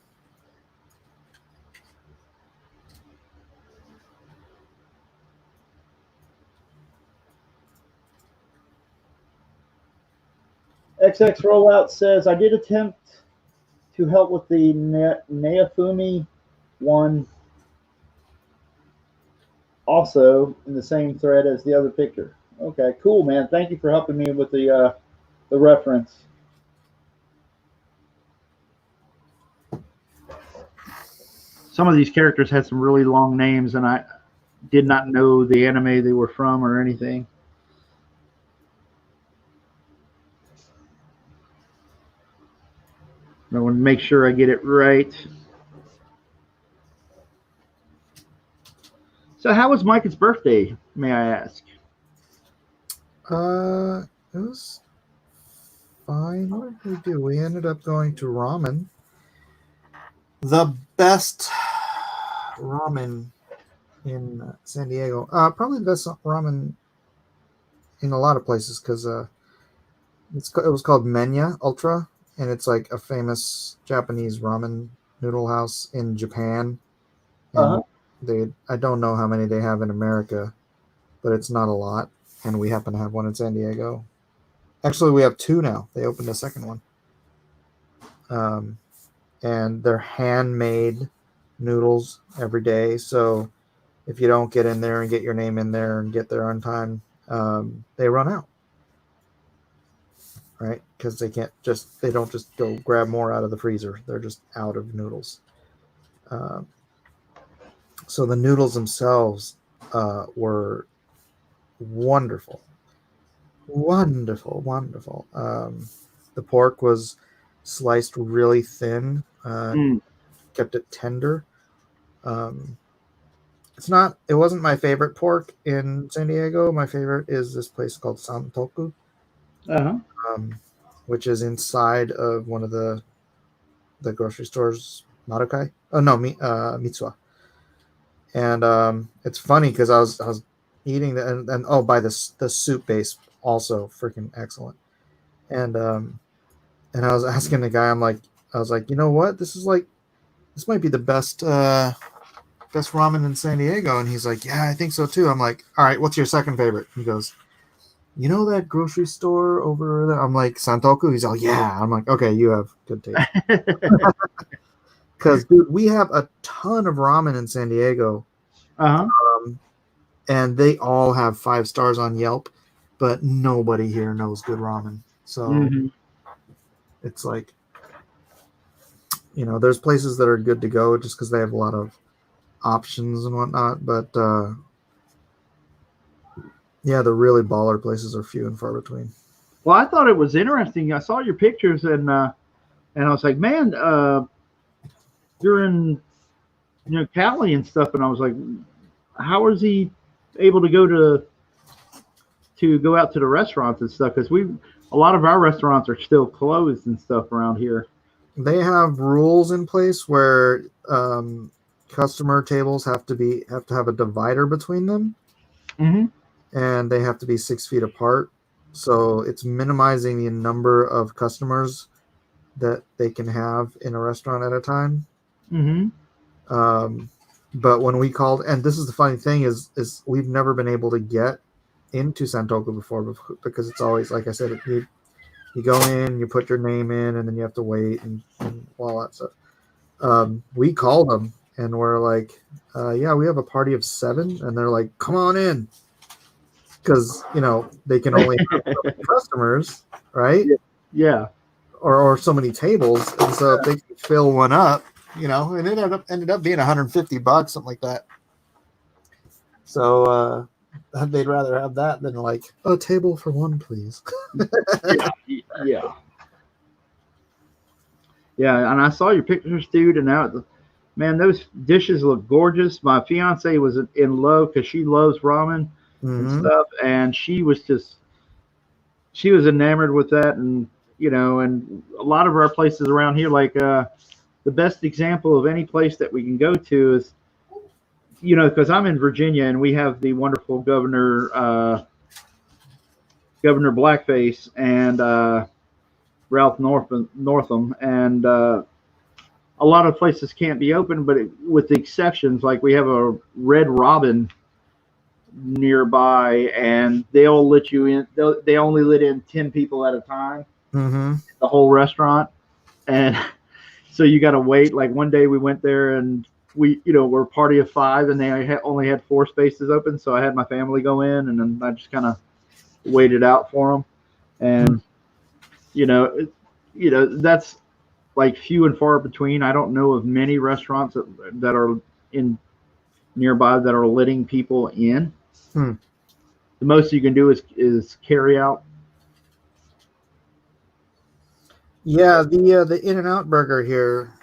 [SPEAKER 3] XX Rollout says, I did attempt to help with the Neofumi one, also in the same thread as the other picture. Okay, cool, man. Thank you for helping me with the reference. Some of these characters had some really long names, and I did not know the anime they were from or anything. I want to make sure I get it right. So, how was Micah's birthday, may I ask?
[SPEAKER 2] It was fine. What did we do? We ended up going to ramen. The best ramen in San Diego. Probably the best ramen in a lot of places because it was called Menya Ultra, and it's like a famous Japanese ramen noodle house in Japan. And I don't know how many they have in America, but it's not a lot. And we happen to have one in San Diego. Actually, we have two now. They opened a second one. And they're handmade noodles every day. So if you don't get in there and get your name in there and get there on time, they run out. Right? Because they don't just go grab more out of the freezer. They're just out of noodles. So the noodles themselves were wonderful. Wonderful. The pork was sliced really thin, kept it tender. It wasn't my favorite pork in San Diego. My favorite is this place called Santoku, which is inside of one of the grocery stores, Marukai. Oh no, Mitsuwa. And it's funny because I was eating and by the soup base also freaking excellent. And I was asking the guy, I was like, you know what? This might be the best ramen in San Diego. And he's like, yeah, I think so too. I'm like, all right, what's your second favorite? He goes, you know that grocery store over there? I'm like, Santoku? He's all, yeah. I'm like, okay, you have good taste. Because, dude, we have a ton of ramen in San Diego. And they all have 5 stars on Yelp, but nobody here knows good ramen. So it's like, there's places that are good to go just because they have a lot of options and whatnot. But yeah, the really baller places are few and far between.
[SPEAKER 3] Well, I thought it was interesting. I saw your pictures and I was like, man, you're in Cali and stuff, and I was like, how is he able to go out to the restaurants and stuff? Because a lot of our restaurants are still closed and stuff around here.
[SPEAKER 2] They have rules in place where customer tables have to have a divider between them, and they have to be 6 feet apart. So it's minimizing the number of customers that they can have in a restaurant at a time. But when we called, and this is the funny thing is we've never been able to get into Santoku before because it's always, like I said, you go in, you put your name in, and then you have to wait and all that stuff. We called them and we're like, yeah, we have a party of 7, and they're like, come on in, because they can only have so many customers, right?
[SPEAKER 3] Yeah.
[SPEAKER 2] Or so many tables, and so if they can fill one up, and it ended up being $150, something like that. So they'd rather have that than like a table for 1, please.
[SPEAKER 3] Yeah. And I saw your pictures, dude, and now, man, those dishes look gorgeous. My fiance was in love because she loves ramen and stuff, and she was enamored with that, and and a lot of our places around here, like the best example of any place that we can go to is, because I'm in Virginia and we have the wonderful Governor Blackface and Ralph Northam, and a lot of places can't be open, but with the exceptions, like we have a Red Robin nearby, and they'll let you in. They only let in 10 people at a time, the whole restaurant, and so you got to wait. Like one day we went there and we're a party of 5, and they only had 4 spaces open, so I had my family go in, and then I just kind of waited out for them, and that's like few and far between. I don't know of many restaurants that are in nearby that are letting people in. The most you can do is carry out.
[SPEAKER 2] Yeah, the In-N-Out burger here.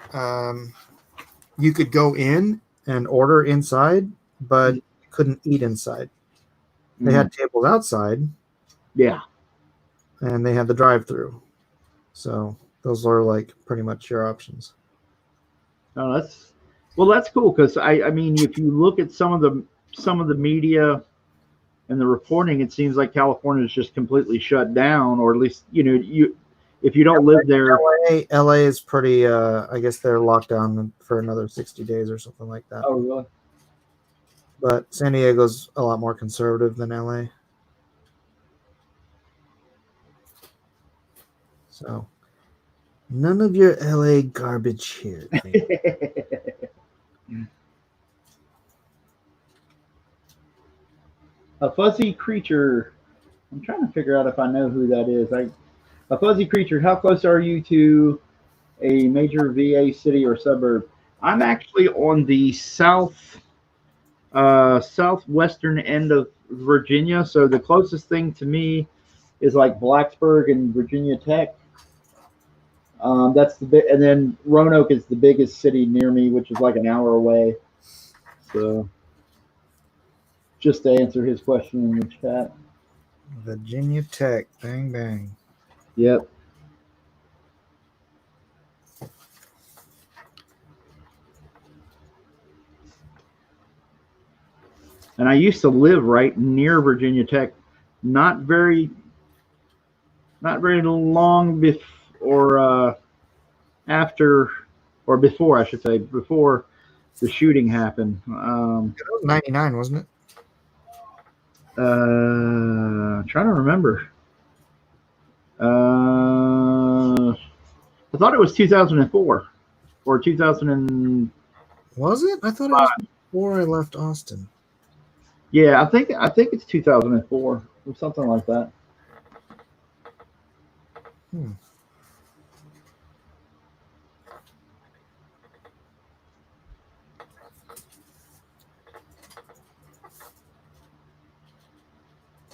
[SPEAKER 2] You could go in and order inside, but you couldn't eat inside. They had tables outside,
[SPEAKER 3] Yeah.
[SPEAKER 2] and they had the drive-through. So those are like pretty much your options.
[SPEAKER 3] No, that's cool because I mean, if you look at some of the media and the reporting, it seems like California is just completely shut down, or at least if you don't live there.
[SPEAKER 2] LA is pretty. I guess they're locked down for another 60 days or something like that.
[SPEAKER 3] Oh, really?
[SPEAKER 2] But San Diego's a lot more conservative than LA. So none of your LA garbage here.
[SPEAKER 3] A fuzzy creature. I'm trying to figure out if I know who that is. A fuzzy creature. How close are you to a major VA city or suburb? I'm actually on the southwestern end of Virginia, so the closest thing to me is like Blacksburg and Virginia Tech. That's the big, and then Roanoke is the biggest city near me, which is like an hour away. So, just to answer his question in the chat.
[SPEAKER 2] Virginia Tech, bang bang.
[SPEAKER 3] Yep. And I used to live right near Virginia Tech, not very long before after, or before, I should say, before the shooting happened.
[SPEAKER 2] It was 99, wasn't it?
[SPEAKER 3] Trying to remember. I thought it was 2004 or 2000.
[SPEAKER 2] Was it? I thought it was before I left Austin.
[SPEAKER 3] Yeah, I think it's 2004 or something like that.
[SPEAKER 2] Are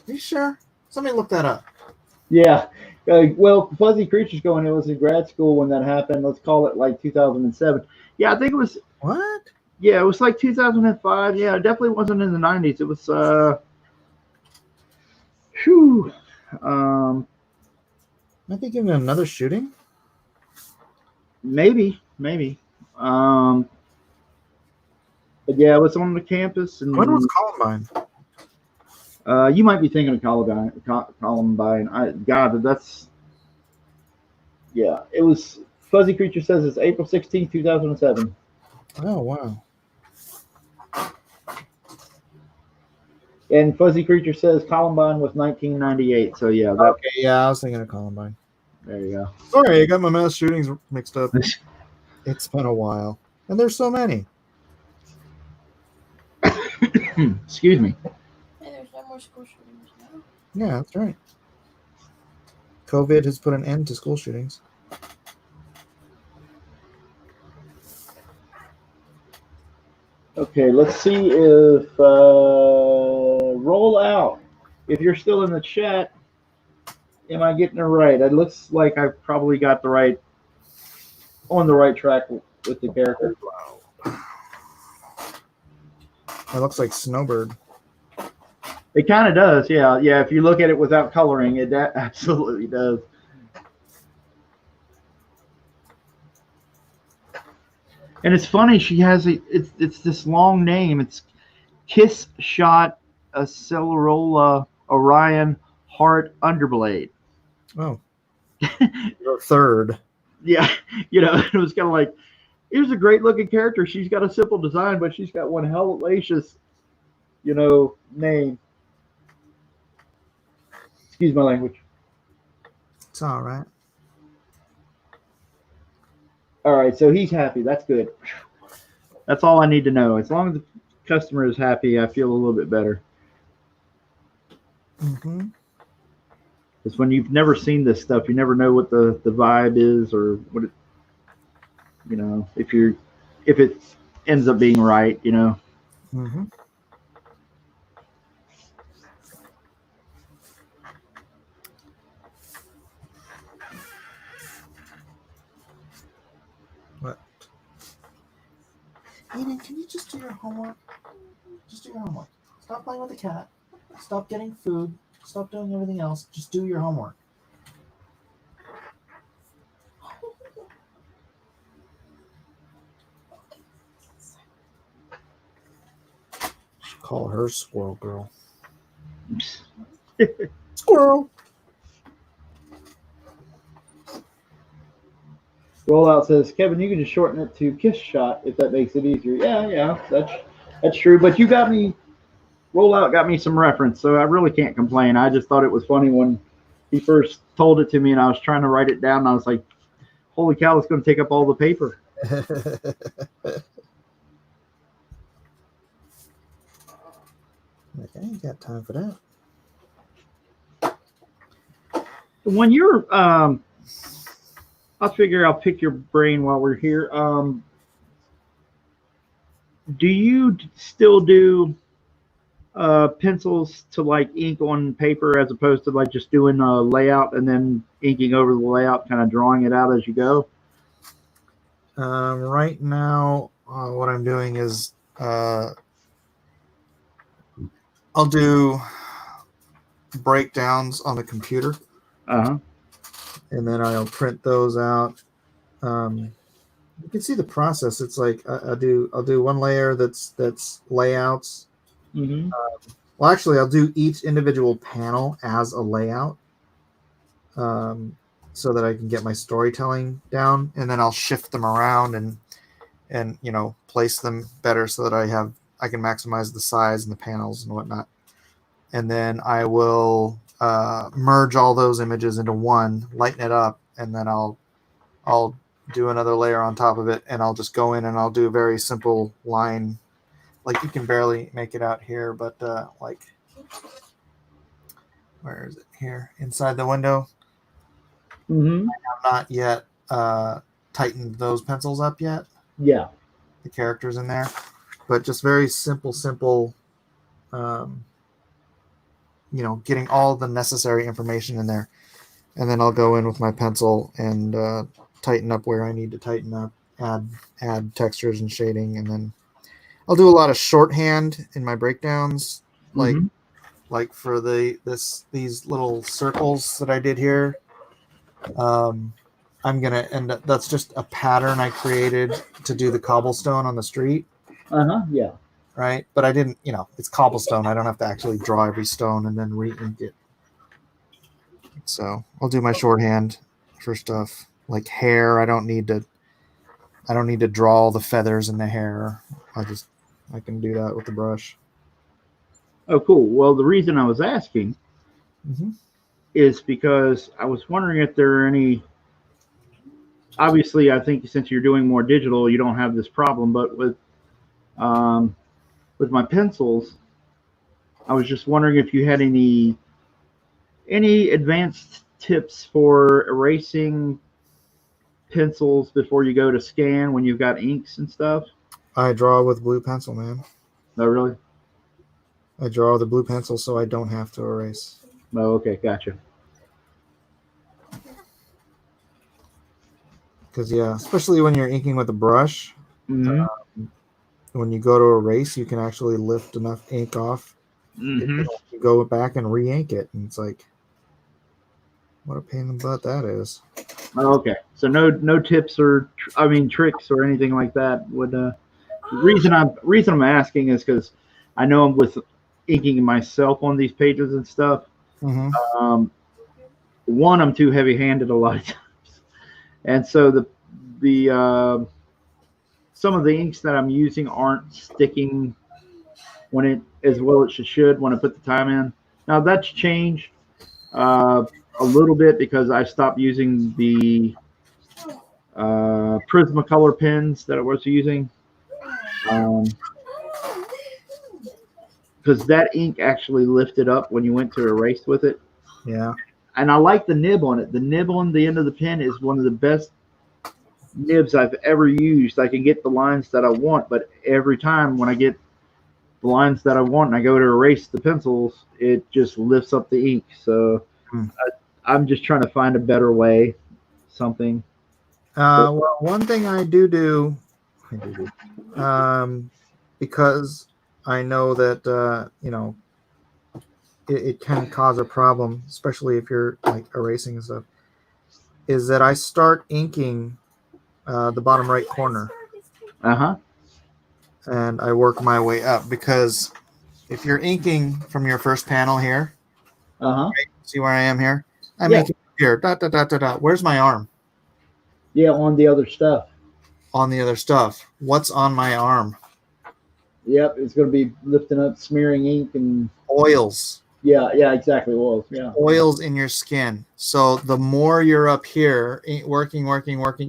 [SPEAKER 2] you sure? Somebody look that up.
[SPEAKER 3] Yeah. Well, Fuzzy Creature's going, it was in grad school when that happened. Let's call it like 2007. Yeah, I think it was.
[SPEAKER 2] What?
[SPEAKER 3] Yeah, it was like 2005. Yeah, it definitely wasn't in the 90s. It was, whew.
[SPEAKER 2] I think even another shooting?
[SPEAKER 3] Maybe. But yeah, it was on the campus. And
[SPEAKER 2] When was Columbine?
[SPEAKER 3] you might be thinking of Columbine. That's. Yeah, it was. Fuzzy Creature says it's April 16th, 2007.
[SPEAKER 2] Oh, wow.
[SPEAKER 3] And Fuzzy Creature says Columbine was 1998. So yeah.
[SPEAKER 2] Okay, yeah, I was thinking of Columbine.
[SPEAKER 3] There you go.
[SPEAKER 2] Sorry, I got my mass shootings mixed up. It's been a while. And there's so many.
[SPEAKER 3] Excuse me.
[SPEAKER 5] Hey, there's no more school shootings now.
[SPEAKER 2] Yeah, that's right. COVID has put an end to school shootings.
[SPEAKER 3] Okay, let's see if roll out. If you're still in the chat, am I getting it right? It looks like I've probably got on the right track with the character.
[SPEAKER 2] It looks like Snowbird.
[SPEAKER 3] It kind of does, yeah. Yeah, if you look at it without coloring, it absolutely does. And it's funny, she has it's this long name. It's Kiss Shot Acelerola Orion Heart Underblade.
[SPEAKER 2] Oh. The third.
[SPEAKER 3] Yeah, it was kind of like, here's a great looking character. She's got a simple design, but she's got one hellacious, name. Excuse my language.
[SPEAKER 2] It's all right.
[SPEAKER 3] All right, so he's happy. That's good. That's all I need to know. As long as the customer is happy, I feel a little bit better.
[SPEAKER 2] Mm-hmm.
[SPEAKER 3] Because when you've never seen this stuff, you never know what the vibe is, or what it, if it ends up being right,
[SPEAKER 2] Mm-hmm. What? Eden, can you just do your homework? Just do your homework. Stop playing with the cat. Stop getting food. Stop doing everything else. Just do your homework. Should call her Squirrel Girl. Squirrel.
[SPEAKER 3] Rollout says, Kevin, you can just shorten it to kiss shot if that makes it easier. Yeah, that's true. But you got me. Rollout got me some reference, so I really can't complain. I just thought it was funny when he first told it to me, and I was trying to write it down, and I was like, holy cow, it's going to take up all the paper.
[SPEAKER 2] Like, I ain't got time for that.
[SPEAKER 3] When you're, I figure I'll pick your brain while we're here. Do you still do pencils to like ink on paper as opposed to like just doing a layout and then inking over the layout, kind of drawing it out as you go?
[SPEAKER 2] Right now, what I'm doing is I'll do breakdowns on the computer,
[SPEAKER 3] Uh-huh.
[SPEAKER 2] and then I'll print those out. You can see the process. It's like I'll do one layer that's layouts.
[SPEAKER 3] Mm-hmm.
[SPEAKER 2] Well, actually, I'll do each individual panel as a layout, so that I can get my storytelling down, and then I'll shift them around and place them better so that I can maximize the size and the panels and whatnot. And then I will merge all those images into one, lighten it up, and then I'll do another layer on top of it, and I'll just go in and I'll do a very simple line. Like, you can barely make it out here, but like, where is it? Here, inside the window.
[SPEAKER 3] Mm-hmm.
[SPEAKER 2] I have not yet tightened those pencils up yet.
[SPEAKER 3] Yeah.
[SPEAKER 2] The characters in there, but just very simple, getting all the necessary information in there, and then I'll go in with my pencil and tighten up where I need to tighten up, add textures and shading, and then I'll do a lot of shorthand in my breakdowns, like for these little circles that I did here. I'm gonna end up. That's just a pattern I created to do the cobblestone on the street.
[SPEAKER 3] Uh-huh. Yeah.
[SPEAKER 2] Right, but I didn't. It's cobblestone. I don't have to actually draw every stone and then re-ink it. So I'll do my shorthand for stuff like hair. I don't need to draw all the feathers in the hair. I can do that with the brush.
[SPEAKER 3] Oh, cool. Well, the reason I was asking is because I was wondering if there are any. Obviously, I think since you're doing more digital, you don't have this problem. But with my pencils, I was just wondering if you had any advanced tips for erasing pencils before you go to scan when you've got inks and stuff.
[SPEAKER 2] I draw with blue pencil, man.
[SPEAKER 3] Oh, really?
[SPEAKER 2] I draw with a blue pencil so I don't have to erase.
[SPEAKER 3] Oh, okay, gotcha.
[SPEAKER 2] Because especially when you're inking with a brush,
[SPEAKER 3] Mm-hmm.
[SPEAKER 2] When you go to erase, you can actually lift enough ink off.
[SPEAKER 3] Mm-hmm.
[SPEAKER 2] You go back and re-ink it, and it's like, what a pain in the butt that is.
[SPEAKER 3] Oh, okay, so no tips or tricks or anything like that would. The reason I'm asking is because I know I'm with inking myself on these pages and stuff.
[SPEAKER 2] Mm-hmm.
[SPEAKER 3] One, I'm too heavy-handed a lot of times, and so the some of the inks that I'm using aren't sticking when it as well it should when I put the time in. Now that's changed a little bit because I stopped using the Prismacolor pens that I was using. Because that ink actually lifted up when you went to erase with it.
[SPEAKER 2] Yeah.
[SPEAKER 3] And I like the nib on it. The nib on the end of the pen is one of the best nibs I've ever used. I can get the lines that I want, but every time when I get the lines that I want and I go to erase the pencils, it just lifts up the ink. So I'm just trying to find a better way, something.
[SPEAKER 2] Well, one thing I do, because I know that it can cause a problem, especially if you're like erasing and stuff, is that I start inking the bottom right corner
[SPEAKER 3] Uh-huh.
[SPEAKER 2] and I work my way up, because if you're inking from your first panel here,
[SPEAKER 3] Uh-huh.
[SPEAKER 2] see where I am here? I'm
[SPEAKER 3] Yeah.
[SPEAKER 2] inking here. Dot, dot, dot, dot, dot. Where's my arm?
[SPEAKER 3] Yeah, on the other stuff.
[SPEAKER 2] On the other stuff. What's on my arm?
[SPEAKER 3] Yep, it's going to be lifting up, smearing ink, and
[SPEAKER 2] Oils.
[SPEAKER 3] yeah, exactly. Oils, yeah.
[SPEAKER 2] Oils in your skin. So the more you're up here working,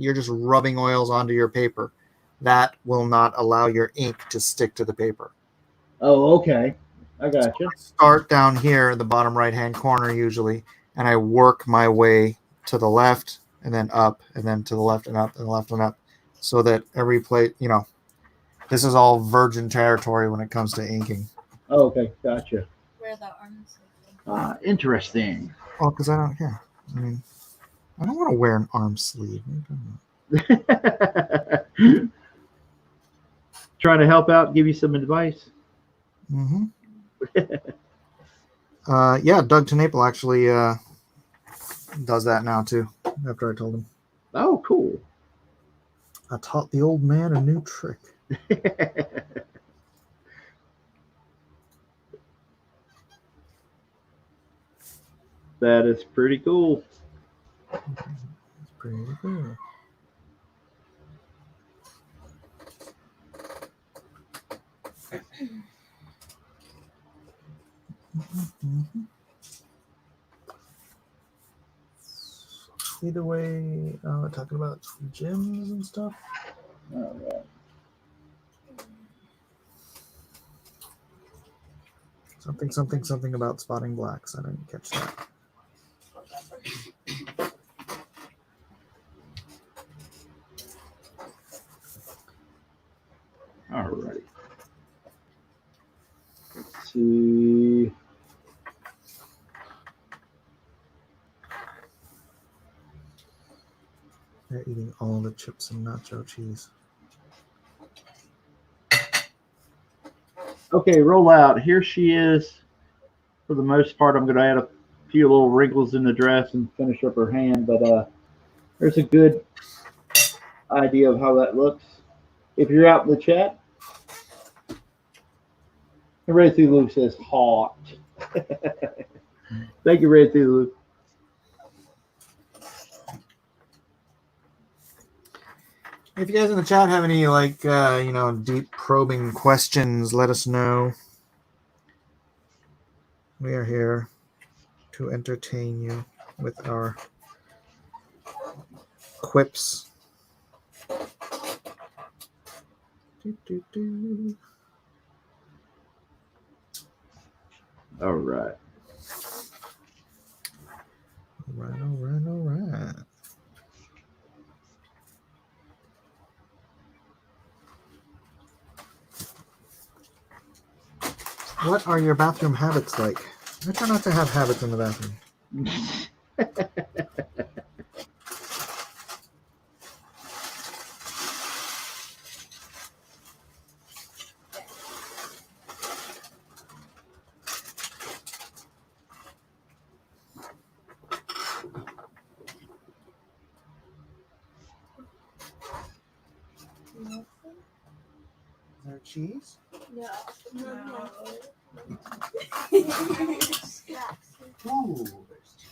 [SPEAKER 2] you're just rubbing oils onto your paper. That will not allow your ink to stick to the paper.
[SPEAKER 3] Oh, okay. I got you.
[SPEAKER 2] I start down here, the bottom right-hand corner usually, and I work my way to the left and then up and then to the left and up and left and up, so that every plate, this is all virgin territory when it comes to inking.
[SPEAKER 3] Oh, okay, gotcha.
[SPEAKER 5] Where the arms
[SPEAKER 3] Interesting.
[SPEAKER 2] Oh, because I don't care. I mean, I don't want to wear an arm sleeve.
[SPEAKER 3] Trying to help out, give you some advice.
[SPEAKER 2] Mm-hmm. Yeah, Doug Tenaple actually does that now too, after I told him.
[SPEAKER 3] Oh, cool.
[SPEAKER 2] I taught the old man a new trick.
[SPEAKER 3] That is pretty cool.
[SPEAKER 2] It's pretty cool. Either way, talking about gyms and stuff.
[SPEAKER 3] All right.
[SPEAKER 2] Something about spotting blacks. I didn't catch that.
[SPEAKER 3] All right. Let's see.
[SPEAKER 2] They're eating all the chips and nacho cheese.
[SPEAKER 3] Okay, roll out. Here she is. For the most part, I'm going to add a few little wrinkles in the dress and finish up her hand, but there's a good idea of how that looks. If you're out in the chat, Red Thulu says hot. Thank you, Red Thulu.
[SPEAKER 2] If you guys in the chat have any deep probing questions, let us know. We are here to entertain you with our quips.
[SPEAKER 3] All right.
[SPEAKER 2] All right. What are your bathroom habits like? I try not to have habits in the bathroom. Is there cheese?
[SPEAKER 6] No.
[SPEAKER 2] Ooh, there's cheese.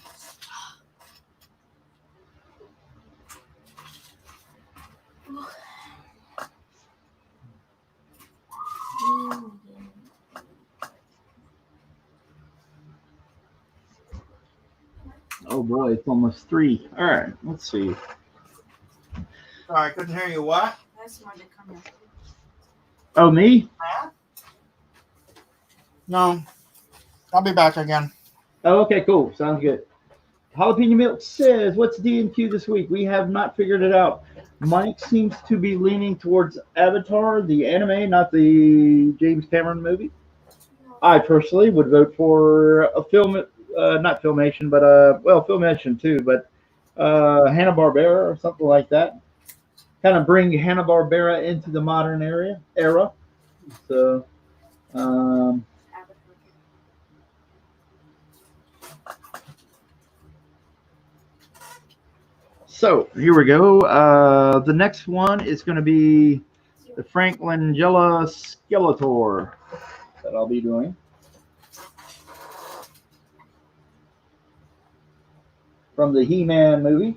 [SPEAKER 3] Oh boy, it's almost 3. All right, let's see.
[SPEAKER 2] Sorry, I couldn't hear you. What?
[SPEAKER 5] That's more to come up.
[SPEAKER 3] Oh, me?
[SPEAKER 2] No. I'll be back again.
[SPEAKER 3] Oh, okay, cool. Sounds good. Jalapeno Milk says, what's D&Q this week? We have not figured it out. Mike seems to be leaning towards Avatar, the anime, not the James Cameron movie. I personally would vote for a film, not Filmation, but, Filmation too, but Hanna-Barbera or something like that. Kind of bring Hanna-Barbera into the modern era. So, so here we go. The next one is going to be the Frank Langella Skeletor that I'll be doing. From the He-Man movie,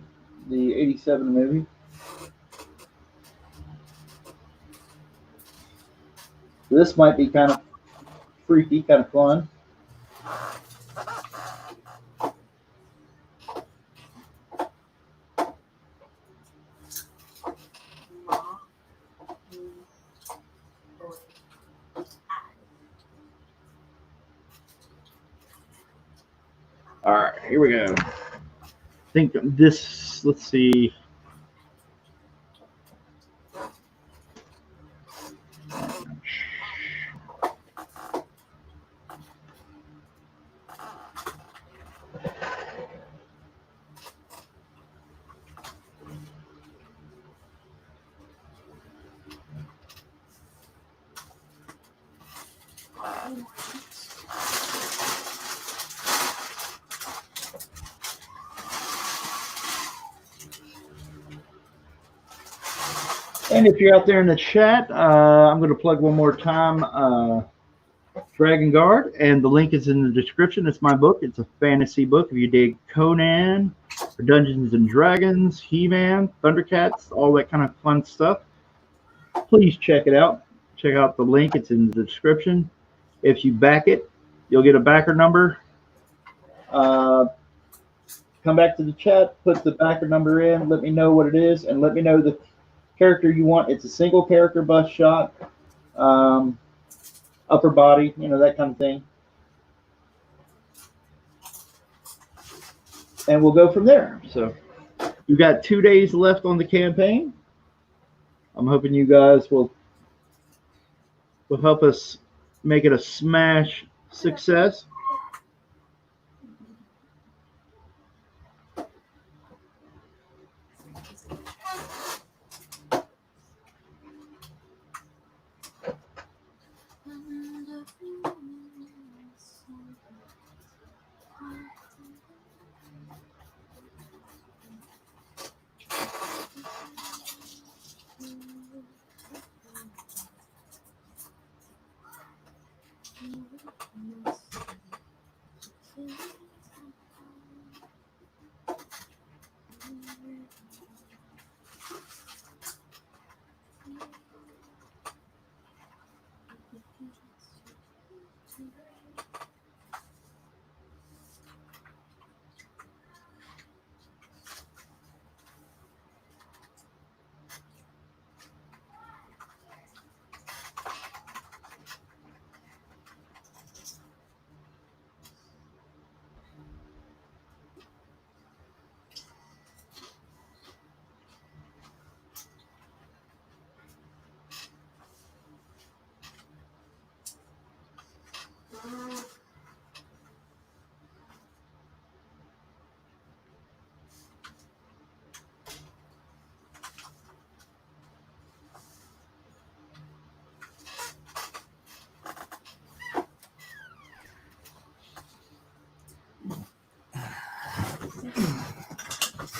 [SPEAKER 3] the 87 movie. This might be kind of freaky, kind of fun. All right, here we go. I think this, let's see. And if you're out there in the chat, I'm going to plug one more time Dragon Guard, and the link is in the description. It's my book. It's a fantasy book. If you dig Conan, or Dungeons and Dragons, He-Man, Thundercats, all that kind of fun stuff, please check it out. Check out the link. It's in the description. If you back it, you'll get a backer number. Come back to the chat, put the backer number in, let me know what it is, and let me know the character you want. It's a single character bust shot, upper body, you know, that kind of thing. And we'll go from there. So we've got 2 days left on the campaign. I'm hoping you guys will help us make it a smash success.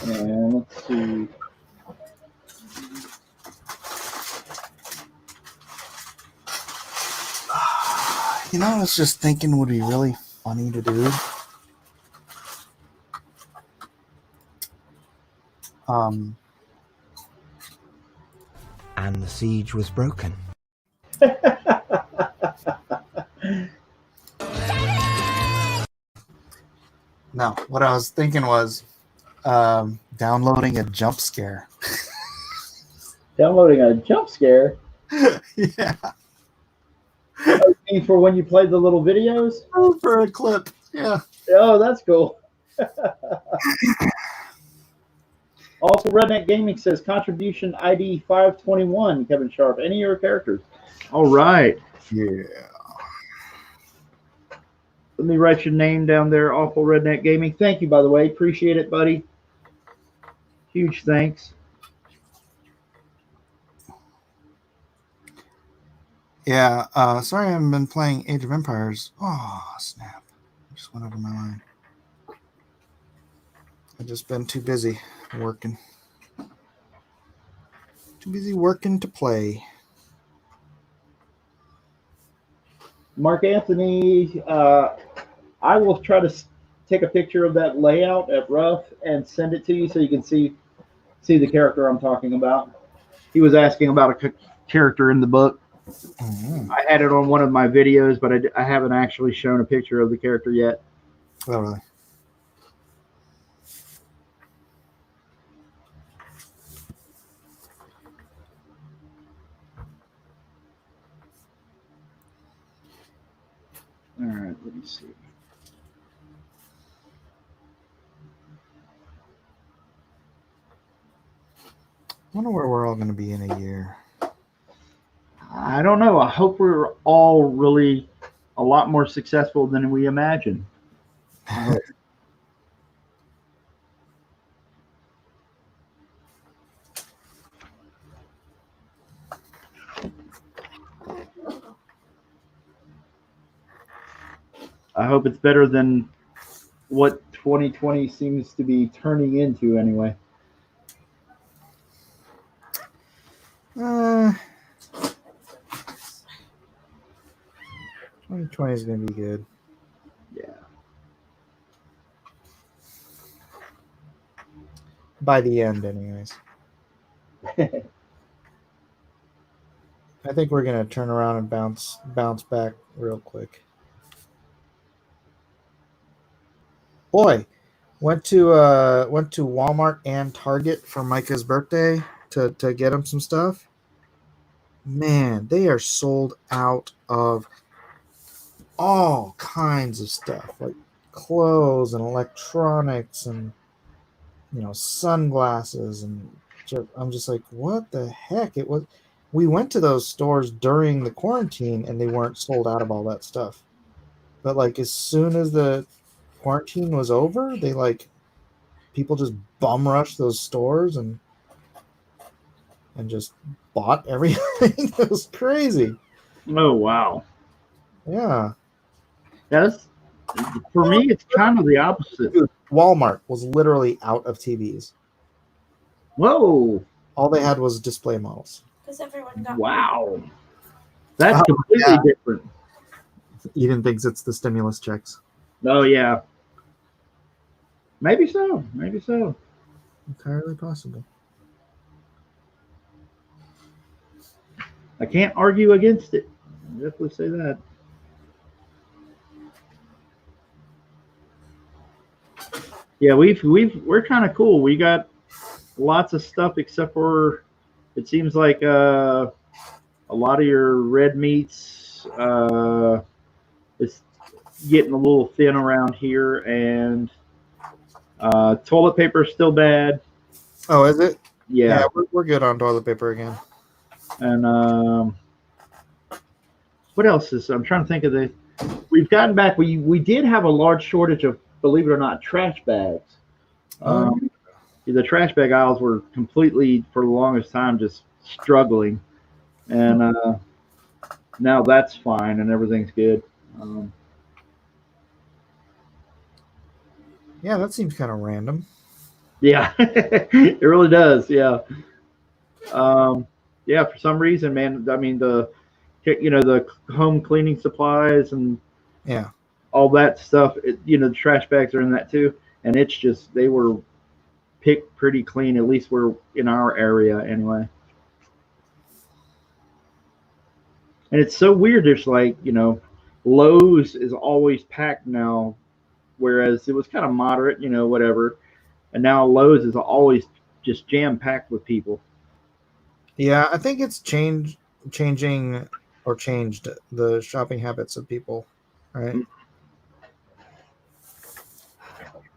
[SPEAKER 3] And let's see.
[SPEAKER 2] You know, I was just thinking would be really funny to do.
[SPEAKER 7] And the siege was broken.
[SPEAKER 2] No, what I was thinking was downloading a jump scare.
[SPEAKER 3] Downloading a jump scare?
[SPEAKER 2] Yeah.
[SPEAKER 3] For when you play the little videos?
[SPEAKER 2] Oh, for a clip. Yeah.
[SPEAKER 3] Oh, that's cool. Also, Redneck Gaming says contribution ID 521, Kevin Sharp. Any of your characters? All right.
[SPEAKER 2] Yeah.
[SPEAKER 3] Let me write your name down there, Awful Redneck Gaming. Thank you, by the way. Appreciate it, buddy. Huge thanks.
[SPEAKER 2] Yeah, sorry I haven't been playing Age of Empires. Oh, snap. I just went over my line. I've just been too busy working. Too busy working to play.
[SPEAKER 3] Mark Anthony, I will try to take a picture of that layout at Rough and send it to you so you can see the character I'm talking about. He was asking about a character in the book.
[SPEAKER 2] Mm-hmm.
[SPEAKER 3] I had it on one of my videos, but I haven't actually shown a picture of the character yet.
[SPEAKER 2] Oh, really?
[SPEAKER 3] All right, let me see.
[SPEAKER 2] I wonder where we're all going to be in a year.
[SPEAKER 3] I don't know. I hope we're all really a lot more successful than we imagine. I hope it's better than what 2020 seems to be turning into anyway.
[SPEAKER 2] 2020 is going to be good.
[SPEAKER 3] Yeah.
[SPEAKER 2] By the end, anyways. I think we're going to turn around and bounce back real quick. Boy, went to Walmart and Target for Micah's birthday to get him some stuff. Man, they are sold out of all kinds of stuff, like clothes and electronics and sunglasses, and I'm just like, what the heck? We went to those stores during the quarantine and they weren't sold out of all that stuff. But like as soon as the quarantine was over, people just bum rushed those stores and just bought everything. It was crazy.
[SPEAKER 3] Oh wow.
[SPEAKER 2] Yeah.
[SPEAKER 3] That's for me. It's kind of the opposite.
[SPEAKER 2] Dude, Walmart was literally out of TVs.
[SPEAKER 3] Whoa.
[SPEAKER 2] All they had was display models.
[SPEAKER 5] Because everyone got
[SPEAKER 3] Wow. That's completely different.
[SPEAKER 2] Eden thinks it's the stimulus checks.
[SPEAKER 3] Oh yeah. Maybe so. Maybe so.
[SPEAKER 2] Entirely possible.
[SPEAKER 3] I can't argue against it. I'll definitely say that. Yeah, we're kind of cool. We got lots of stuff except for it seems like a lot of your red meats is getting a little thin around here, and toilet paper is still bad.
[SPEAKER 2] Oh, is it?
[SPEAKER 3] Yeah,
[SPEAKER 2] we're good on toilet paper again.
[SPEAKER 3] and what else is? I'm trying to think of the. We've gotten back. We did have a large shortage of, believe it or not, trash bags. The trash bag aisles were completely, for the longest time, just struggling, and now that's fine and everything's good.
[SPEAKER 2] Yeah, that seems kind of random.
[SPEAKER 3] Yeah, it really does. Yeah. Yeah, for some reason, man. I mean, the home cleaning supplies and
[SPEAKER 2] Yeah.
[SPEAKER 3] all that stuff. The trash bags are in that too, and it's just they were picked pretty clean. At least we're in our area anyway. And it's so weird. There's Lowe's is always packed now, whereas it was kind of moderate, whatever. And now Lowe's is always just jam packed with people.
[SPEAKER 2] Yeah, I think it's changed the shopping habits of people, right?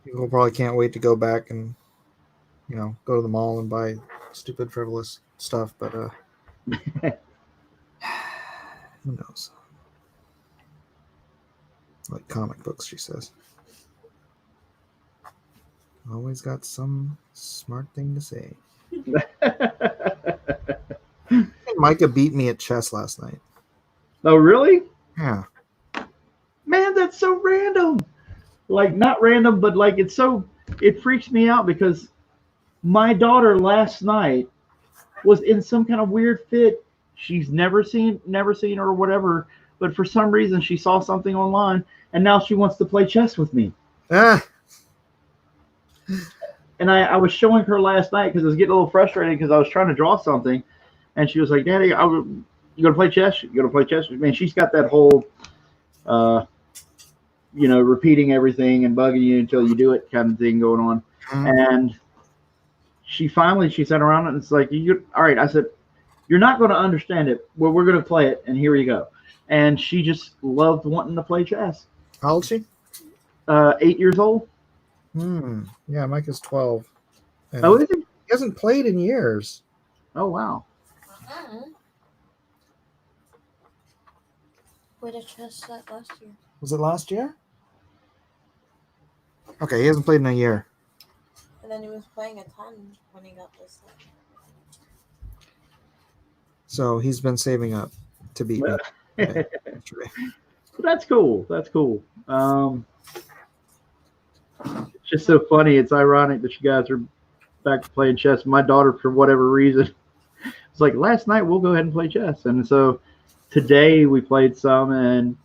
[SPEAKER 2] People probably can't wait to go back and go to the mall and buy stupid frivolous stuff, but who knows? Like comic books, she says. Always got some smart thing to say. Micah beat me at chess last night.
[SPEAKER 3] Oh, really?
[SPEAKER 2] Yeah.
[SPEAKER 3] Man, that's so random. Like, not random, but like it freaks me out because my daughter last night was in some kind of weird fit. She's never seen her or whatever, but for some reason she saw something online and now she wants to play chess with me.
[SPEAKER 2] Ah.
[SPEAKER 3] And I was showing her last night because I was getting a little frustrated because I was trying to draw something, and she was like, "Daddy, you gonna play chess? You gonna play chess?" Man, she's got that whole, repeating everything and bugging you until you do it kind of thing going on. And she sat around and it's like, all right. I said, "You're not going to understand it. Well, we're going to play it, and here you go." And she just loved wanting to play chess.
[SPEAKER 2] How old is she?
[SPEAKER 3] 8 years old.
[SPEAKER 2] Yeah, Mike is 12. And
[SPEAKER 3] Oh, is he?
[SPEAKER 2] He hasn't played in years.
[SPEAKER 3] Oh, wow.
[SPEAKER 5] Where did chess set last year?
[SPEAKER 2] Was it last year? Okay, he hasn't played in a year.
[SPEAKER 5] And then he was playing a ton when he got this set.
[SPEAKER 3] So
[SPEAKER 2] he's been saving up to beat me. Okay.
[SPEAKER 3] That's cool. That's cool. It's just so funny. It's ironic that you guys are back to playing chess. My daughter, for whatever reason, it's like, last night we'll go ahead and play chess. And so today we played some, and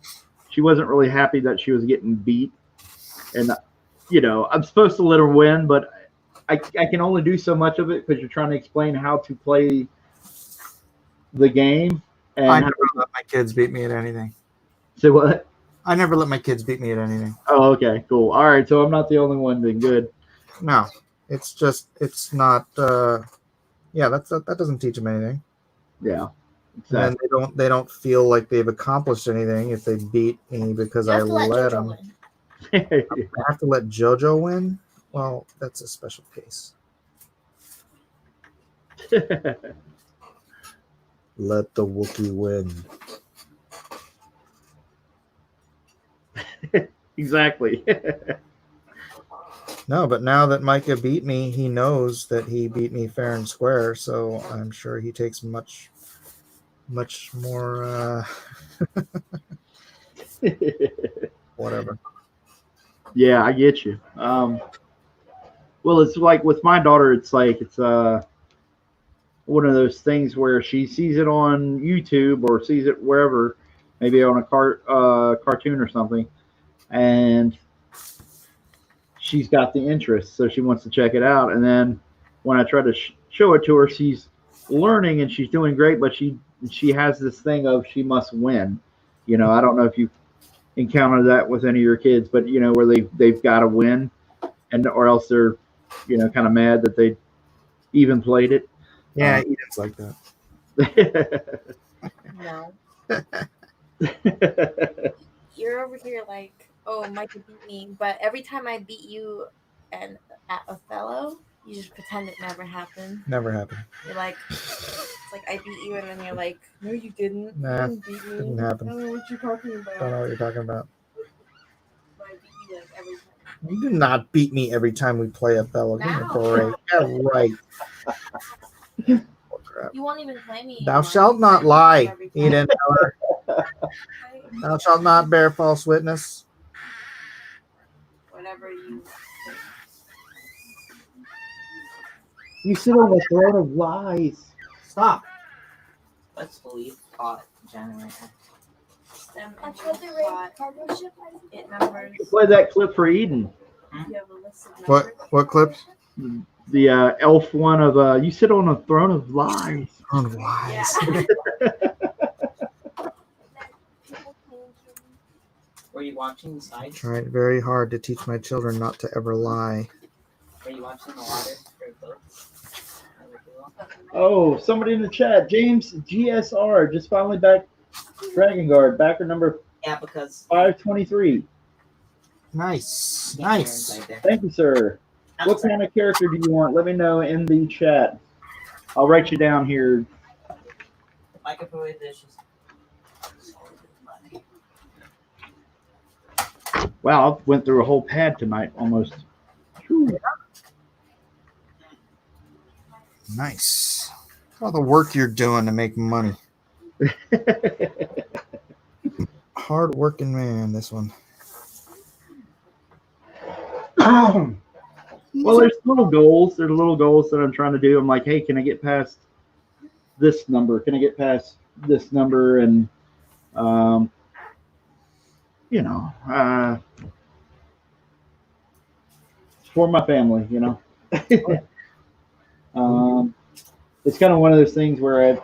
[SPEAKER 3] she wasn't really happy that she was getting beat. And, I'm supposed to let her win, but I can only do so much of it because you're trying to explain how to play the game. And
[SPEAKER 2] I never let my kids beat me at anything.
[SPEAKER 3] Say what?
[SPEAKER 2] I never let my kids beat me at anything.
[SPEAKER 3] Oh, okay, cool. All right, so I'm not the only one then. Good.
[SPEAKER 2] No, it's not. That doesn't teach them anything.
[SPEAKER 3] Yeah, exactly.
[SPEAKER 2] And they don't feel like they've accomplished anything if they beat me because I let them. I have to let JoJo win. Well, that's a special case. Let the Wookiee win.
[SPEAKER 3] Exactly.
[SPEAKER 2] No, but now that Micah beat me, he knows that he beat me fair and square, so I'm sure he takes much more whatever.
[SPEAKER 3] Yeah, I get you. Well, it's like with my daughter, it's one of those things where she sees it on YouTube or sees it wherever, maybe on a cartoon or something, and she's got the interest, so she wants to check it out. And then when I try to show it to her, she's learning and she's doing great, but she has this thing of she must win. I don't know if you've encountered that with any of your kids, but where they've got to win, or else they're kind of mad that they even played it.
[SPEAKER 2] Yeah, Eden's like that.
[SPEAKER 5] No. You're over here like, oh, Micah beat me, but every time I beat you at Othello, you just pretend it never happened.
[SPEAKER 2] Never happened.
[SPEAKER 5] You're like, it's like I beat you, and then you're like, no, you didn't.
[SPEAKER 2] Nah,
[SPEAKER 5] you didn't beat me.
[SPEAKER 2] didn't happen.
[SPEAKER 5] I don't know what you're talking about.
[SPEAKER 2] Don't know what you're talking about.
[SPEAKER 5] But I beat you like every time.
[SPEAKER 2] You do not beat me every time we play Othello. Give me a break. Yeah, right.
[SPEAKER 5] You won't even play me.
[SPEAKER 2] Thou shalt not lie, Eden. Thou shalt not bear false witness.
[SPEAKER 5] Whatever you.
[SPEAKER 3] You sit on the throne of lies.
[SPEAKER 4] Stop. Let's believe thought generator.
[SPEAKER 6] I tried to rate cargo ship.
[SPEAKER 5] It numbers.
[SPEAKER 3] Play that clip for Eden.
[SPEAKER 5] You have a list of
[SPEAKER 2] What?
[SPEAKER 5] numbers.
[SPEAKER 2] What clip?
[SPEAKER 3] The elf one of you sit on a throne of lies.
[SPEAKER 2] On wise.
[SPEAKER 4] Were you watching the sides?
[SPEAKER 2] Tried very hard to teach my children not to ever lie.
[SPEAKER 4] Were you watching the water for boats?
[SPEAKER 3] Oh, somebody in the chat, James GSR, just finally back. Dragon Guard, backer number
[SPEAKER 4] Yeah, because
[SPEAKER 3] 523.
[SPEAKER 2] Nice.
[SPEAKER 4] Karen's
[SPEAKER 2] Nice.
[SPEAKER 4] right there.
[SPEAKER 3] Thank you, sir. What kind of character do you want? Let me know in the chat. I'll write you down here.
[SPEAKER 4] Microwave dishes.
[SPEAKER 3] Wow, I went through a whole pad tonight almost. Whew.
[SPEAKER 2] Nice. All the work you're doing to make money. Hard working man, this one.
[SPEAKER 3] Well, there's little goals. There's little goals that I'm trying to do. I'm like, hey, can I get past this number? Can I get past this number? And you know, for my family, you know. It's kind of one of those things where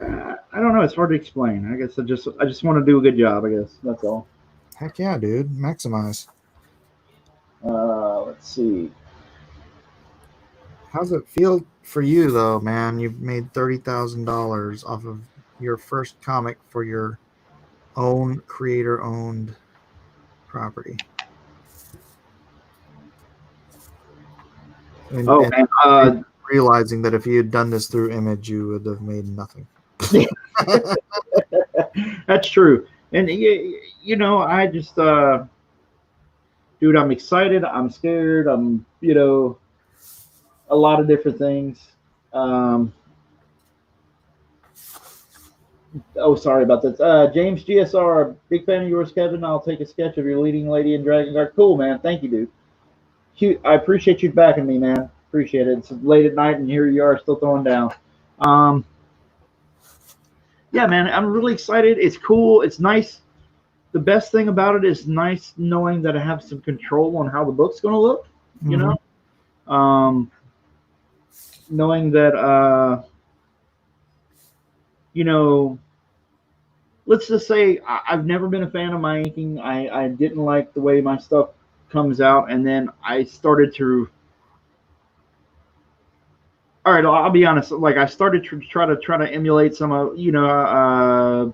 [SPEAKER 3] I don't know. It's hard to explain. I guess I just want to do a good job. I guess that's all.
[SPEAKER 2] Heck yeah, dude. Maximize.
[SPEAKER 3] Let's see.
[SPEAKER 2] How's it feel for you, though, man? You've made $30,000 off of your first comic for your own creator-owned property. And realizing that if you had done this through Image, you would have made nothing.
[SPEAKER 3] That's true. And, you know, I just, dude, I'm excited. I'm scared. I'm, you know, a lot of different things. Oh, sorry about this. James GSR, big fan of yours, Kevin. I'll take a sketch of your leading lady in Dragon Guard. Cool, man. Thank you, dude. I appreciate you backing me, man. Appreciate it. It's late at night, and here you are still throwing down. Yeah, man, I'm really excited. It's cool. It's nice. The best thing about it is nice knowing that I have some control on how the book's going to look, you know? Knowing that, you know, let's just say I've never been a fan of my inking. I didn't like the way my stuff comes out, and then I started to, all right, I'll be honest, like I started to try to emulate some of, you know,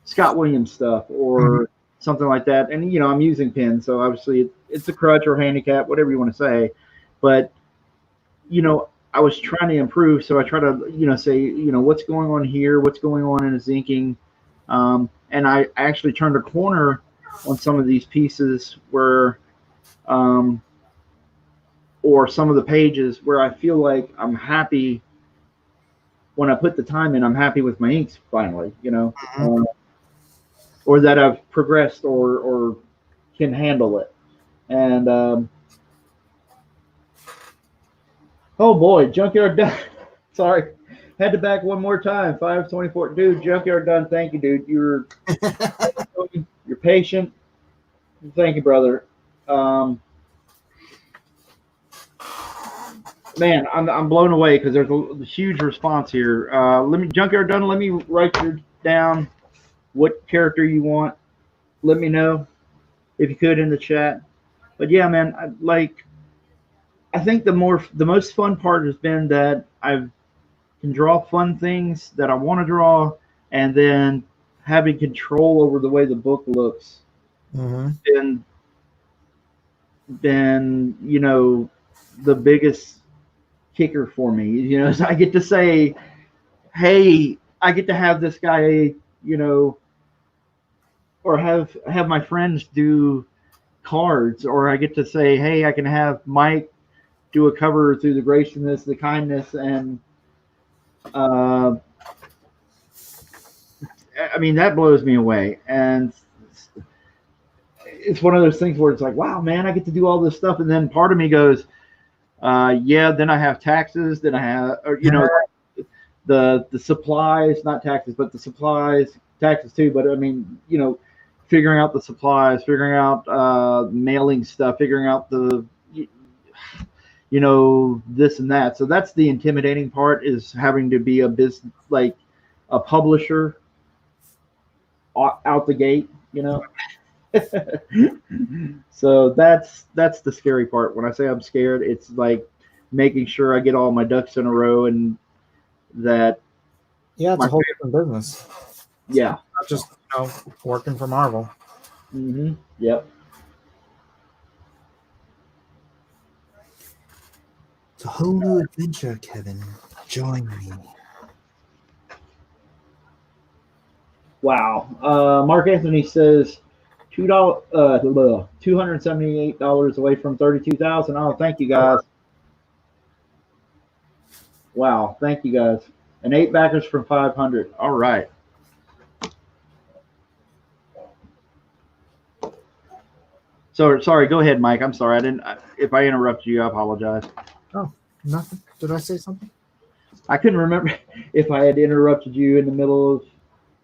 [SPEAKER 3] Scott Williams stuff or something like that. And, you know, I'm using pins, so obviously it's a crutch or handicap, whatever you want to say. But, you know, I was trying to improve, so I try to, you know, say, you know, what's going on here, what's going on in his inking. And I actually turned a corner on some of these pieces where, or some of the pages where I feel like I'm happy when I put the time in. I'm happy with my inks finally, you know, or that I've progressed or can handle it. And oh boy, Junkyard done. Sorry, had to back one more time. 524, dude. Junkyard done. Thank you, dude. You're patient. Thank you, brother. Man, I'm blown away because there's a huge response here. Junkyard done. Let me write down what character you want. Let me know if you could in the chat. But yeah, man, I think the most fun part has been that I can draw fun things that I want to draw, and then having control over the way the book looks. And then, you know, the biggest kicker for me, you know, is I get to say, hey, I get to have this guy, you know, or have my friends do cards, or I get to say, hey, I can have Mike do a cover through the graciousness, the kindness, and I mean, that blows me away. And it's one of those things where it's like, wow, man, I get to do all this stuff, and then part of me goes, yeah, then I have taxes, then I have, or, you know, the supplies, not taxes, but the supplies, taxes too, but I mean, you know, figuring out the supplies, figuring out mailing stuff, figuring out the, you know, this and that. So that's the intimidating part, is having to be a business, like a publisher out the gate, you know. So that's the scary part. When I say I'm scared, it's like making sure I get all my ducks in a row, and that
[SPEAKER 2] it's a whole different business.
[SPEAKER 3] Yeah,
[SPEAKER 2] not just, you know, working for Marvel.
[SPEAKER 3] Yep.
[SPEAKER 2] It's a whole new adventure, Kevin. Join me.
[SPEAKER 3] Wow. Mark Anthony says, $278 away from 32,000. Oh, thank you guys. Wow, thank you guys. And 8 backers from 500. All right. So sorry, go ahead, Mike. I'm sorry. If I interrupted you, I apologize.
[SPEAKER 2] Oh, nothing. Did I say something?
[SPEAKER 3] I couldn't remember if I had interrupted you in the middle of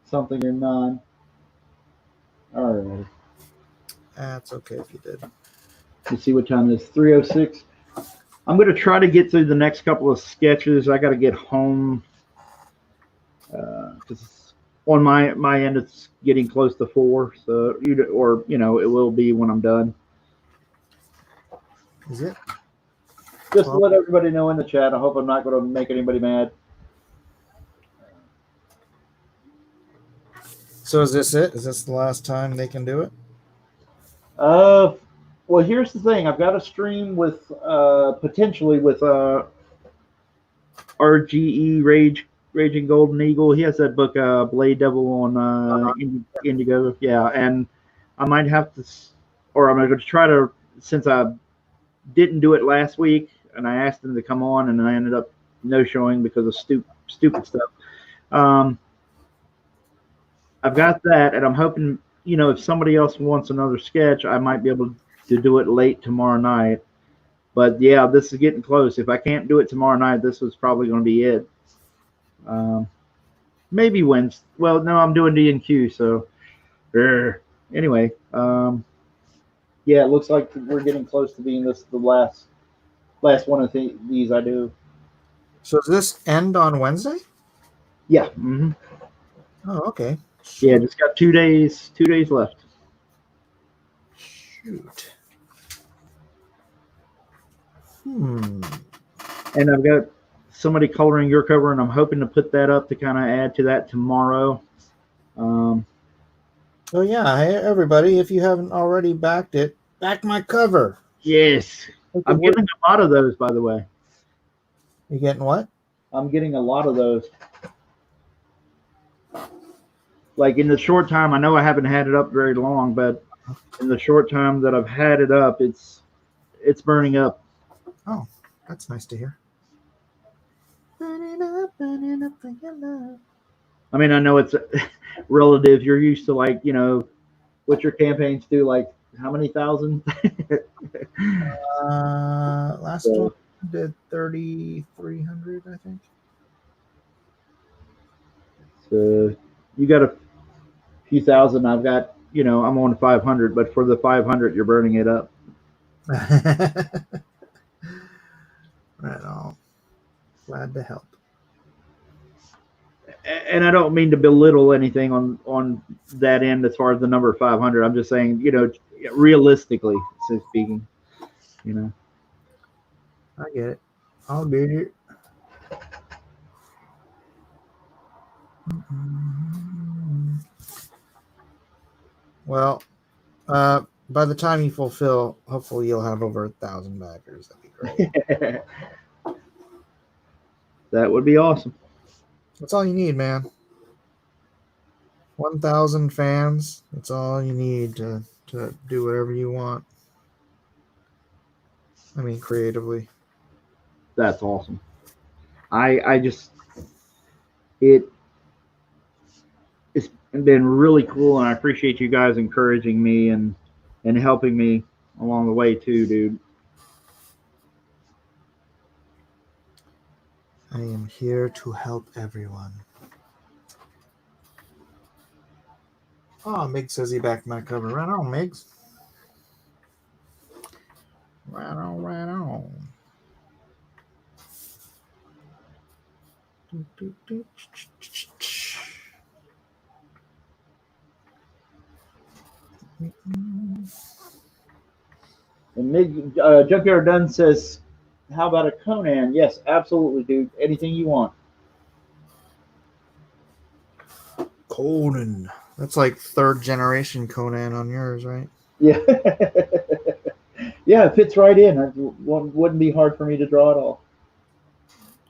[SPEAKER 3] something or not. All right.
[SPEAKER 2] That's okay if you did.
[SPEAKER 3] Let's see what time it is. 3:06. I'm going to try to get through the next couple of sketches. I got to get home because on my end it's getting close to 4. So it will be when I'm done.
[SPEAKER 2] Is it?
[SPEAKER 3] Just to let everybody know in the chat. I hope I'm not going to make anybody mad.
[SPEAKER 2] So is this it? Is this the last time they can do it?
[SPEAKER 3] Well, here's the thing. I've got a stream with potentially with RGE Raging Golden Eagle. He has that book Blade Devil on Indigo. Yeah, and I might have to, or I'm going to try to, since I didn't do it last week, and I asked him to come on, and I ended up no showing because of stupid stuff. I've got that, and I'm hoping, if somebody else wants another sketch, I might be able to do it late tomorrow night. But yeah, this is getting close. If I can't do it tomorrow night, this was probably going to be it. Maybe Wednesday. Well, no, I'm doing D&Q, so anyway. Yeah, it looks like we're getting close to being the last one of these I do.
[SPEAKER 2] So does this end on Wednesday?
[SPEAKER 3] Yeah. Mm-hmm.
[SPEAKER 2] Oh, okay.
[SPEAKER 3] Yeah, just got 2 days. 2 days left.
[SPEAKER 2] Shoot. And
[SPEAKER 3] I've got somebody coloring your cover, and I'm hoping to put that up to kind of add to that tomorrow.
[SPEAKER 2] Oh yeah, hey everybody! If you haven't already backed it, back my cover.
[SPEAKER 3] Yes, I'm getting a lot of those, by the way.
[SPEAKER 2] You getting what?
[SPEAKER 3] I'm getting a lot of those. Like in the short time, I know I haven't had it up very long, but in the short time that I've had it up, it's burning up.
[SPEAKER 2] Oh, that's nice to hear. Burning up for your love.
[SPEAKER 3] I mean, I know it's relative. You're used to what your campaigns do, like how many thousand?
[SPEAKER 2] Last one did 3,300, I think.
[SPEAKER 3] So you got a few thousand. I've got, I'm on 500, but for the 500, you're burning it up.
[SPEAKER 2] Right on. Glad to help.
[SPEAKER 3] And I don't mean to belittle anything on that end as far as the number 500. I'm just saying, realistically speaking,
[SPEAKER 2] I get it. I'll get it. Well, by the time you fulfill, hopefully you'll have over 1,000 backers. That'd be great.
[SPEAKER 3] That would be awesome.
[SPEAKER 2] That's all you need, man. 1,000 fans. That's all you need to do whatever you want. I mean, creatively.
[SPEAKER 3] That's awesome. It's been really cool, and I appreciate you guys encouraging me and helping me along the way too, dude.
[SPEAKER 2] I am here to help everyone. Oh, Migs says he backed my cover. Right on, Migs. Right on, right on.
[SPEAKER 3] And Junkyard Dunn says, how about a Conan? Yes, absolutely, dude. Anything you want.
[SPEAKER 2] Conan. That's like 3rd generation Conan on yours, right?
[SPEAKER 3] Yeah. Yeah, it fits right in. It wouldn't be hard for me to draw it all.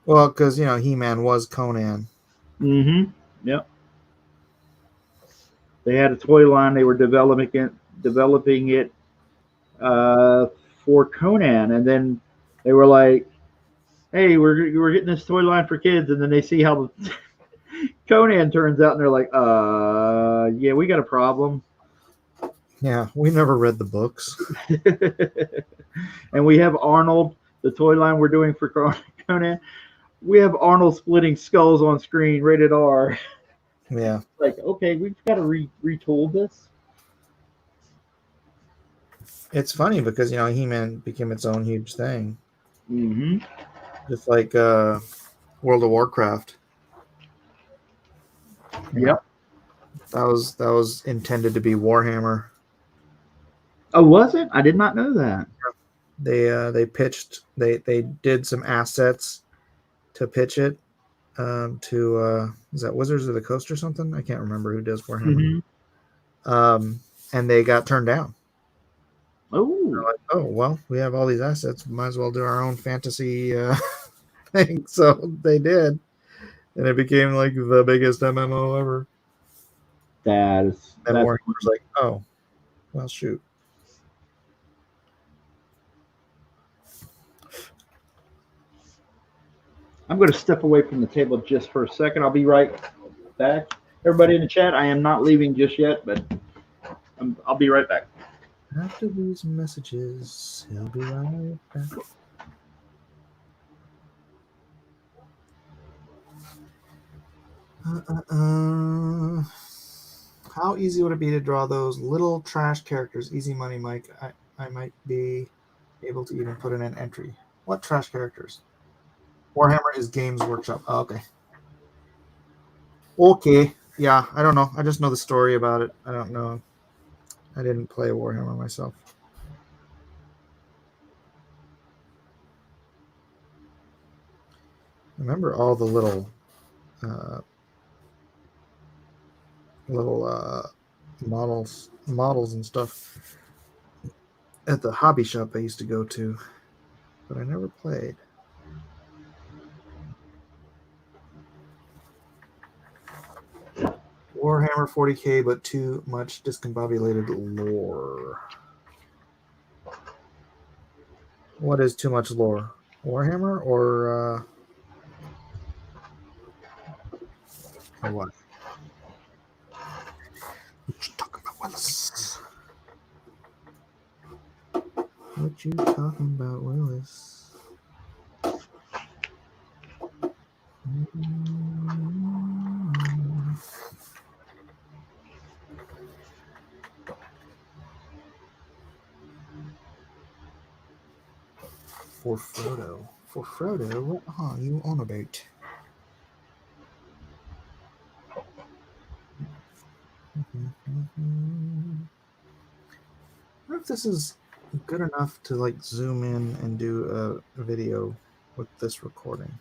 [SPEAKER 2] Well, because, He-Man was Conan.
[SPEAKER 3] Mm-hmm. Yep. They had a toy line they were developing developing it for Conan, and then they were like, "Hey, we're getting this toy line for kids," and then they see how the Conan turns out, and they're like, yeah, we got a problem."
[SPEAKER 2] Yeah, we never read the books.
[SPEAKER 3] And we have Arnold, the toy line we're doing for Conan. We have Arnold splitting skulls on screen, rated R.
[SPEAKER 2] Yeah.
[SPEAKER 3] Like, okay, we've got to retool this.
[SPEAKER 2] It's funny because, He-Man became its own huge thing.
[SPEAKER 3] Mm-hmm.
[SPEAKER 2] Just like World of Warcraft.
[SPEAKER 3] Yep.
[SPEAKER 2] That was intended to be Warhammer.
[SPEAKER 3] Oh, was it? I did not know that.
[SPEAKER 2] They pitched, they did some assets to pitch it to is that Wizards of the Coast or something? I can't remember who does Warhammer.
[SPEAKER 3] Mm-hmm.
[SPEAKER 2] And they got turned down.
[SPEAKER 3] Oh.
[SPEAKER 2] They're like, oh well, we have all these assets, might as well do our own fantasy thing. So they did, and it became like the biggest MMO ever. And Warhammer was like, oh, well, shoot.
[SPEAKER 3] I'm going to step away from the table just for a second. I'll be right back. Everybody in the chat, I am not leaving just yet, but I'll be right back.
[SPEAKER 2] After these messages, he'll be right back. How easy would it be to draw those little trash characters? Easy money, Mike. I might be able to even put in an entry. What trash characters? Warhammer is Games Workshop. Oh, okay. Okay. Yeah, I don't know. I just know the story about it. I don't know. I didn't play Warhammer myself. I remember all the little models and stuff at the hobby shop I used to go to, but I never played. Warhammer 40K, but too much discombobulated lore. What is too much lore? Warhammer or what? What you talking about, Willis? What you talking about, Willis? For Frodo. For Frodo? What are you on about? I wonder if this is good enough to like zoom in and do a video with this recording.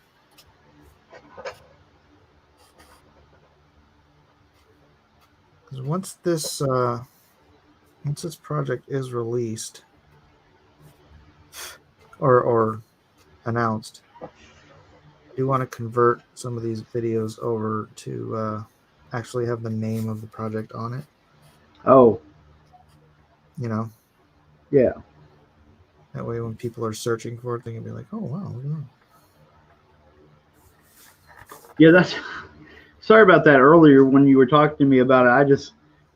[SPEAKER 2] Because once this project is released or announced, I do want to convert some of these videos over to actually have the name of the project on it.
[SPEAKER 3] Oh.
[SPEAKER 2] Yeah. That way when people are searching for it, they can be like, oh, wow, look at that.
[SPEAKER 3] Yeah, that's... Sorry about that earlier when you were talking to me about it.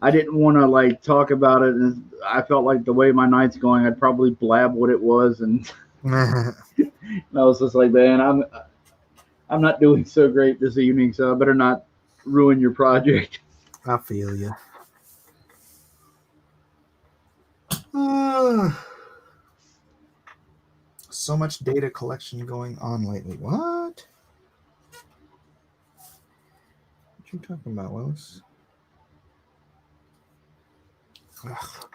[SPEAKER 3] I didn't want to like talk about it, and I felt like the way my night's going, I'd probably blab what it was, and I was just like, man, I'm not doing so great this evening, so I better not ruin your project.
[SPEAKER 2] I feel you. So much data collection going on lately. What? What you talking about, Willis? Ugh.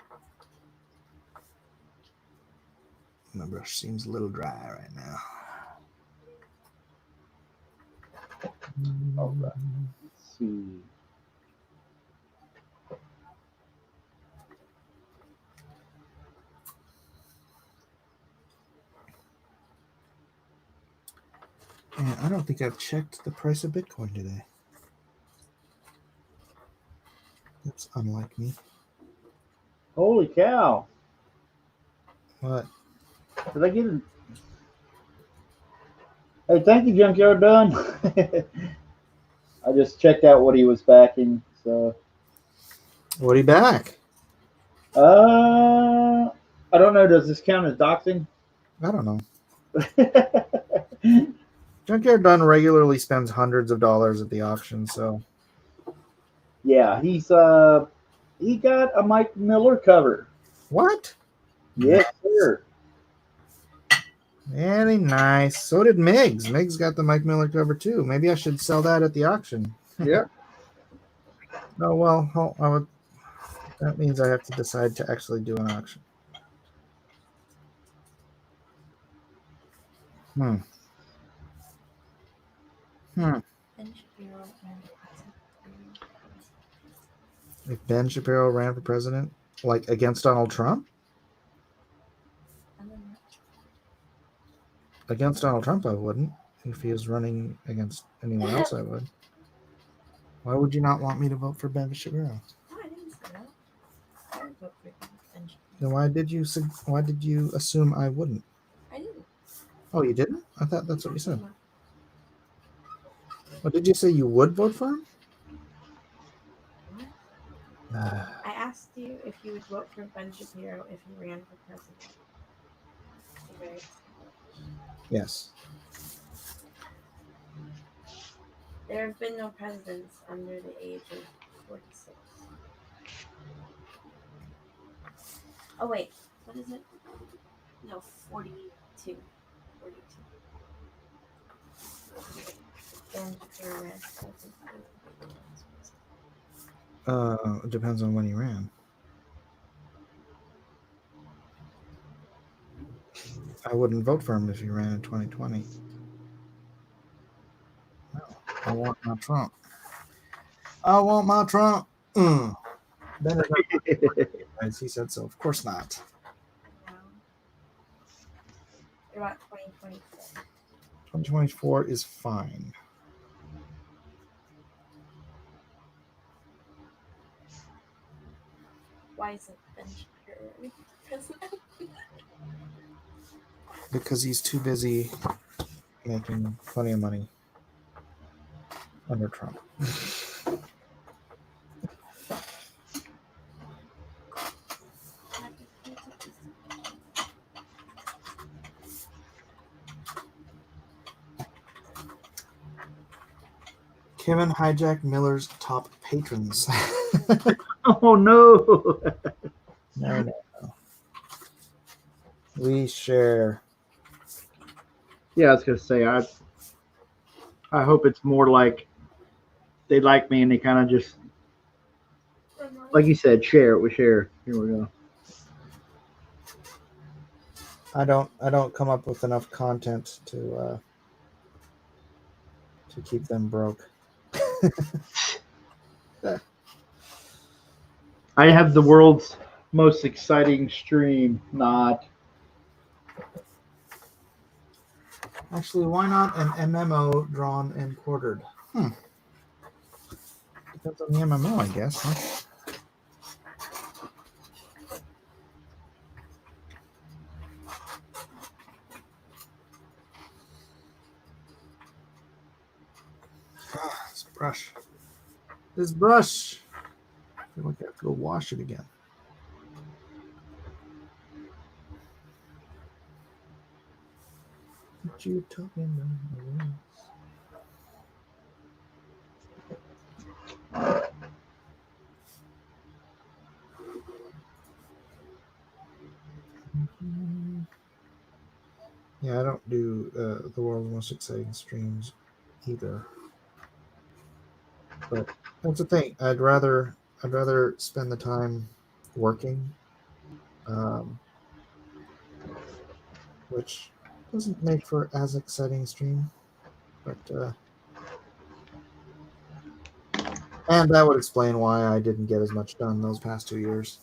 [SPEAKER 2] My brush seems a little dry right now.
[SPEAKER 3] All right. Let's see.
[SPEAKER 2] Yeah, I don't think I've checked the price of Bitcoin today. That's unlike me.
[SPEAKER 3] Holy cow!
[SPEAKER 2] What?
[SPEAKER 3] Did I get it? Hey, thank you, Junkyard Done. I just checked out what he was backing. So,
[SPEAKER 2] What are you back?
[SPEAKER 3] I don't know. Does this count as doxing?
[SPEAKER 2] I don't know. Junkyard Dunn regularly spends hundreds of dollars at the auction, so
[SPEAKER 3] Yeah, he got a Mike Miller cover.
[SPEAKER 2] what?
[SPEAKER 3] Yes, sir.
[SPEAKER 2] Very nice. So did Miggs. Miggs got the Mike Miller cover too. Maybe I should sell that at the auction.
[SPEAKER 3] Yeah.
[SPEAKER 2] Oh well, I would. That means I have to decide to actually do an auction. Hmm.
[SPEAKER 5] Ben Shapiro ran for president.
[SPEAKER 2] If Ben Shapiro ran for president, like against Donald Trump?
[SPEAKER 5] I don't know.
[SPEAKER 2] Against Donald Trump, I wouldn't. If he was running against anyone else, I would. Why would you not want me to vote for Ben Shapiro?
[SPEAKER 5] No, I didn't say that. I would vote for Ben Shapiro.
[SPEAKER 2] Then why did you assume I wouldn't?
[SPEAKER 5] I didn't.
[SPEAKER 2] Oh, you didn't? I thought that's what you said. What did you say? You would vote for him?
[SPEAKER 5] What?
[SPEAKER 2] Uh,
[SPEAKER 5] I asked you if you would vote for Ben Shapiro if he ran for president. Okay.
[SPEAKER 2] yes.
[SPEAKER 5] There have been no presidents under the age of 46. Oh, wait. What is it? No, 42. 42. Ben Shapiro ran for president.
[SPEAKER 2] It depends on when he ran. I wouldn't vote for him if he ran in 2020. No, I want my Trump. I want my Trump. Ben is not as he said so. Of course not.
[SPEAKER 5] What about 2024?
[SPEAKER 2] 2024 is fine.
[SPEAKER 5] Why isn't Ben Shapiro running for president?
[SPEAKER 2] Because he's too busy making plenty of money under Trump. Kevin hijacked Miller's top patrons.
[SPEAKER 3] Oh no!
[SPEAKER 2] No. We share.
[SPEAKER 3] Yeah, I was gonna say I hope it's more like they like me and they kind of just, like you said, share it. We share. Here we go.
[SPEAKER 2] I don't come up with enough content to keep them broke.
[SPEAKER 3] I have the world's most exciting stream. Not.
[SPEAKER 2] Actually, why not an MMO drawn and quartered? Depends on the MMO, I guess. Huh? This brush. This brush. I feel like I have to go wash it again. What you talking about? Yeah, I don't do the world's most exciting streams either. But that's the thing. I'd rather spend the time working, which doesn't make for as exciting a stream. But and that would explain why I didn't get as much done those past 2 years,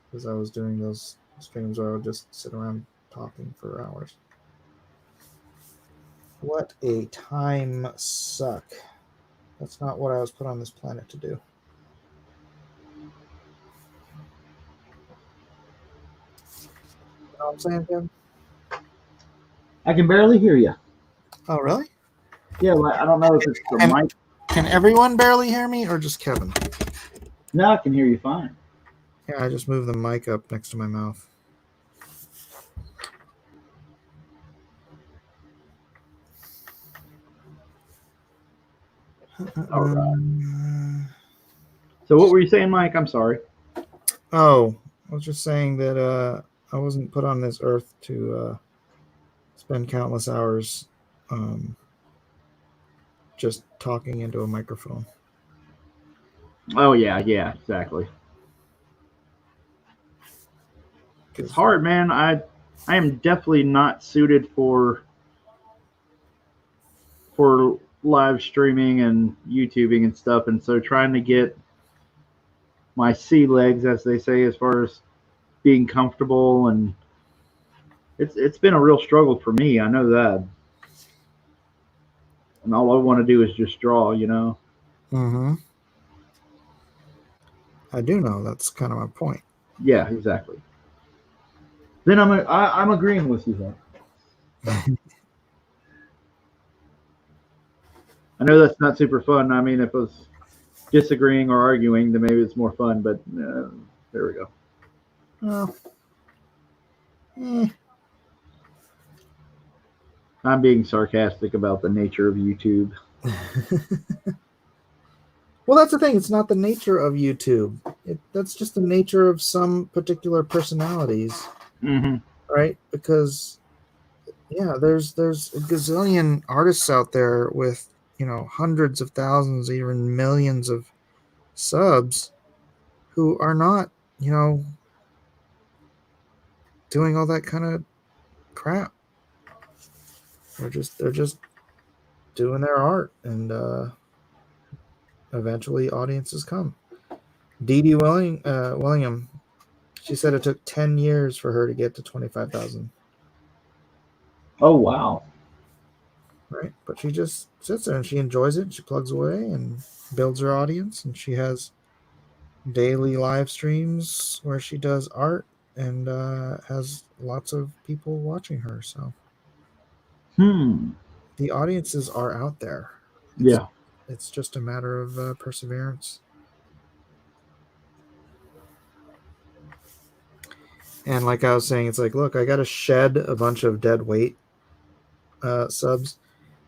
[SPEAKER 2] because I was doing those streams where I would just sit around talking for hours. What a time suck. That's not what I was put on this planet to do. know what I'm saying, Kevin?
[SPEAKER 3] I can barely hear you.
[SPEAKER 2] Oh, really?
[SPEAKER 3] Yeah, well, I don't know if it's the
[SPEAKER 2] And-
[SPEAKER 3] mic.
[SPEAKER 2] Can everyone barely hear me, or just Kevin?
[SPEAKER 3] No, I can hear you fine.
[SPEAKER 2] Yeah, I just moved the mic up next to my mouth.
[SPEAKER 3] All right. So what were you saying, Mike? I'm sorry.
[SPEAKER 2] Oh, I was just saying that I wasn't put on this earth to spend countless hours just talking into a microphone.
[SPEAKER 3] Oh yeah, exactly. It's hard, man. I am definitely not suited for live streaming and YouTubing and stuff, and so trying to get my sea legs, as they say, as far as being comfortable, and it's been a real struggle for me. I know that, and all I want to do is just draw, you know.
[SPEAKER 2] Mm-hmm. I do know. That's kind of my point.
[SPEAKER 3] Yeah, exactly. Then I'm agreeing with you then. I know that's not super fun. I mean, if it was disagreeing or arguing, then maybe it's more fun. But there we go.
[SPEAKER 2] Well,
[SPEAKER 3] I'm being sarcastic about the nature of YouTube.
[SPEAKER 2] well, that's the thing. It's not the nature of YouTube. That's just the nature of some particular personalities,
[SPEAKER 3] Mm-hmm.
[SPEAKER 2] right? Because yeah, there's a gazillion artists out there with hundreds of thousands, even millions of subs who are not doing all that kind of crap. They're just doing their art, and eventually audiences come. Dee Dee Willingham, she said it took 10 years for her to get to 25,000.
[SPEAKER 3] Oh wow!
[SPEAKER 2] Right, but she just sits there and she enjoys it. And she plugs away and builds her audience, and she has daily live streams where she does art and has lots of people watching her. So the audiences are out there. It's just a matter of perseverance. And like I was saying, it's like, look, I got to shed a bunch of dead weight subs,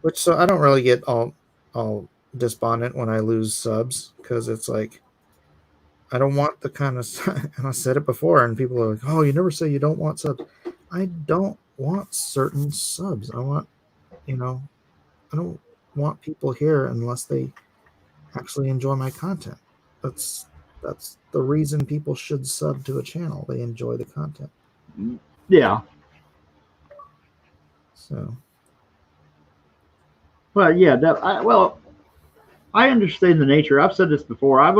[SPEAKER 2] which so I don't really get all despondent when I lose subs, because it's like I don't want the kind of and I said it before, and people are like, oh, you never say you don't want subs. I don't want certain subs. I want I don't want people here unless they actually enjoy my content. That's the reason people should sub to a channel. They enjoy the content.
[SPEAKER 3] Yeah.
[SPEAKER 2] So.
[SPEAKER 3] Well, yeah. I understand the nature. I've said this before. I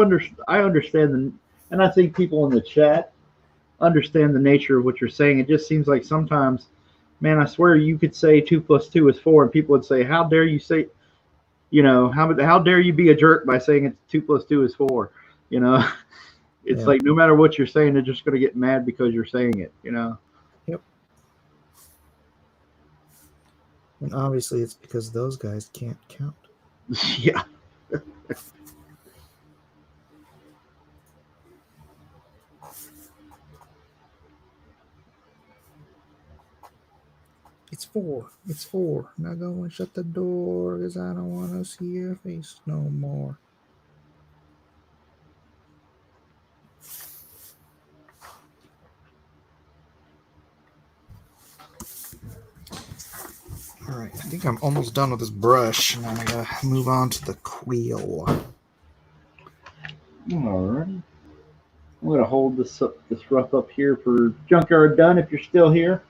[SPEAKER 3] understand and I think people in the chat understand the nature of what you're saying. It just seems like sometimes, man, I swear you could say 2 + 2 is 4, and people would say, "How dare you say?" How dare you be a jerk by saying it's 2 + 2 is 4? It's like no matter what you're saying, they're just going to get mad because you're saying it.
[SPEAKER 2] Yep. And obviously, it's because those guys can't count.
[SPEAKER 3] Yeah.
[SPEAKER 2] It's 4. It's 4. Now go and shut the door, because I don't want to see your face no more. All right, I think I'm almost done with this brush, and I'm going to move on to the quill.
[SPEAKER 3] All right. I'm going to hold this rough up here for Junkyard Done if you're still here.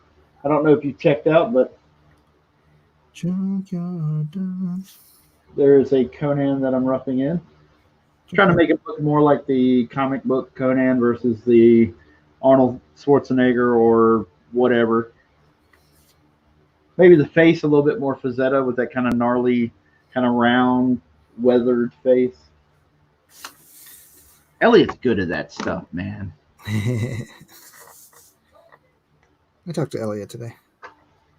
[SPEAKER 3] I don't know if you checked out, but
[SPEAKER 2] Junkyard Done.
[SPEAKER 3] There is a Conan that I'm roughing in. Trying to make it look more like the comic book Conan versus the Arnold Schwarzenegger or whatever. Maybe the face a little bit more Frazetta with that kind of gnarly, kind of round, weathered face. Elliot's good at that stuff, man.
[SPEAKER 2] I talked to Elliot today.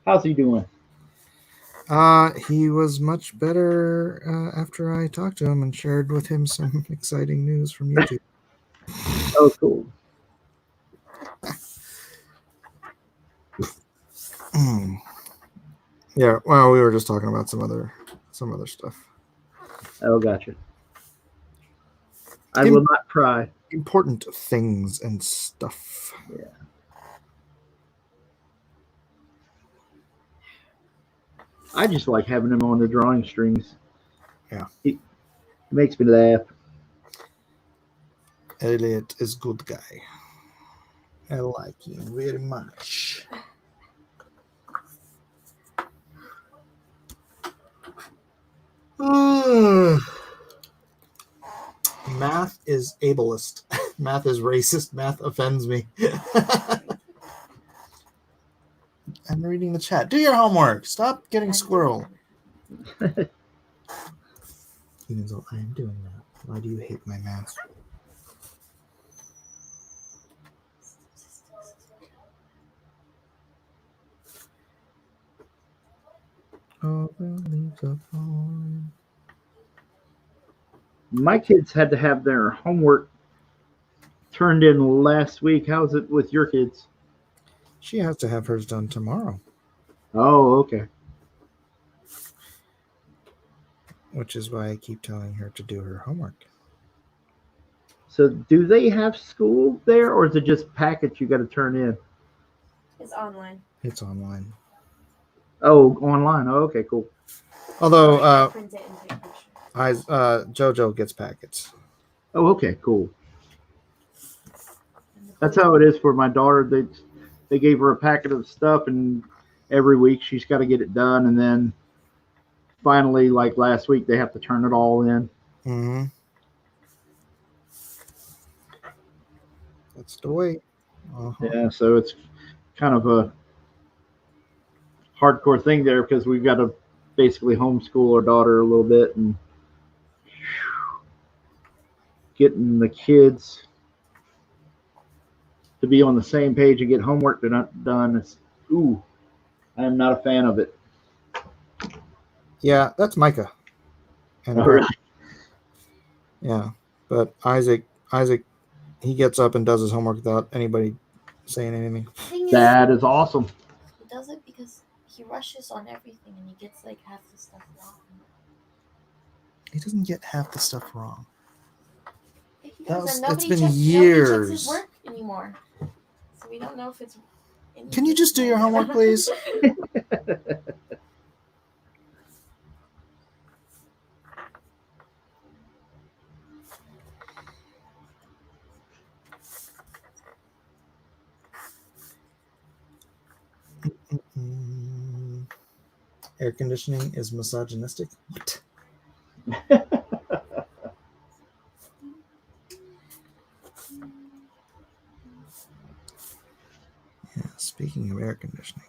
[SPEAKER 3] How's he doing?
[SPEAKER 2] He was much better after I talked to him and shared with him some exciting news from YouTube.
[SPEAKER 3] Oh, cool.
[SPEAKER 2] Yeah, well, we were just talking about some other stuff.
[SPEAKER 3] Oh, gotcha. I will not pry.
[SPEAKER 2] Important things and stuff.
[SPEAKER 3] Yeah. I just like having him on the drawing strings.
[SPEAKER 2] Yeah.
[SPEAKER 3] It makes me laugh.
[SPEAKER 2] Elliot is good guy. I like him very much. Math is ableist. Math is racist. Math offends me. I'm reading the chat. Do your homework. Stop getting squirrel. Even though I am doing math. Why do you hate my math? Oh, the leaves are falling.
[SPEAKER 3] My kids had to have their homework turned in last week. How's it with your kids?
[SPEAKER 2] She has to have hers done tomorrow.
[SPEAKER 3] Oh, okay.
[SPEAKER 2] Which is why I keep telling her to do her homework.
[SPEAKER 3] So do they have school there, or is it just packets you got to turn in?
[SPEAKER 5] It's online.
[SPEAKER 2] It's online.
[SPEAKER 3] Oh, online. Oh, okay, cool.
[SPEAKER 2] Although
[SPEAKER 5] Print it and take pictures.
[SPEAKER 2] JoJo gets packets.
[SPEAKER 3] Oh, okay, cool. That's how it is for my daughter. They gave her a packet of stuff, and every week she's got to get it done, and then finally, like last week, they have to turn it all in.
[SPEAKER 2] Mm-hmm. That's the way. Uh-huh.
[SPEAKER 3] Yeah, so it's kind of a hardcore thing there because we've got to basically homeschool our daughter a little bit, and getting the kids to be on the same page and get homework done. It's, I am not a fan of it.
[SPEAKER 2] Yeah, that's Micah. And
[SPEAKER 3] All right.
[SPEAKER 2] Yeah, but Isaac, he gets up and does his homework without anybody saying anything.
[SPEAKER 3] That is awesome.
[SPEAKER 5] He does it because he rushes on everything and he gets like half the stuff wrong.
[SPEAKER 2] He doesn't get half the stuff wrong.
[SPEAKER 5] He does, and
[SPEAKER 2] It's been
[SPEAKER 5] nobody
[SPEAKER 2] years.
[SPEAKER 5] checks his work anymore. So we don't know if it's.
[SPEAKER 2] Can you just do your homework, please? Air conditioning is misogynistic. What? Yeah, speaking of air conditioning.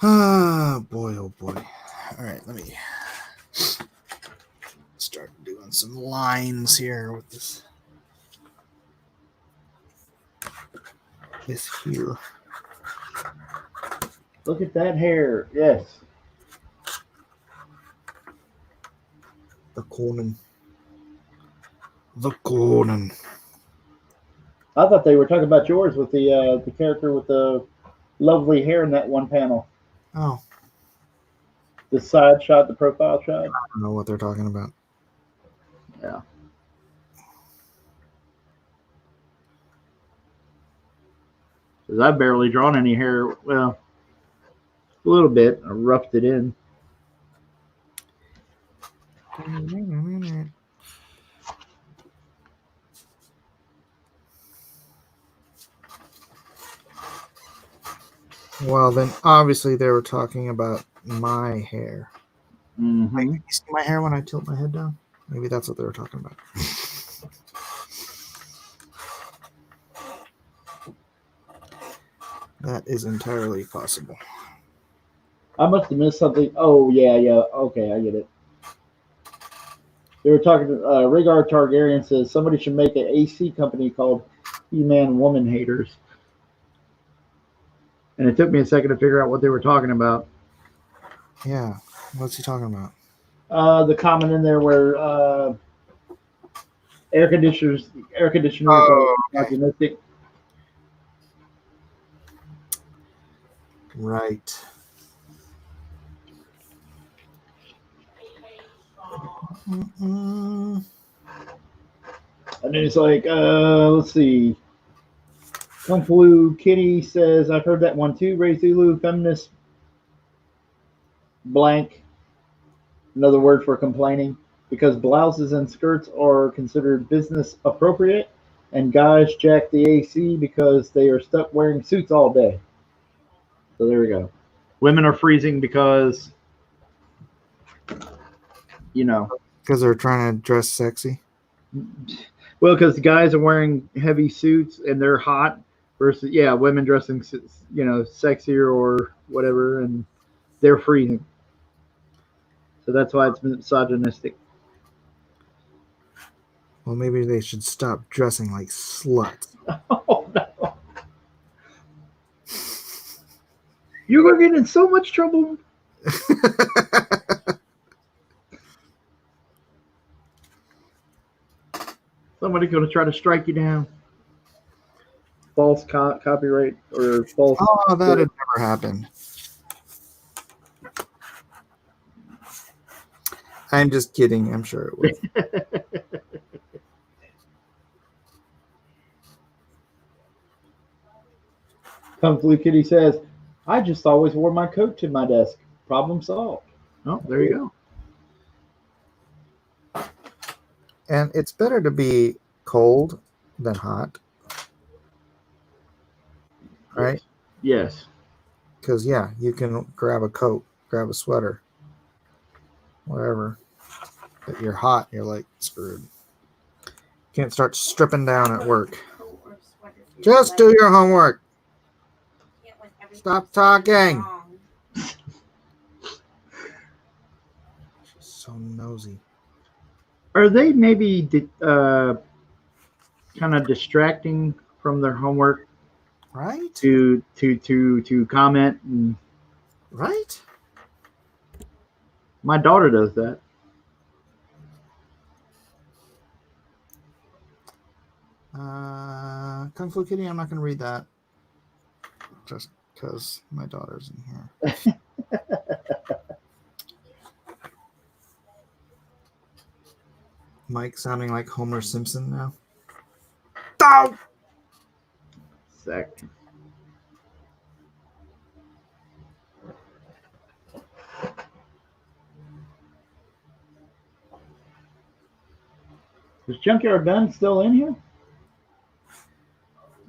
[SPEAKER 2] Ah, boy, oh boy. All right, let me start doing some lines here with this here.
[SPEAKER 3] Look at that hair. Yes.
[SPEAKER 2] The Conan. The Conan.
[SPEAKER 3] I thought they were talking about yours with the character with the lovely hair in that one panel.
[SPEAKER 2] Oh.
[SPEAKER 3] The side shot, the profile shot.
[SPEAKER 2] I don't know what they're talking about.
[SPEAKER 3] Yeah. Because I've barely drawn any hair. Well, a little bit. I roughed it in.
[SPEAKER 2] Well, then obviously they were talking about my hair.
[SPEAKER 3] Mm-hmm.
[SPEAKER 2] Like, you see my hair when I tilt my head down? Maybe that's what they were talking about. That is entirely possible.
[SPEAKER 3] I must have missed something. Oh, yeah. Okay, I get it. They were talking. Rhaegar Targaryen says somebody should make an AC company called He-Man Woman Haters. And it took me a second to figure out what they were talking about.
[SPEAKER 2] Yeah. What's he talking about?
[SPEAKER 3] The comment in there where air conditioners are
[SPEAKER 2] Oh, okay.
[SPEAKER 3] misogynistic.
[SPEAKER 2] Right. Mm-mm.
[SPEAKER 3] And then it's like, let's see. Kung Fu Kitty says, I've heard that one too. Ray Zulu, feminist blank, another word for complaining, because blouses and skirts are considered business appropriate, and guys jack the AC because they are stuck wearing suits all day. So there we go. Women are freezing because, you know,
[SPEAKER 2] Because they're trying to dress sexy.
[SPEAKER 3] well, because guys are wearing heavy suits and they're hot versus, yeah, women dressing, sexier or whatever, and they're freezing. So that's why it's misogynistic.
[SPEAKER 2] Well, maybe they should stop dressing like sluts.
[SPEAKER 3] Oh, no. You're going to get in so much trouble. Somebody's going to try to strike you down. False copyright or false.
[SPEAKER 2] Oh, that'd never happen. I'm just kidding. I'm sure it would.
[SPEAKER 3] Kung Fu Kitty says, I just always wore my coat to my desk. Problem solved. Oh, there you go.
[SPEAKER 2] And it's better to be cold than hot. Right?
[SPEAKER 3] Yes.
[SPEAKER 2] Because, yeah, you can grab a coat, grab a sweater, whatever. But you're hot, you're like screwed. Can't start stripping down at work. Just do your homework. Stop talking. She's so nosy.
[SPEAKER 3] Are they maybe kind of distracting from their homework?
[SPEAKER 2] Right?
[SPEAKER 3] To comment and
[SPEAKER 2] right?
[SPEAKER 3] My daughter does that.
[SPEAKER 2] Kung Fu Kitty, I'm not going to read that. Just because my daughter's in here. Mike sounding like Homer Simpson now. Oh!
[SPEAKER 3] Second. Is Junkyard Ben still in here?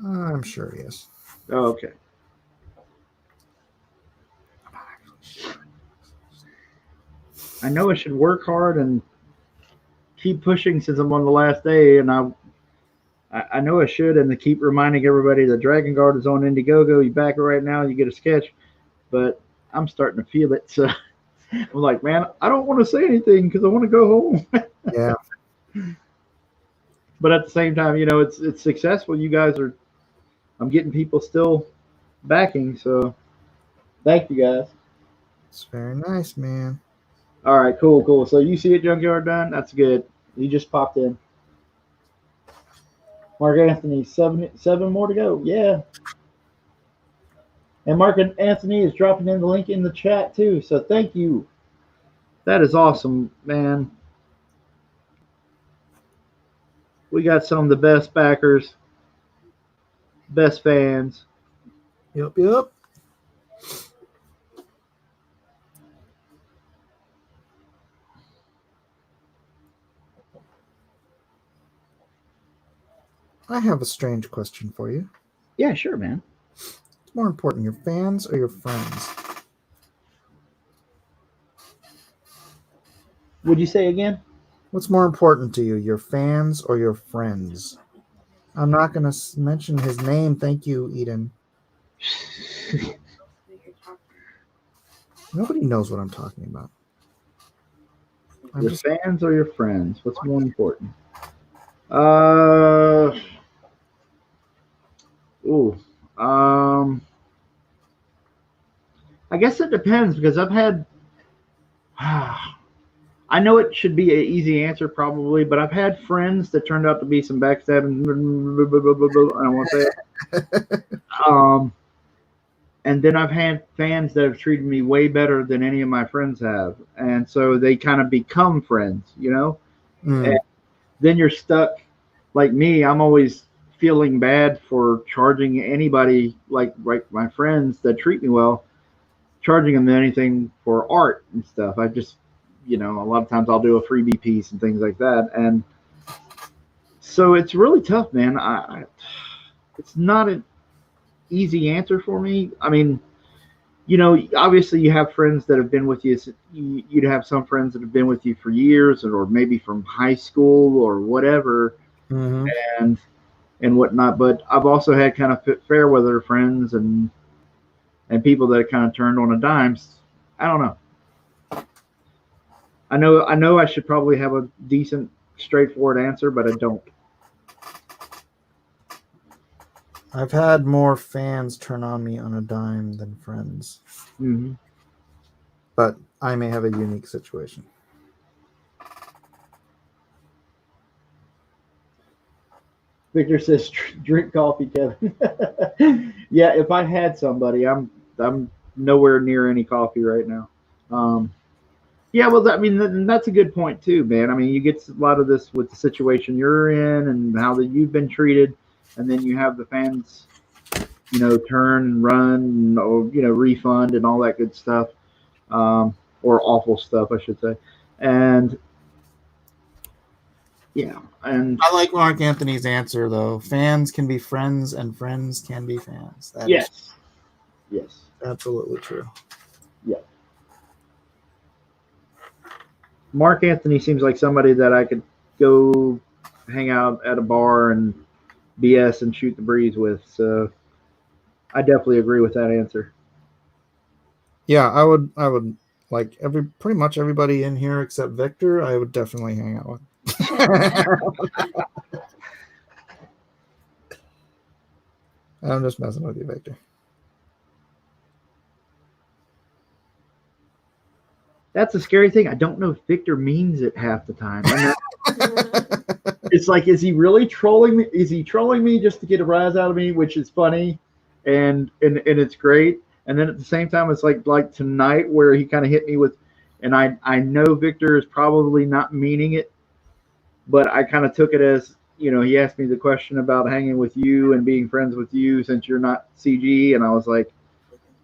[SPEAKER 2] I'm sure he is.
[SPEAKER 3] Oh, okay. I know I should work hard and keep pushing since I'm on the last day, and I know I should, and to keep reminding everybody that Dragon Guard is on Indiegogo. You back it right now, you get a sketch, but I'm starting to feel it. So I'm like, man, I don't want to say anything because I want to go home.
[SPEAKER 2] Yeah.
[SPEAKER 3] But at the same time, it's successful. You guys are, I'm getting people still backing. So thank you guys.
[SPEAKER 2] It's very nice, man.
[SPEAKER 3] All right, cool. So you see it, Junkyard done? That's good. You just popped in. Mark Anthony, seven more to go. Yeah. And Mark Anthony is dropping in the link in the chat too. So thank you. That is awesome, man. We got some of the best backers, best fans.
[SPEAKER 2] Yep. I have a strange question for you.
[SPEAKER 3] Yeah, sure, man.
[SPEAKER 2] What's more important, your fans or your friends?
[SPEAKER 3] Would you say again?
[SPEAKER 2] What's more important to you, your fans or your friends? I'm not going to mention his name. Thank you, Eden. Nobody knows what I'm talking about.
[SPEAKER 3] Your fans or your friends? What's more important? Uh, ooh, I guess it depends because I've had. I know it should be an easy answer probably, but I've had friends that turned out to be some backstabbing. I won't say it. And then I've had fans that have treated me way better than any of my friends have, and so they kind of become friends, you know. And then you're stuck. Like me, I'm always feeling bad for charging anybody, like my friends that treat me well, charging them anything for art and stuff. I just, a lot of times I'll do a freebie piece and things like that, and so it's really tough, man. It's not an easy answer for me. I mean, obviously you have friends that have been with you. You'd have some friends that have been with you for years, or maybe from high school or whatever, and whatnot. But I've also had kind of fair weather friends and people that have kind of turned on a dime. I don't know. I know I should probably have a decent, straightforward answer, but I don't.
[SPEAKER 2] I've had more fans turn on me on a dime than friends. But I may have a unique situation.
[SPEAKER 3] Victor says, "Drink coffee, Kevin." Yeah, if I had somebody, I'm nowhere near any coffee right now. Yeah, well, that's a good point too, man. I mean, you get a lot of this with the situation you're in and how that you've been treated, and then you have the fans, turn and run, or refund and all that good stuff, or awful stuff, I should say, and. Yeah, and
[SPEAKER 2] I like Mark Anthony's answer though. Fans can be friends, and friends can be fans.
[SPEAKER 3] Yes,
[SPEAKER 2] absolutely true.
[SPEAKER 3] Yeah, Mark Anthony seems like somebody that I could go hang out at a bar and BS and shoot the breeze with. So I definitely agree with that answer.
[SPEAKER 2] Yeah, I would like pretty much everybody in here except Victor. I would definitely hang out with. I'm just messing with you, Victor.
[SPEAKER 3] That's a scary thing. I don't know if Victor means it half the time. It's like, is he really trolling me? Is he trolling me just to get a rise out of me, which is funny, and it's great. And then at the same time, it's like tonight where he kind of hit me with, and I know Victor is probably not meaning it, but I kind of took it as, he asked me the question about hanging with you and being friends with you since you're not CG, and I was like,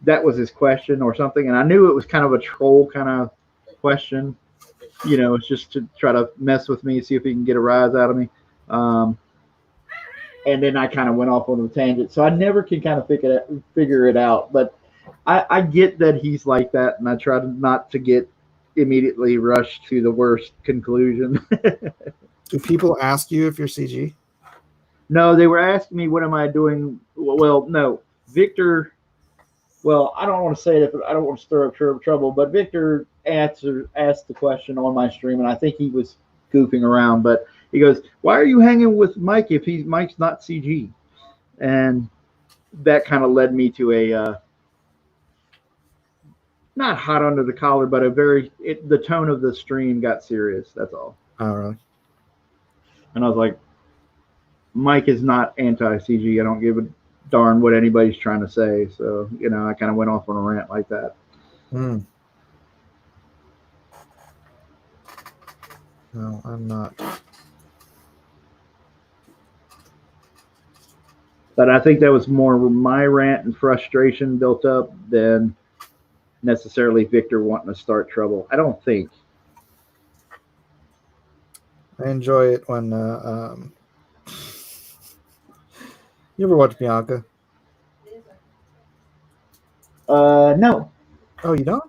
[SPEAKER 3] that was his question or something, and I knew it was kind of a troll kind of question. It's just to try to mess with me, see if he can get a rise out of me. And then I kind of went off on a tangent, so I never can kind of figure it out. But I get that he's like that, and I try not to get immediately rushed to the worst conclusion.
[SPEAKER 2] Do people ask you if you're CG?
[SPEAKER 3] No, they were asking me, what am I doing? Well, no. Victor, well, I don't want to say it, I don't want to stir up trouble, but Victor asked the question on my stream, and I think he was goofing around, but he goes, why are you hanging with Mike if Mike's not CG? And that kind of led me to a not hot under the collar, but the tone of the stream got serious. That's all.
[SPEAKER 2] Oh, really?
[SPEAKER 3] And I was like, Mike is not anti-CG. I don't give a darn what anybody's trying to say. So, I kind of went off on a rant like that.
[SPEAKER 2] No, I'm not.
[SPEAKER 3] But I think that was more my rant and frustration built up than necessarily Victor wanting to start trouble. I don't think.
[SPEAKER 2] I enjoy it when you ever watch Bianca?
[SPEAKER 3] No.
[SPEAKER 2] Oh, you don't?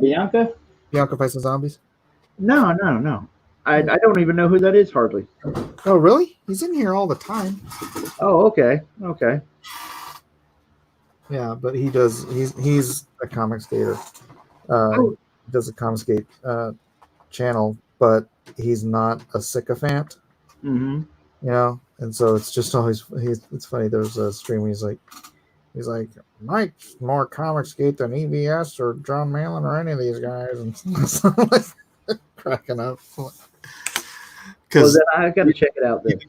[SPEAKER 3] Bianca
[SPEAKER 2] Fights the Zombies?
[SPEAKER 3] No. I don't even know who that is hardly.
[SPEAKER 2] Oh, really? He's in here all the time.
[SPEAKER 3] Oh, okay.
[SPEAKER 2] Yeah, but he's a comic skater. Does a comic skate channel, but he's not a sycophant,
[SPEAKER 3] Mm-hmm.
[SPEAKER 2] and so it's just always it's funny. There's a stream where he's like Mike's more comics geek than EBS or John Malin or any of these guys, and so I'm like cracking up
[SPEAKER 3] Well,
[SPEAKER 2] because
[SPEAKER 3] then I got to check it out then.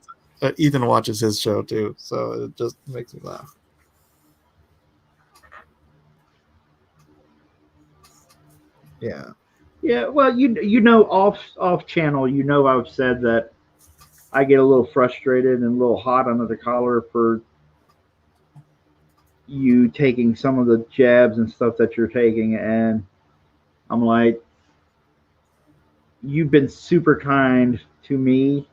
[SPEAKER 2] Ethan watches his show too, so it just makes me laugh. Yeah.
[SPEAKER 3] Yeah, well, off channel, I've said that I get a little frustrated and a little hot under the collar for you taking some of the jabs and stuff that you're taking, and I'm like, you've been super kind to me.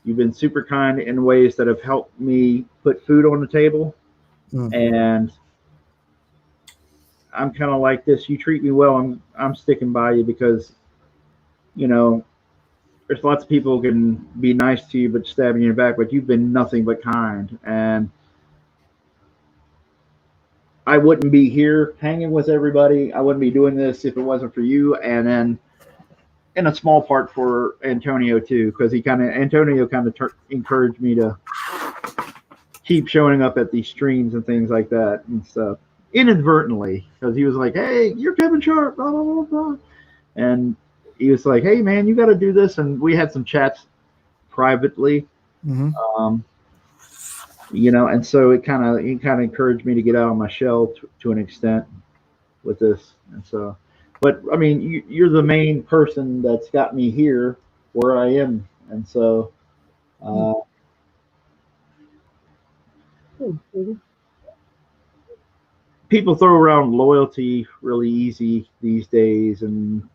[SPEAKER 3] You've been super kind in ways that have helped me put food on the table, and I'm kind of like this. You treat me well, I'm sticking by you because, there's lots of people who can be nice to you but stab you in your back, but you've been nothing but kind. And I wouldn't be here hanging with everybody. I wouldn't be doing this if it wasn't for you. And then in a small part for Antonio too, because Antonio kind of encouraged me to keep showing up at these streams and things like that and stuff inadvertently, because he was like, "Hey, you're Kevin Sharp," blah blah blah blah, and he was like, "Hey man, you got to do this," and we had some chats privately, and so it kind of encouraged me to get out of my shell to an extent with this, and so. But I mean, you're the main person that's got me here where I am, and so. People throw around loyalty really easy these days, and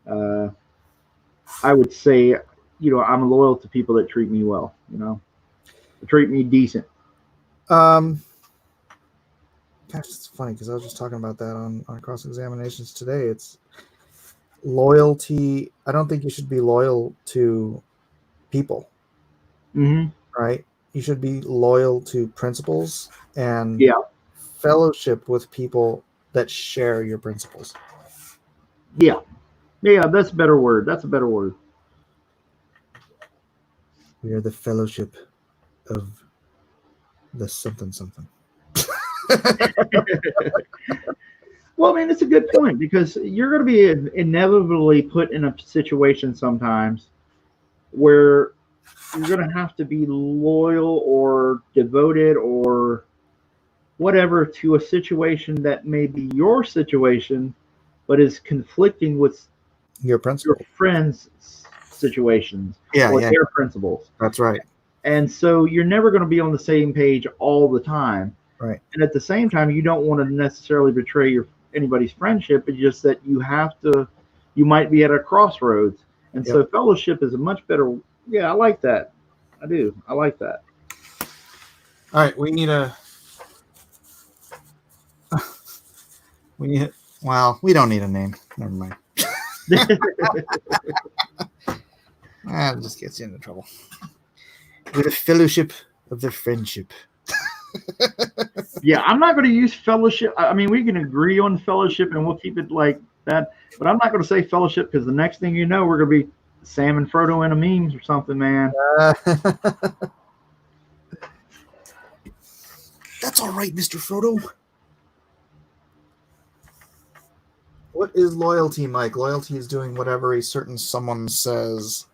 [SPEAKER 3] I would say, I'm loyal to people that treat me well, treat me decent.
[SPEAKER 2] Gosh, it's funny because I was just talking about that on cross examinations today. It's loyalty. I don't think you should be loyal to people, right? You should be loyal to principles and fellowship with people that share your principles.
[SPEAKER 3] Yeah, that's a better word.
[SPEAKER 2] We are the fellowship of the something.
[SPEAKER 3] Well, I mean, it's a good point, because you're going to be inevitably put in a situation sometimes where you're going to have to be loyal or devoted or whatever to a situation that may be your situation, but is conflicting with
[SPEAKER 2] your
[SPEAKER 3] friends' situations or their principles.
[SPEAKER 2] That's right.
[SPEAKER 3] And so you're never going to be on the same page all the time.
[SPEAKER 2] Right.
[SPEAKER 3] And at the same time, you don't want to necessarily betray anybody's friendship. It's just that you might be at a crossroads. And so fellowship is a much better. Yeah, I like that. I do. I like that.
[SPEAKER 2] All right. We don't need a name. Never mind. That just gets you into trouble. With a fellowship of the friendship.
[SPEAKER 3] Yeah, I'm not going to use fellowship. I mean, we can agree on fellowship and we'll keep it like that. But I'm not going to say fellowship, because the next thing you know, we're going to be Sam and Frodo in a memes or something, man.
[SPEAKER 2] That's all right, Mr. Frodo. What is loyalty, Mike? Loyalty is doing whatever a certain someone says.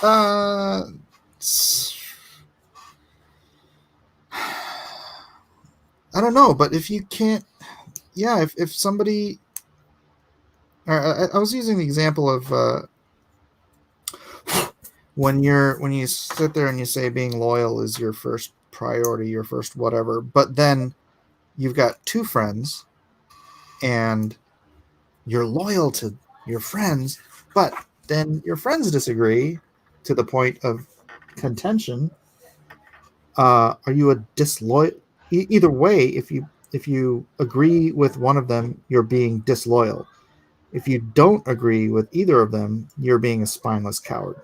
[SPEAKER 2] I don't know, but if you can't, if somebody, I was using the example of when you sit there and you say being loyal is your first priority, your first whatever, but then you've got two friends and you're loyal to your friends, but then your friends disagree to the point of contention. Are you a disloyal? Either way, if you agree with one of them, you're being disloyal. If you don't agree with either of them, you're being a spineless coward.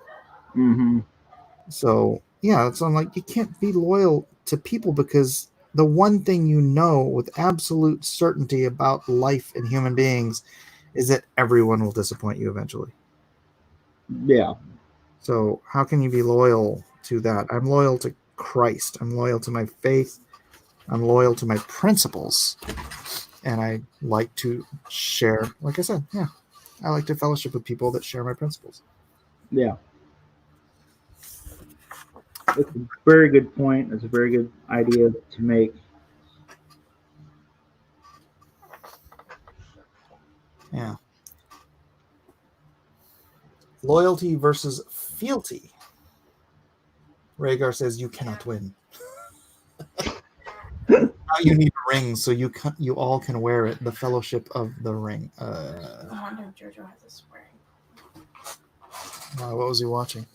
[SPEAKER 3] Mm-hmm.
[SPEAKER 2] So so I'm like, you can't be loyal to people, because the one thing you know with absolute certainty about life and human beings is that everyone will disappoint you eventually.
[SPEAKER 3] Yeah.
[SPEAKER 2] So how can you be loyal to that? I'm loyal to Christ. I'm loyal to my faith. I'm loyal to my principles. And I like to share, like I said, yeah, I like to fellowship with people that share my principles.
[SPEAKER 3] Yeah. It's a very good point. It's a very good idea to make.
[SPEAKER 2] Yeah. Loyalty versus fealty. Rhaegar says you cannot win. Now you need a ring so you all can wear it. The Fellowship of the Ring.
[SPEAKER 5] I wonder if Jojo has a spring.
[SPEAKER 2] What was he watching?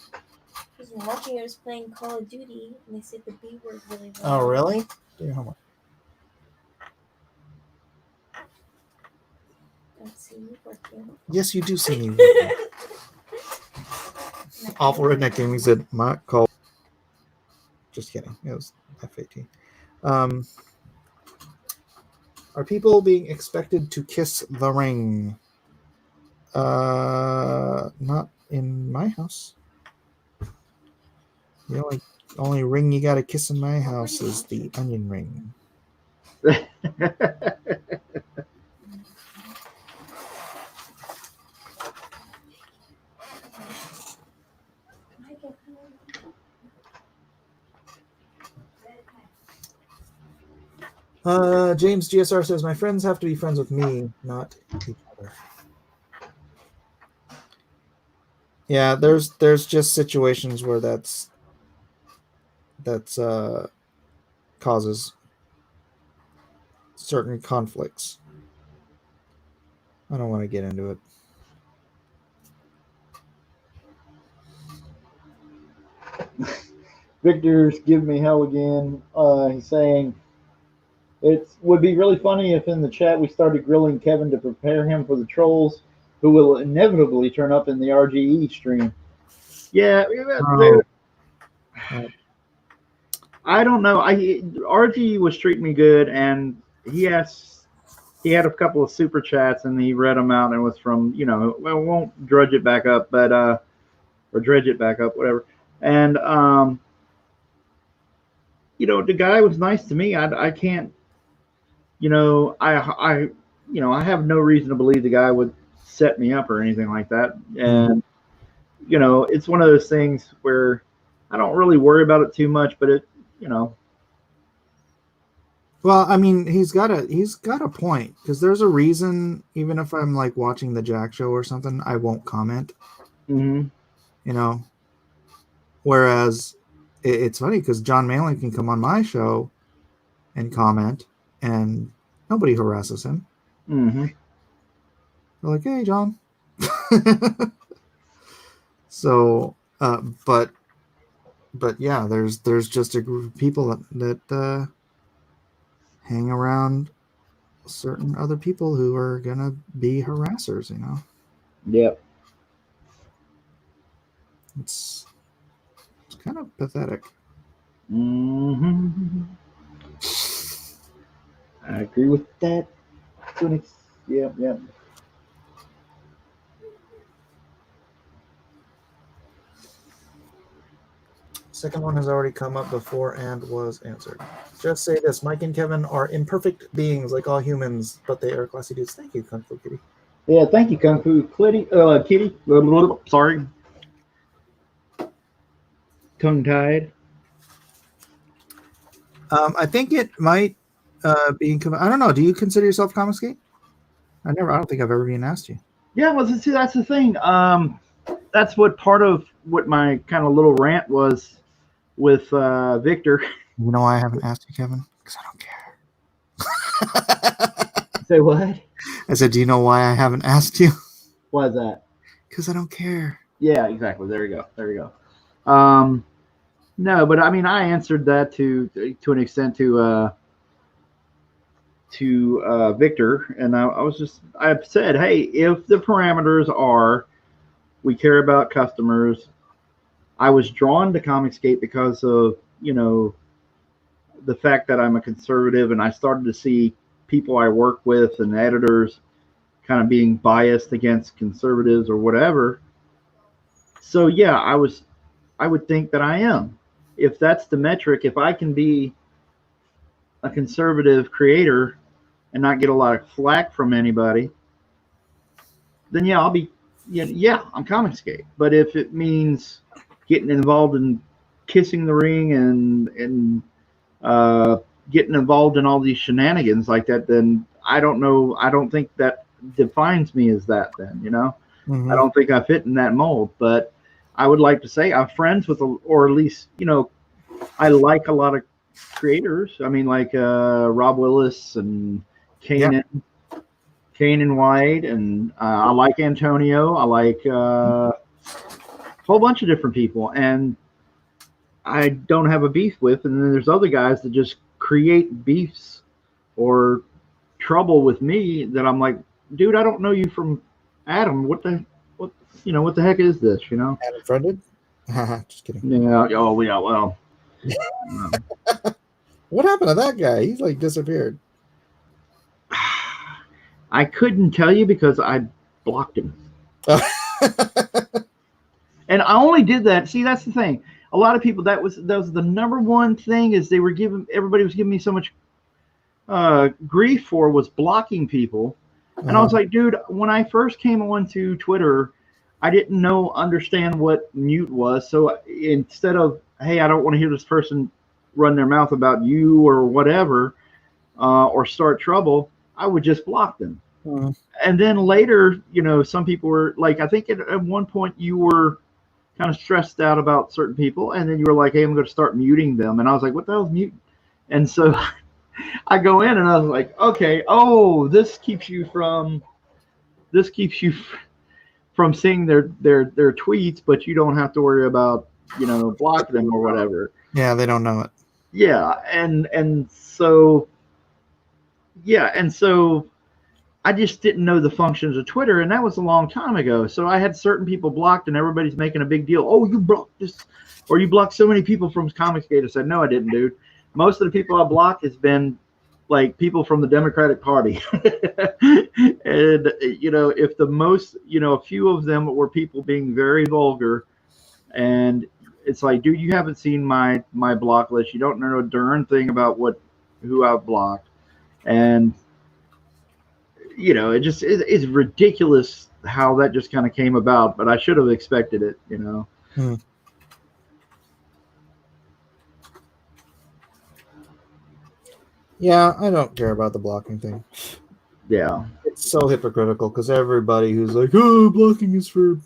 [SPEAKER 5] He was watching. I was playing Call of Duty, and they said the B word really
[SPEAKER 2] Oh,
[SPEAKER 5] well.
[SPEAKER 2] really? Do your homework.
[SPEAKER 5] Don't see you working.
[SPEAKER 2] Yes, you do see me working. Awful Redneck Gaming said, "My call." Just kidding. It was FAT. Are people being expected to kiss the ring? Not in my house. The only ring you got to kiss in my house is the onion ring. James GSR says, my friends have to be friends with me, not each other. Yeah, there's just situations where that's causes certain conflicts. I don't want to get into it.
[SPEAKER 3] Victor's giving me hell again. He's saying it would be really funny if in the chat we started grilling Kevin to prepare him for the trolls who will inevitably turn up in the RGE stream. Yeah, dude. I don't know. RGE was treating me good, and he had a couple of super chats, and he read them out, and it was from, well, won't drudge it back up, but or dredge it back up, whatever. And the guy was nice to me. I can't, I have no reason to believe the guy would set me up or anything like that. And it's one of those things where I don't really worry about it too much, but it.
[SPEAKER 2] Well, I mean, he's got a point, because there's a reason. Even if I'm like watching the Jack show or something, I won't comment.
[SPEAKER 3] Mm-hmm.
[SPEAKER 2] Whereas it's funny because John Malin can come on my show and comment, and nobody harasses him.
[SPEAKER 3] Mm-hmm.
[SPEAKER 2] They're like, "Hey, John." So, but yeah, there's just a group of people that hang around certain other people who are gonna be harassers.
[SPEAKER 3] Yep.
[SPEAKER 2] It's kind of pathetic.
[SPEAKER 3] Mm-hmm. I agree with that. Yep.
[SPEAKER 2] Second one has already come up before and was answered. Just say this: Mike and Kevin are imperfect beings like all humans, but they are classy dudes. Thank you, Kung Fu Kitty.
[SPEAKER 3] Yeah, thank you, Kung Fu Kitty. Sorry. Tongue-tied.
[SPEAKER 2] I think it might be. I don't know. Do you consider yourself Comicsgate? I don't think I've ever been asked you.
[SPEAKER 3] Yeah, well, see, that's the thing. That's what part of what my kind of little rant was with Victor.
[SPEAKER 2] You know why I haven't asked you, Kevin? Because I don't care.
[SPEAKER 3] Say what?
[SPEAKER 2] I said, do you know why I haven't asked you?
[SPEAKER 3] Why is that?
[SPEAKER 2] Because I don't care.
[SPEAKER 3] Yeah, exactly. There you go. No, but I mean, I answered that to an extent to Victor, and I said, hey, if the parameters are we care about customers, I was drawn to Comicsgate because of the fact that I'm a conservative, and I started to see people I work with and editors kind of being biased against conservatives or whatever. So yeah, I would think that I am. If that's the metric, if I can be a conservative creator and not get a lot of flack from anybody, then yeah, I'll be yeah, I'm Comicsgate. But if it means getting involved in kissing the ring and uh, getting involved in all these shenanigans like that, then I don't know. I don't think that defines me as that. Then I don't think I fit in that mold. But I would like to say I'm friends with, or at least I like a lot of creators. I mean, like Rob Willis and Kanan. Kane White, and I like Antonio. I like a whole bunch of different people, and I don't have a beef with. And then there's other guys that just create beefs or trouble with me that I'm like, dude, I don't know you from Adam. What the heck is this?
[SPEAKER 2] Adam friended? Just kidding.
[SPEAKER 3] Yeah. Oh yeah. Well.
[SPEAKER 2] What happened to that guy? He's like disappeared.
[SPEAKER 3] I couldn't tell you because I blocked him. And I only did that. See, that's the thing. A lot of people, that was the number one thing is everybody was giving me so much grief for was blocking people. And I was like, dude, when I first came onto Twitter, I didn't understand what mute was. So instead of, hey, I don't want to hear this person run their mouth about you or whatever, or start trouble, I would just block them. And then later, some people were like, I think at one point you were kind of stressed out about certain people, and then you were like, hey, I'm going to start muting them. And I was like, what the hell is mute? And so I go in and I was like, okay, this keeps you from seeing their tweets, but you don't have to worry about, blocking them or whatever.
[SPEAKER 2] Yeah, they don't know it.
[SPEAKER 3] Yeah, and so I just didn't know the functions of Twitter, and that was a long time ago. So I had certain people blocked, and everybody's making a big deal. Oh, you blocked this, or you blocked so many people from Comicsgate. I said, no, I didn't, dude. Most of the people I blocked has been like people from the Democratic Party. And, if the most, a few of them were people being very vulgar, and it's like, dude, you haven't seen my block list. You don't know a darn thing about who I've blocked. And, it's ridiculous how that just kind of came about, but I should have expected it,
[SPEAKER 2] Yeah, I don't care about the blocking thing.
[SPEAKER 3] Yeah.
[SPEAKER 2] It's so hypocritical because everybody who's like, oh, blocking is for,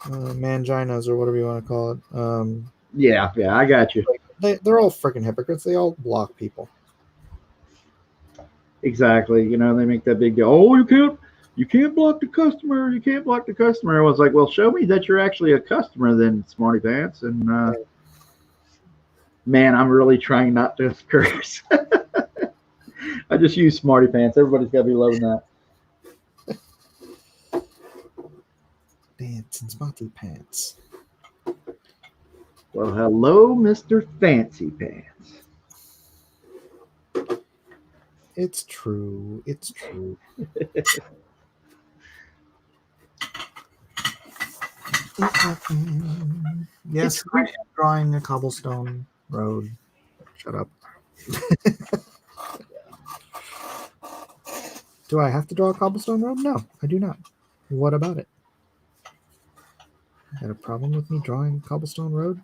[SPEAKER 2] manginas or whatever you want to call it.
[SPEAKER 3] Yeah, I got you.
[SPEAKER 2] They're all freaking hypocrites. They all block people.
[SPEAKER 3] Exactly. They make that big deal. Oh, you can't block the customer. You can't block the customer. I was like, well, show me that you're actually a customer then, Smarty Pants. And man, I'm really trying not to curse. I just use Smarty Pants. Everybody's got to be loving that.
[SPEAKER 2] Dance and Smarty Pants.
[SPEAKER 3] Well, hello, Mr. Fancy Pants.
[SPEAKER 2] It's true. It's true. Yes, I am drawing a cobblestone road. Shut up. Do I have to draw a cobblestone road? No, I do not. What about it? Got a problem with me drawing cobblestone road?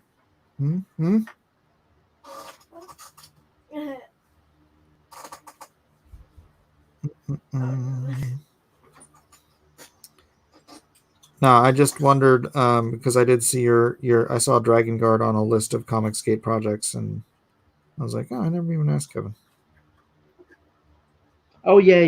[SPEAKER 2] No, I just wondered because I did see I saw Dragon Guard on a list of Comicsgate projects, and I was like, oh, I never even asked Kevin.
[SPEAKER 3] Oh yeah.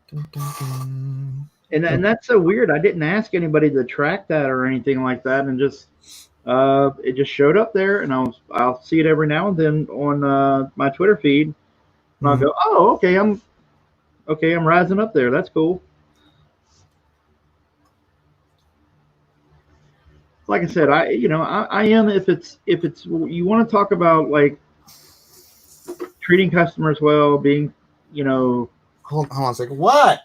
[SPEAKER 2] Dun, dun, dun.
[SPEAKER 3] And that's so weird. I didn't ask anybody to track that or anything like that, and just it just showed up there, and I'll see it every now and then on my Twitter feed, and I'll go, oh, okay, I'm rising up there. That's cool. Like I said, I am if it's you want to talk about like treating customers well, being
[SPEAKER 2] Hold on a second. What?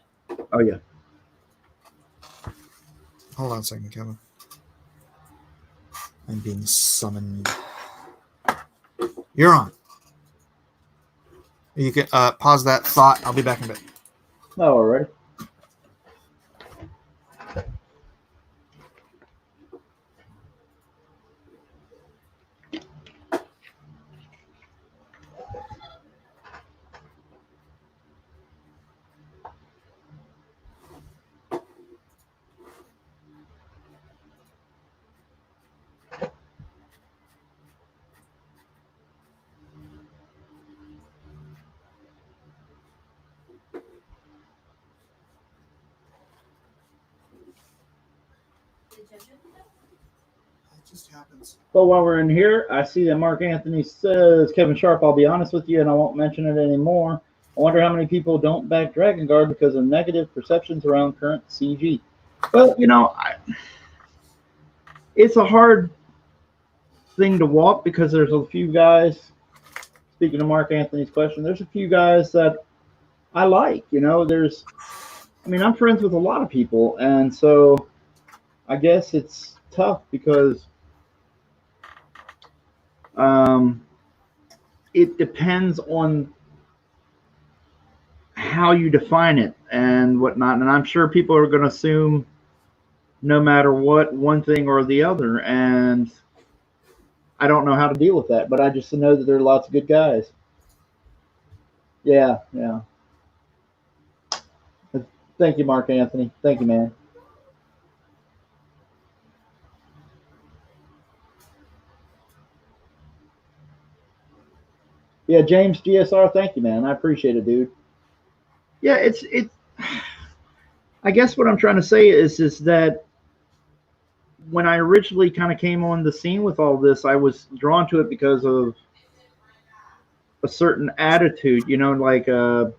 [SPEAKER 3] Oh yeah.
[SPEAKER 2] Hold on a second, Kevin. I'm being summoned. You're on. You can pause that thought. I'll be back in a bit.
[SPEAKER 3] Oh, all right.
[SPEAKER 2] It just happens.
[SPEAKER 3] But while we're in here, I see that Mark Anthony says, Kevin Sharp, I'll be honest with you, and I won't mention it anymore. I wonder how many people don't back Dragon Guard because of negative perceptions around current CG. Well, it's a hard thing to walk because there's a few guys, speaking of Mark Anthony's question, there's a few guys that I like. I'm friends with a lot of people, and so I guess it's tough because it depends on how you define it and whatnot. And I'm sure people are going to assume no matter what, one thing or the other. And I don't know how to deal with that, but I just know that there are lots of good guys. Yeah, yeah. Thank you, Mark Anthony. Thank you, man. Yeah, James GSR, thank you, man. I appreciate it, dude. Yeah, it's I guess what I'm trying to say is that when I originally kind of came on the scene with all this, I was drawn to it because of a certain attitude, giving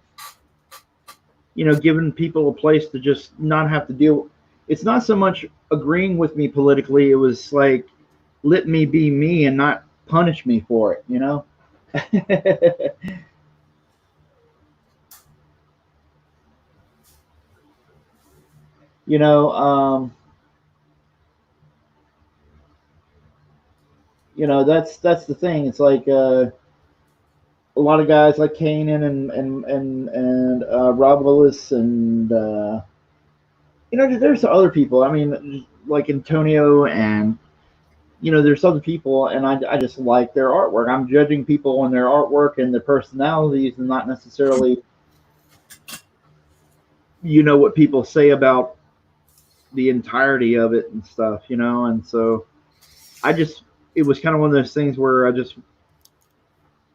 [SPEAKER 3] people a place to just not have to deal. It's not so much agreeing with me politically. It was like, let me be me and not punish me for it, you know, um, that's the thing. It's like a lot of guys like Kanan and Rob Willis and there's other people. I mean, like Antonio and there's other people, and I just like their artwork. I'm judging people on their artwork and their personalities, and not necessarily what people say about the entirety of it and stuff. And so it was kind of one of those things where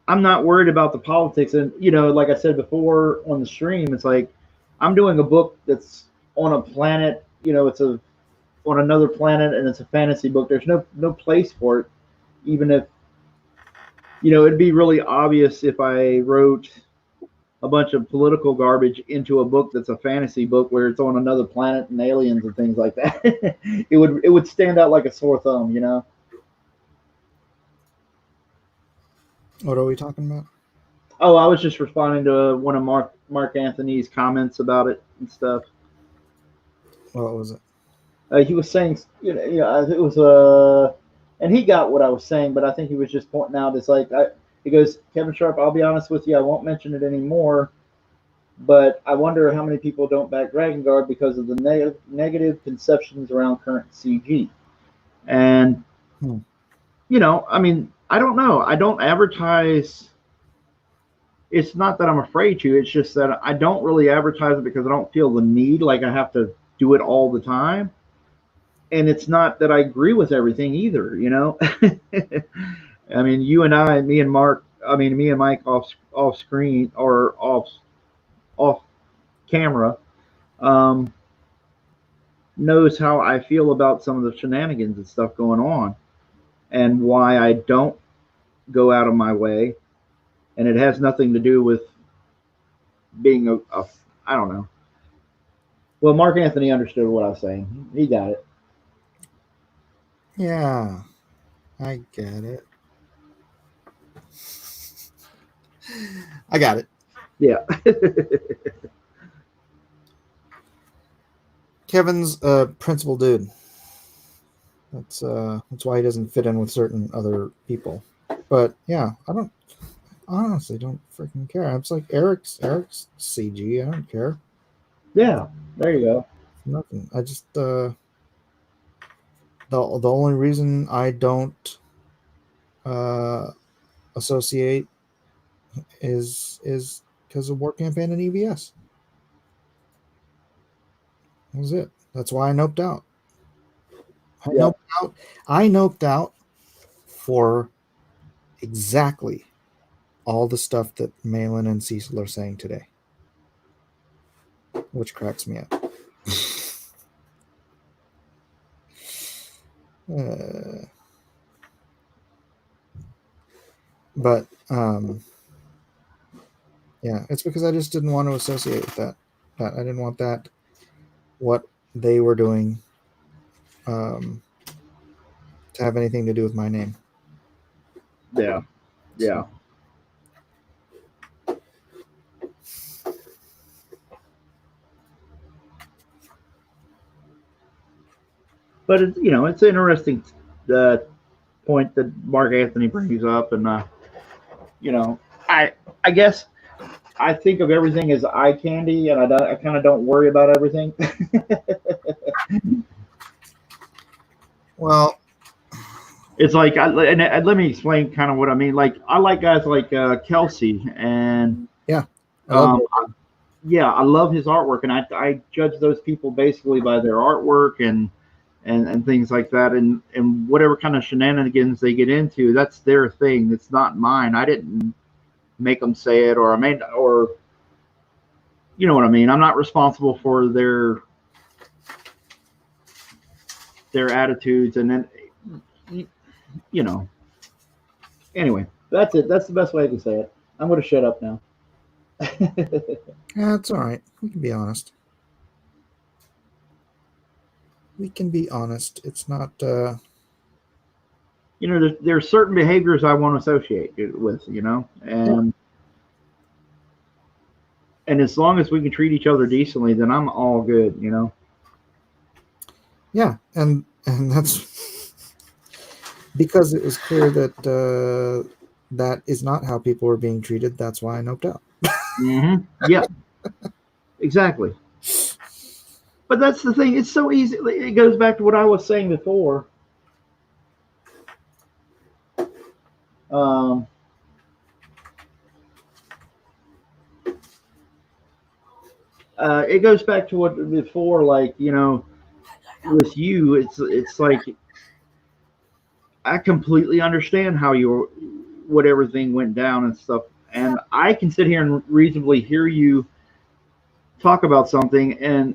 [SPEAKER 3] I'm not worried about the politics. And, like I said before on the stream, it's like I'm doing a book that's on a planet, it's on another planet, and it's a fantasy book. There's no place for it, even if, it'd be really obvious if I wrote a bunch of political garbage into a book that's a fantasy book where it's on another planet and aliens and things like that. it would stand out like a sore thumb,
[SPEAKER 2] What are we talking about?
[SPEAKER 3] Oh, I was just responding to one of Mark Anthony's comments about it and stuff.
[SPEAKER 2] What was it?
[SPEAKER 3] He was saying, it was and he got what I was saying, but I think he was just pointing out. It's like he goes, Kevin Sharp, I'll be honest with you, I won't mention it anymore, but I wonder how many people don't back Dragon Guard because of the negative conceptions around current CG. And I don't know. I don't advertise. It's not that I'm afraid to. It's just that I don't really advertise it because I don't feel the need like I have to do it all the time. And it's not that I agree with everything either, I mean, you and I, me and Mike off screen or off camera, knows how I feel about some of the shenanigans and stuff going on, and why I don't go out of my way. And it has nothing to do with being I don't know. Well, Mark Anthony understood what I was saying. He got it.
[SPEAKER 2] Yeah, I get it. I got it.
[SPEAKER 3] Yeah.
[SPEAKER 2] Kevin's a principal dude. That's why he doesn't fit in with certain other people. But yeah, I honestly don't freaking care. It's like Eric's CG. I don't care.
[SPEAKER 3] Yeah. There you go.
[SPEAKER 2] Nothing. I just the only reason I don't uh associate is because of War Campaign and EVS. That was it. That's why I noped out. I
[SPEAKER 3] Yeah.
[SPEAKER 2] noped out. I noped out for exactly all the stuff that Malin and Cecil are saying today, which cracks me up. Uh, but yeah, it's because I just didn't want to associate with that. I didn't want that what they were doing to have anything to do with my name.
[SPEAKER 3] Yeah. Yeah. But it's it's an interesting uh, point that Mark Anthony brings up, and you know, I I guess I think of everything as eye candy, and I kind of don't worry about everything.
[SPEAKER 2] Well,
[SPEAKER 3] It's like, and let me explain kind of what I mean. Like, I like guys like Kelsey, and
[SPEAKER 2] yeah, I love
[SPEAKER 3] um,
[SPEAKER 2] it.
[SPEAKER 3] yeah, I love his artwork, and I judge those people basically by their artwork and things like that, and whatever kind of shenanigans they get into, that's their thing. It's not mine. I didn't make them say it, or I made, or you know what I mean. I'm not responsible for their attitudes, and then you know. Anyway, that's it. That's the best way to say it. I'm going to shut up now.
[SPEAKER 2] Yeah, it's all right. We can be honest. We can be honest. It's not.
[SPEAKER 3] There's certain behaviors I won't associate with, and as long as we can treat each other decently, then I'm all good.
[SPEAKER 2] Yeah, and that's because it was clear that that is not how people were being treated. That's why I noped out.
[SPEAKER 3] Yeah, exactly. But that's the thing. It's so easy. It goes back to what I was saying before. Um, it goes back to what before, like with you, it's like I completely understand how what everything went down and stuff, and I can sit here and reasonably hear you talk about something, and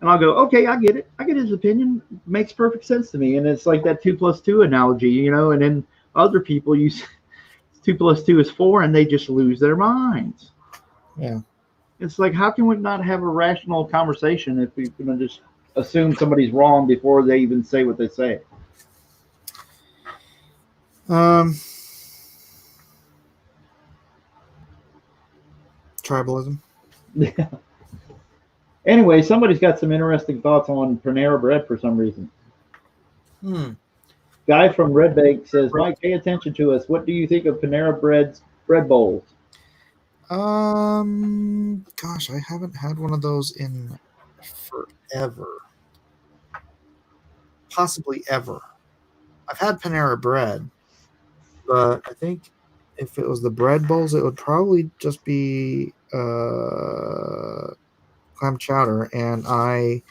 [SPEAKER 3] I'll go, okay, I get it. I get his opinion. Makes perfect sense to me. And it's like that 2+2 analogy. And then other people use 2+2 is 4, and they just lose their minds.
[SPEAKER 2] Yeah.
[SPEAKER 3] It's like, how can we not have a rational conversation if we're going to just assume somebody's wrong before they even say what they say?
[SPEAKER 2] Tribalism.
[SPEAKER 3] Yeah. Anyway, somebody's got some interesting thoughts on Panera Bread for some reason. Guy from Red Bank says, Mike, pay attention to us. What do you think of Panera Bread's bread bowls?
[SPEAKER 2] Gosh, I haven't had one of those in forever. Possibly ever. I've had Panera Bread, but I think if it was the bread bowls, it would probably just be clam chowder, and I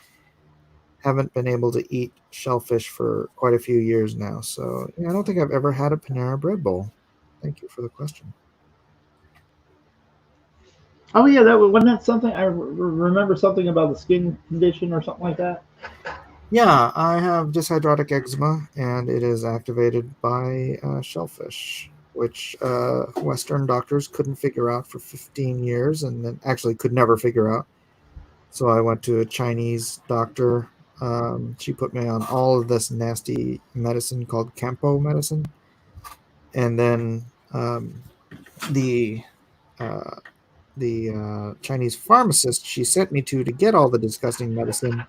[SPEAKER 2] haven't been able to eat shellfish for quite a few years now. So yeah, I don't think I've ever had a Panera Bread bowl. Thank you for the question.
[SPEAKER 3] Oh yeah, wasn't that something I remember something about the skin condition or something like that.
[SPEAKER 2] Yeah, I have dyshydrotic eczema, and it is activated by shellfish, which Western doctors couldn't figure out for 15 years, and then actually could never figure out. So I went to a Chinese doctor. She put me on all of this nasty medicine called Campo medicine, and then the Chinese pharmacist she sent me to get all the disgusting medicine,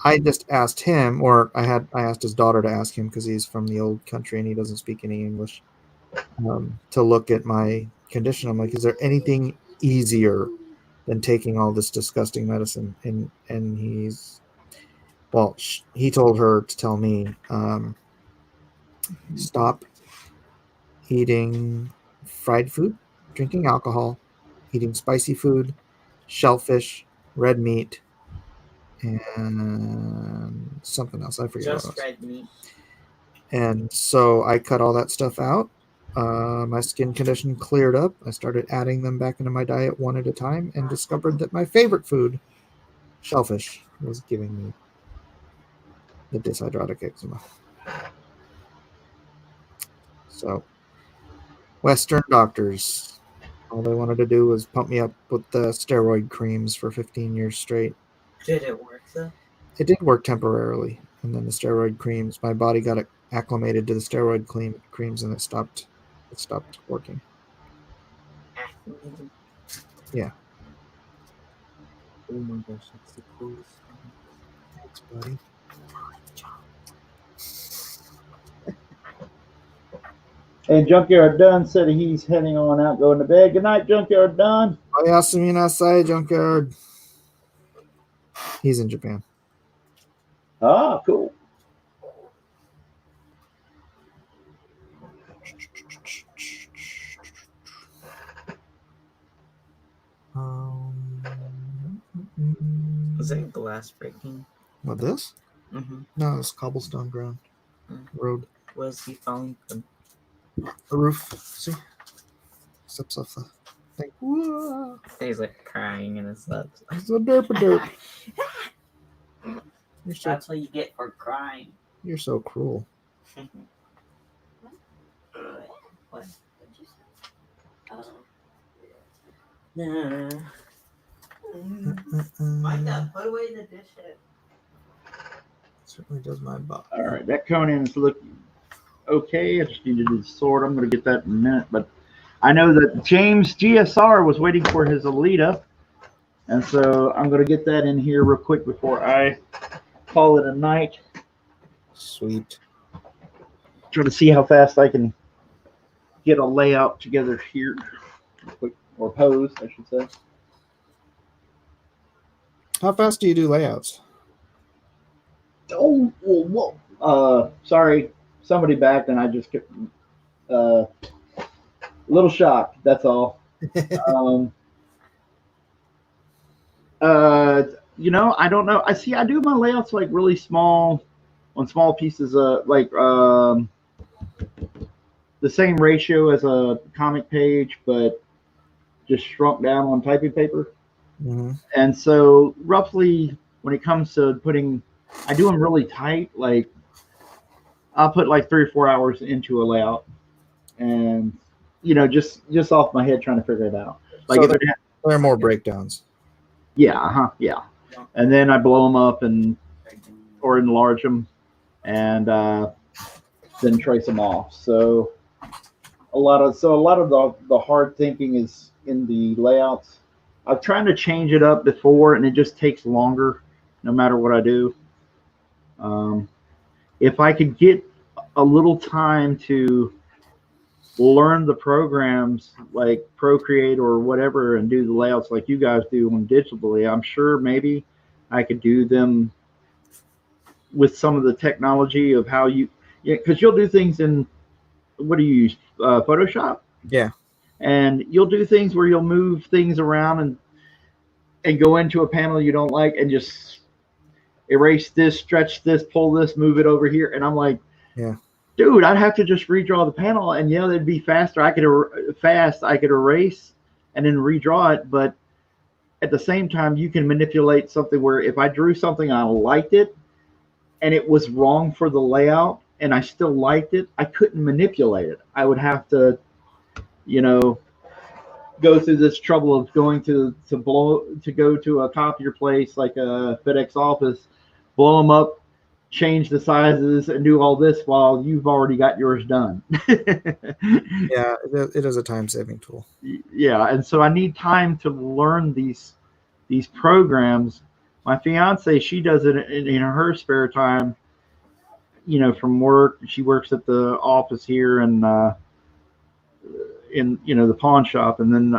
[SPEAKER 2] I just asked him, or I asked his daughter to ask him because he's from the old country and he doesn't speak any English, to look at my condition. I'm like, is there anything easier than taking all this disgusting medicine? And he told her to tell me, stop eating fried food, drinking alcohol, eating spicy food, shellfish, red meat, and something else. I forget what
[SPEAKER 4] Just
[SPEAKER 2] else.
[SPEAKER 4] red meat.
[SPEAKER 2] And so I cut all that stuff out. My skin condition cleared up. I started adding them back into my diet one at a time and discovered that my favorite food, shellfish, was giving me the dyshydrotic eczema. So, Western doctors, all they wanted to do was pump me up with the steroid creams for 15 years straight.
[SPEAKER 4] Did it work though?
[SPEAKER 2] It did work temporarily, and then the steroid creams, my body got acclimated to the steroid creams, and it stopped working. Yeah. Oh my gosh, that's the coolest thing. Thanks, buddy.
[SPEAKER 3] And Junkyard Dunn said he's heading on out, going to bed. Good night, Junkyard Dunn.
[SPEAKER 2] Oyasumi nasai, Junkyard. He's in Japan.
[SPEAKER 3] Ah, cool.
[SPEAKER 4] Was that glass breaking?
[SPEAKER 2] What, this?
[SPEAKER 4] Mm-hmm.
[SPEAKER 2] No, it's cobblestone road.
[SPEAKER 4] Was he falling from?
[SPEAKER 2] The roof. See? Steps off the thing. Whoa.
[SPEAKER 4] He's like crying in his sleeps.
[SPEAKER 2] It's a derp.
[SPEAKER 4] That's what you get for crying.
[SPEAKER 2] You're so cruel.
[SPEAKER 4] What?
[SPEAKER 5] What'd you say? Oh.
[SPEAKER 4] Nah. Micah, put away the dishes.
[SPEAKER 2] Certainly does my butt.
[SPEAKER 3] All right, that Conan's looking okay. I just need to do the sword. I'm going to get that in a minute. But I know that James GSR was waiting for his Alita. And so I'm going to get that in here real quick before I call it a night.
[SPEAKER 2] Sweet.
[SPEAKER 3] Try to see how fast I can get a layout together here. Or pose, I should say.
[SPEAKER 2] How fast do you do layouts?
[SPEAKER 3] Oh, whoa. Sorry. Somebody backed and I just kept a little shocked. That's all. I don't know. I do my layouts like really small on small pieces of like the same ratio as a comic page, but just shrunk down on typing paper.
[SPEAKER 2] Mm-hmm.
[SPEAKER 3] And so roughly when it comes to putting, I do them really tight. Like I'll put like 3 or 4 hours into a layout, and just off my head trying to figure it out. Like
[SPEAKER 2] so there are more breakdowns.
[SPEAKER 3] Yeah, yeah. And then I blow them up or enlarge them, and then trace them off. So a lot of the hard thinking is in the layouts. I'm trying to change it up before, and it just takes longer, no matter what I do. If I could get a little time to learn the programs like Procreate or whatever and do the layouts like you guys do on digitally, I'm sure maybe I could do them with some of the technology of how because you'll do things in, what do you use, Photoshop?
[SPEAKER 2] Yeah.
[SPEAKER 3] And you'll do things where you'll move things around and go into a panel you don't like and just erase this, stretch this, pull this, move it over here. And I'm like,
[SPEAKER 2] yeah,
[SPEAKER 3] dude, I'd have to just redraw the panel, and it'd be faster. I could erase and then redraw it. But at the same time, you can manipulate something where if I drew something, I liked it, and it was wrong for the layout, and I still liked it, I couldn't manipulate it. I would have to, go through this trouble of going to go to a copier place like a FedEx office, blow them up, change the sizes and do all this while you've already got yours done.
[SPEAKER 2] Yeah, it is a time-saving tool.
[SPEAKER 3] Yeah, and so I need time to learn these programs. My fiance, she does it in her spare time, from work. She works at the office here and in the pawn shop, and then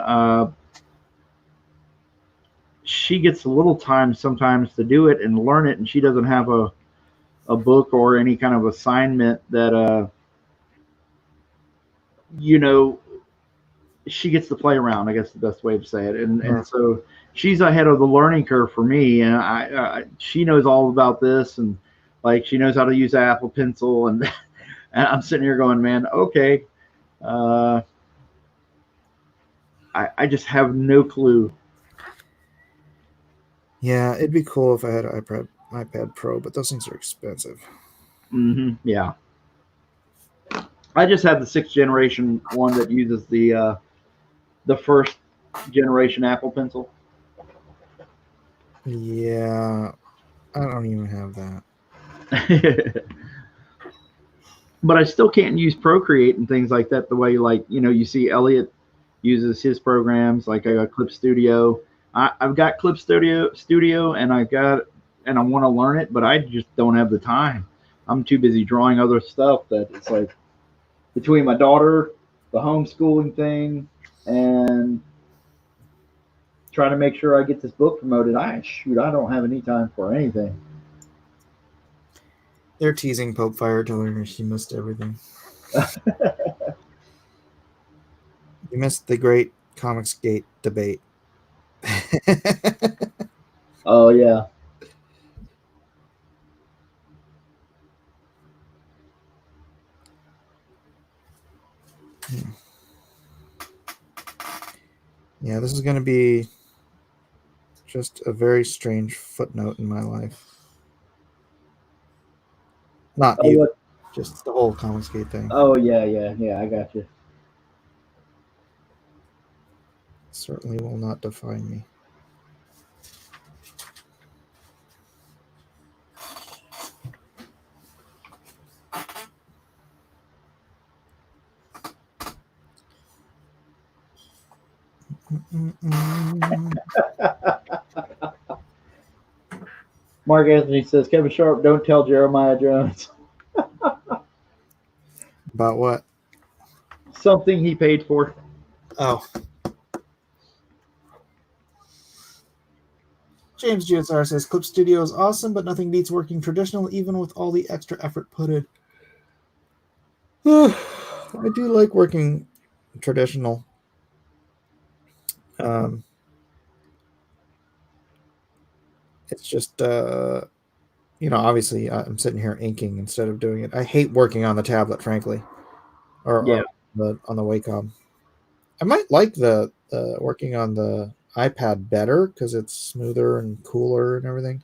[SPEAKER 3] she gets a little time sometimes to do it and learn it, and she doesn't have a book or any kind of assignment that you know she gets to play around, I guess the best way to say it. And so she's ahead of the learning curve for me, and she knows all about this, and like she knows how to use Apple Pencil, and and I'm sitting here going, man, okay, I just have no clue.
[SPEAKER 2] Yeah, it'd be cool if I had an iPad Pro, but those things are expensive.
[SPEAKER 3] Yeah, I just have the 6th generation one that uses the 1st generation Apple Pencil.
[SPEAKER 2] Yeah, I don't even have that.
[SPEAKER 3] But I still can't use Procreate and things like that the way, like, you see Elliot uses his programs. Like, I got Clip Studio. I've got Clip Studio, and I want to learn it, but I just don't have the time. I'm too busy drawing other stuff that it's like, between my daughter, the homeschooling thing, and trying to make sure I get this book promoted, I don't have any time for anything.
[SPEAKER 2] They're teasing Pope Fire, telling her she missed everything. You missed the great Comicsgate debate.
[SPEAKER 3] Oh, yeah.
[SPEAKER 2] Yeah, this is going to be just a very strange footnote in my life. Not you,
[SPEAKER 3] what?
[SPEAKER 2] just the whole Comicsgate thing.
[SPEAKER 3] Oh, yeah, I got you.
[SPEAKER 2] Certainly will not define me.
[SPEAKER 3] Mark Anthony says, Kevin Sharp, don't tell Jeremiah Jones.
[SPEAKER 2] About what?
[SPEAKER 3] Something he paid for.
[SPEAKER 2] Oh. James GSR says, Clip Studio is awesome, but nothing beats working traditional, even with all the extra effort put in. I do like working traditional. It's just, obviously I'm sitting here inking instead of doing it. I hate working on the tablet, frankly, or on the Wacom. I might like the working on the iPad better because it's smoother and cooler and everything.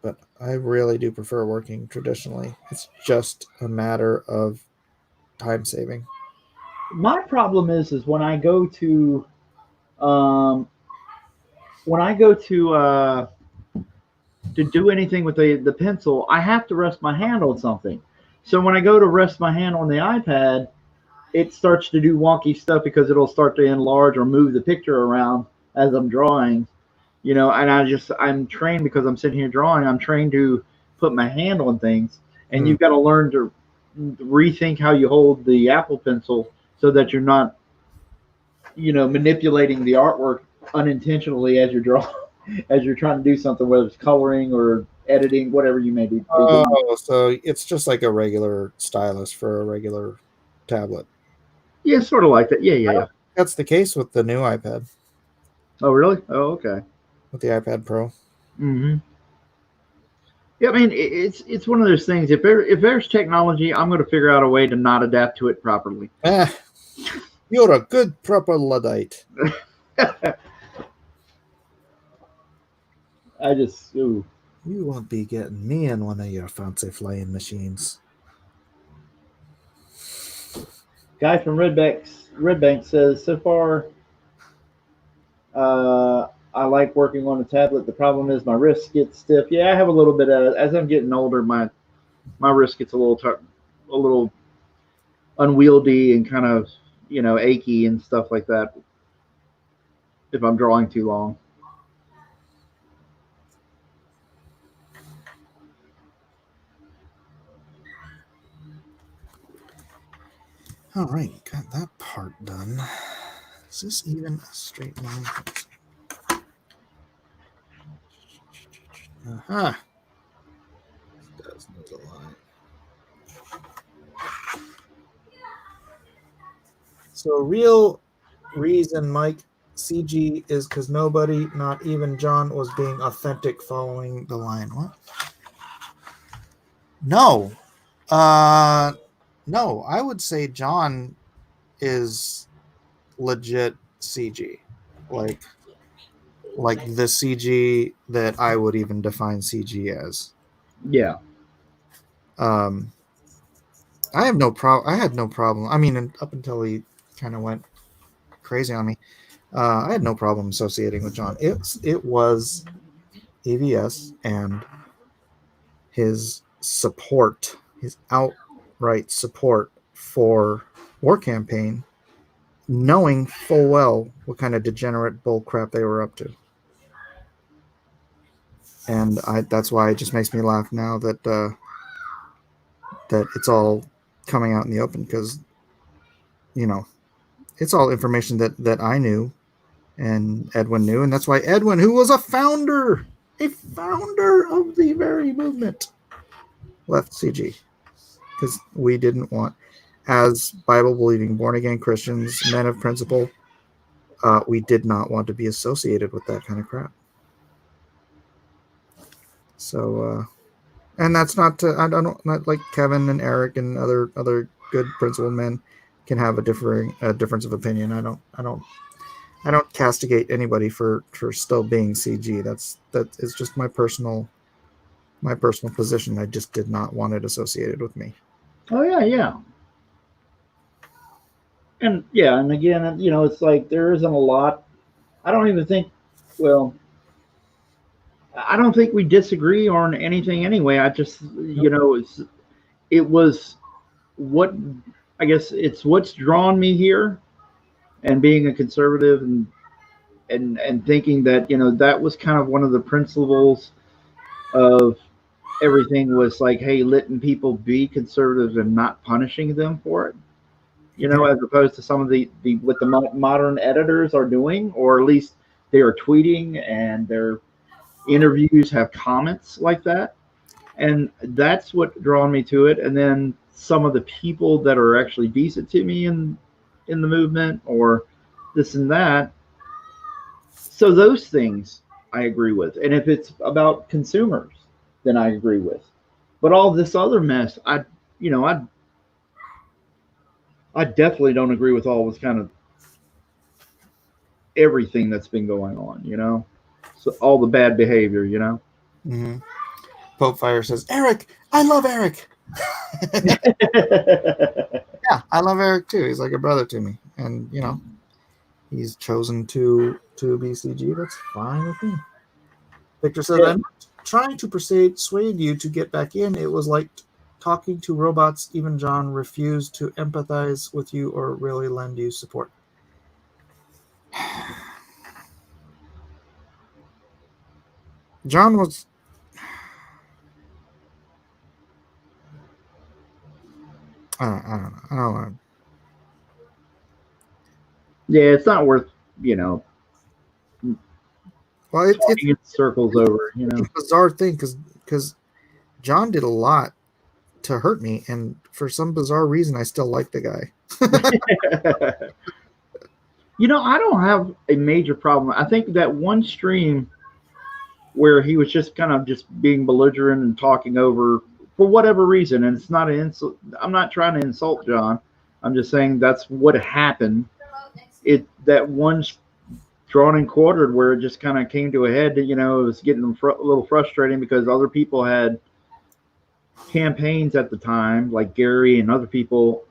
[SPEAKER 2] But I really do prefer working traditionally. It's just a matter of time saving.
[SPEAKER 3] My problem is when I go to to do anything with the pencil, I have to rest my hand on something. So when I go to rest my hand on the iPad, it starts to do wonky stuff because it'll start to enlarge or move the picture around as I'm drawing. And I'm trained, because I'm sitting here drawing, I'm trained to put my hand on things, and you've got to learn to rethink how you hold the Apple Pencil so that you're not, manipulating the artwork unintentionally as you're drawing, as you're trying to do something, whether it's coloring or editing, whatever you may be doing.
[SPEAKER 2] Oh, so it's just like a regular stylus for a regular tablet.
[SPEAKER 3] Yeah, sort of like that. Yeah.
[SPEAKER 2] That's the case with the new iPad.
[SPEAKER 3] Oh, really? Oh, okay.
[SPEAKER 2] With the iPad Pro.
[SPEAKER 3] Yeah, I mean, it's one of those things. If there's technology, I'm going to figure out a way to not adapt to it properly.
[SPEAKER 2] You're a good proper Luddite.
[SPEAKER 3] Ooh.
[SPEAKER 2] You won't be getting me in one of your fancy flying machines. Guy
[SPEAKER 3] from Red Bank says, so far, I like working on a tablet. The problem is my wrist gets stiff. Yeah, I have a little bit of, as I'm getting older, my wrist gets a little unwieldy and kind of, achy and stuff like that if I'm drawing too long.
[SPEAKER 2] All right, got that part done. Is this even a straight line? Uh-huh. Does need a line. So real reason, Mike, CG is because nobody, not even John, was being authentic following the line. What? No. No, I would say John is legit CG. Like the CG that I would even define CG as.
[SPEAKER 3] Yeah.
[SPEAKER 2] I have no problem. I had no problem. I mean, up until he kind of went crazy on me, I had no problem associating with John. It was EVS and his support, his outright support for War Campaign, knowing full well what kind of degenerate bull crap they were up to. And that's why it just makes me laugh now that that it's all coming out in the open, because it's all information that I knew and Edwin knew, and that's why Edwin, who was a founder of the very movement, left CG, because we didn't want, as Bible-believing, born-again Christians, men of principle, we did not want to be associated with that kind of crap. So, and that's not not like Kevin and Eric and other good principled men can have a difference of opinion. I don't castigate anybody for still being CG. That is just my personal position. I just did not want it associated with me.
[SPEAKER 3] Oh yeah. And again, it's like there isn't a lot. I don't even think. Well, I don't think we disagree on anything anyway. I just, it was what, I guess it's what's drawn me here, and being a conservative and thinking that, that was kind of one of the principles of everything, was like, hey, letting people be conservatives and not punishing them for it, as opposed to some of the what the modern editors are doing, or at least they are tweeting and their interviews have comments like that. And that's what drawn me to it. And then some of the people that are actually decent to me in the movement, or this and that. So those things I agree with. And if it's about consumers, then I agree with. But all this other mess, I definitely don't agree with all this kind of everything that's been going on, So all the bad behavior,
[SPEAKER 2] Mm-hmm. Pope Fire says, Eric, I love Eric. Yeah, I love Eric too. He's like a brother to me. And, he's chosen to be CG. That's fine with me. Victor says, I'm not trying to persuade you to get back in. It was like talking to robots. Even John refused to empathize with you or really lend you support. John was... I don't know. I don't know.
[SPEAKER 3] Yeah, it's not worth,
[SPEAKER 2] Well, it's
[SPEAKER 3] circles over,
[SPEAKER 2] It's a bizarre thing, because John did a lot to hurt me, and for some bizarre reason, I still like the guy.
[SPEAKER 3] I don't have a major problem. I think that one stream where he was just kind of just being belligerent and talking over for whatever reason, and it's not an insult. I'm not trying to insult John. I'm just saying that's what happened. That one drawn and quartered where it just kind of came to a head. It was getting a little frustrating because other people had campaigns at the time, like Gary and other people,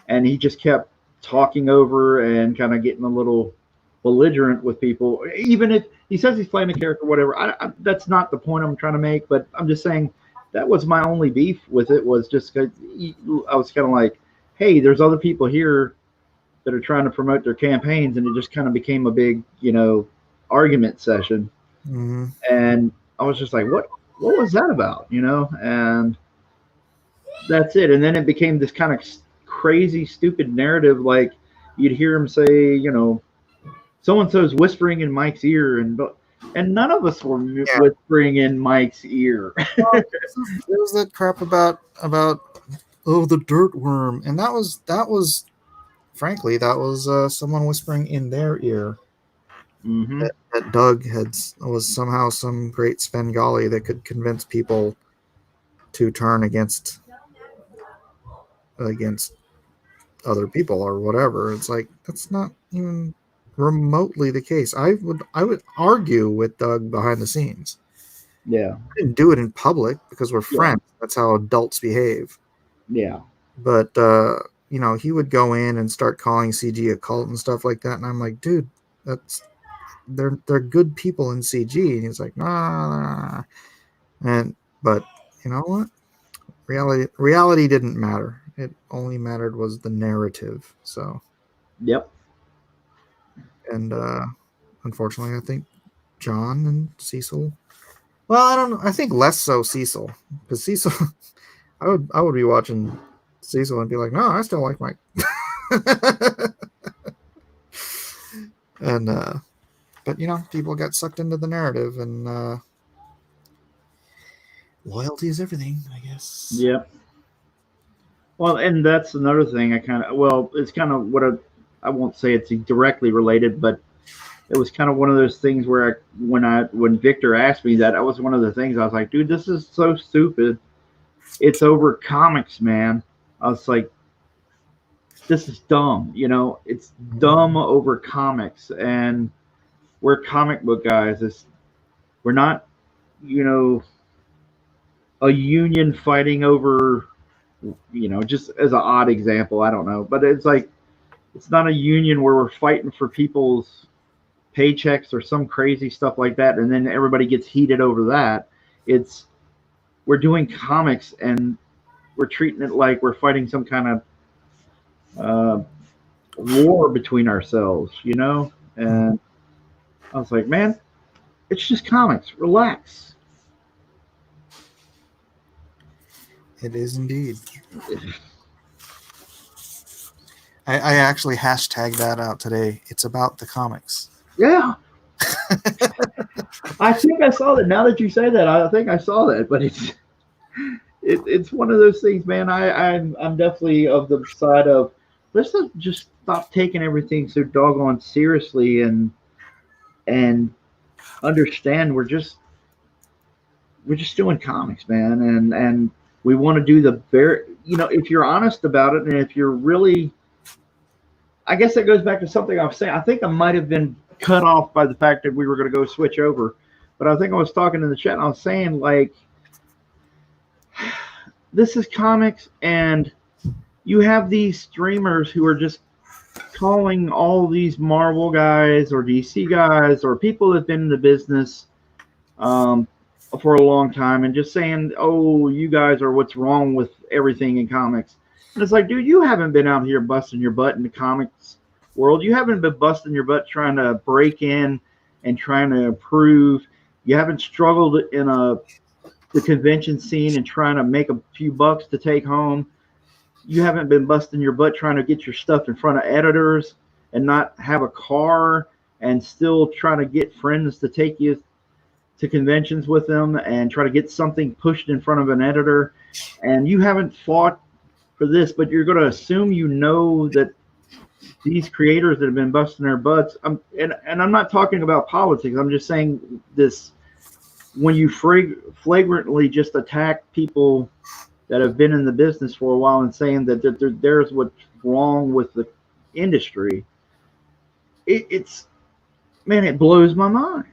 [SPEAKER 3] and he just kept talking over and kind of getting a little belligerent with people, even if he says he's playing a character, whatever. That's not the point I'm trying to make, but I'm just saying that was my only beef with it, was just 'cause I was kind of like, hey, there's other people here that are trying to promote their campaigns, and it just kind of became a big, argument session.
[SPEAKER 2] Mhm.
[SPEAKER 3] And I was just like, what was that about, And that's it. And then it became this kind of crazy, stupid narrative. Like you'd hear him say, so and so's whispering in Mike's ear, and none of us were
[SPEAKER 2] Yeah.
[SPEAKER 3] whispering in Mike's ear.
[SPEAKER 2] There was that crap about the dirt worm, and that was frankly someone whispering in their ear.
[SPEAKER 3] Mm-hmm.
[SPEAKER 2] That Doug was somehow some great Svengali that could convince people to turn against other people or whatever. It's like that's not even remotely the case. I would argue with Doug behind the scenes.
[SPEAKER 3] Yeah.
[SPEAKER 2] I didn't do it in public because we're friends. Yeah. That's how adults behave.
[SPEAKER 3] Yeah.
[SPEAKER 2] But he would go in and start calling CG a cult and stuff like that, and I'm like, dude, they're good people in CG. And he's like, nah. But you know what? Reality didn't matter. It only mattered was the narrative. So.
[SPEAKER 3] Yep.
[SPEAKER 2] And unfortunately, I think John and Cecil. Well, I don't know. I think less so Cecil, because Cecil, I would be watching Cecil and be like, no, I still like Mike. And but people got sucked into the narrative, and loyalty is everything, I guess.
[SPEAKER 3] Yep. Well, and that's another thing. It's kind of what I won't say it's directly related, but it was kind of one of those things where when Victor asked me that was one of the things I was like, dude, this is so stupid. It's over comics, man. I was like, this is dumb. It's dumb over comics, and we're comic book guys. We're not, a union fighting over, just as an odd example. I don't know, but it's like, it's not a union where we're fighting for people's paychecks or some crazy stuff like that, and then everybody gets heated over that. We're doing comics, and we're treating it like we're fighting some kind of war between ourselves, And I was like, man, it's just comics. Relax.
[SPEAKER 2] It is indeed. I actually hashtagged that out today. It's about the comics.
[SPEAKER 3] Yeah. I think I saw that. Now that you say that, I think I saw that. But it's one of those things, man. I'm definitely of the side of, let's not just stop taking everything so doggone seriously, and understand we're just doing comics, man, and we want to do the very, if you're honest about it, and if you're really, I guess that goes back to something I was saying. I think I might have been cut off by the fact that we were going to go switch over, but I think I was talking in the chat and I was saying, like, this is comics, and you have these streamers who are just calling all these Marvel guys or DC guys or people that have been in the business for a long time, and just saying, oh, you guys are what's wrong with everything in comics. And it's like, dude, you haven't been out here busting your butt in the comics world. You haven't been busting your butt trying to break in and trying to improve. You haven't struggled in the convention scene and trying to make a few bucks to take home. You haven't been busting your butt trying to get your stuff in front of editors and not have a car, and still trying to get friends to take you to conventions with them and try to get something pushed in front of an editor. And you haven't fought for this, but you're going to assume that these creators that have been busting their butts, and I'm not talking about politics. I'm just saying this, when you flagrantly just attack people that have been in the business for a while and saying that there's what's wrong with the industry, it blows my mind.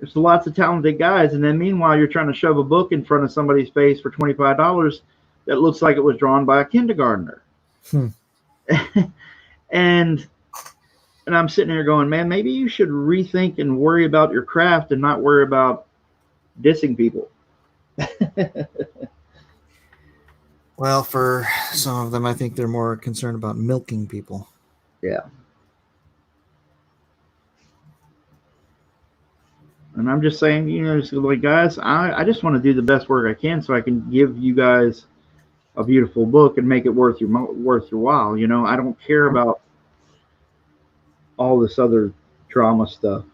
[SPEAKER 3] There's lots of talented guys, and then meanwhile you're trying to shove a book in front of somebody's face for $25 that looks like it was drawn by a kindergartner. and I'm sitting here going, man, maybe you should rethink and worry about your craft and not worry about dissing people.
[SPEAKER 2] Well, for some of them, I think they're more concerned about milking people.
[SPEAKER 3] Yeah. And I'm just saying, just like, guys, I just want to do the best work I can so I can give you guys a beautiful book and make it worth your while. I don't care about all this other drama stuff.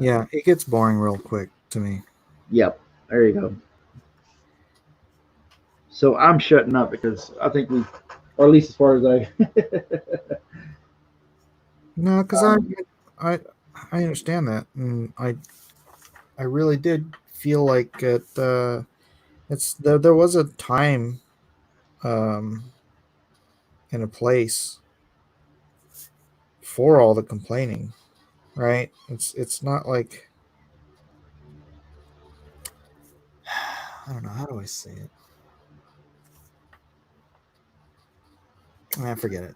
[SPEAKER 2] Yeah, it gets boring real quick to me.
[SPEAKER 3] Yep. There you go. So I'm shutting up because I think or at least as far as I.
[SPEAKER 2] No, because I understand that, and I really did feel like there was a time, and a place for all the complaining, right? It's not like, I don't know, how do I say it? Forget it.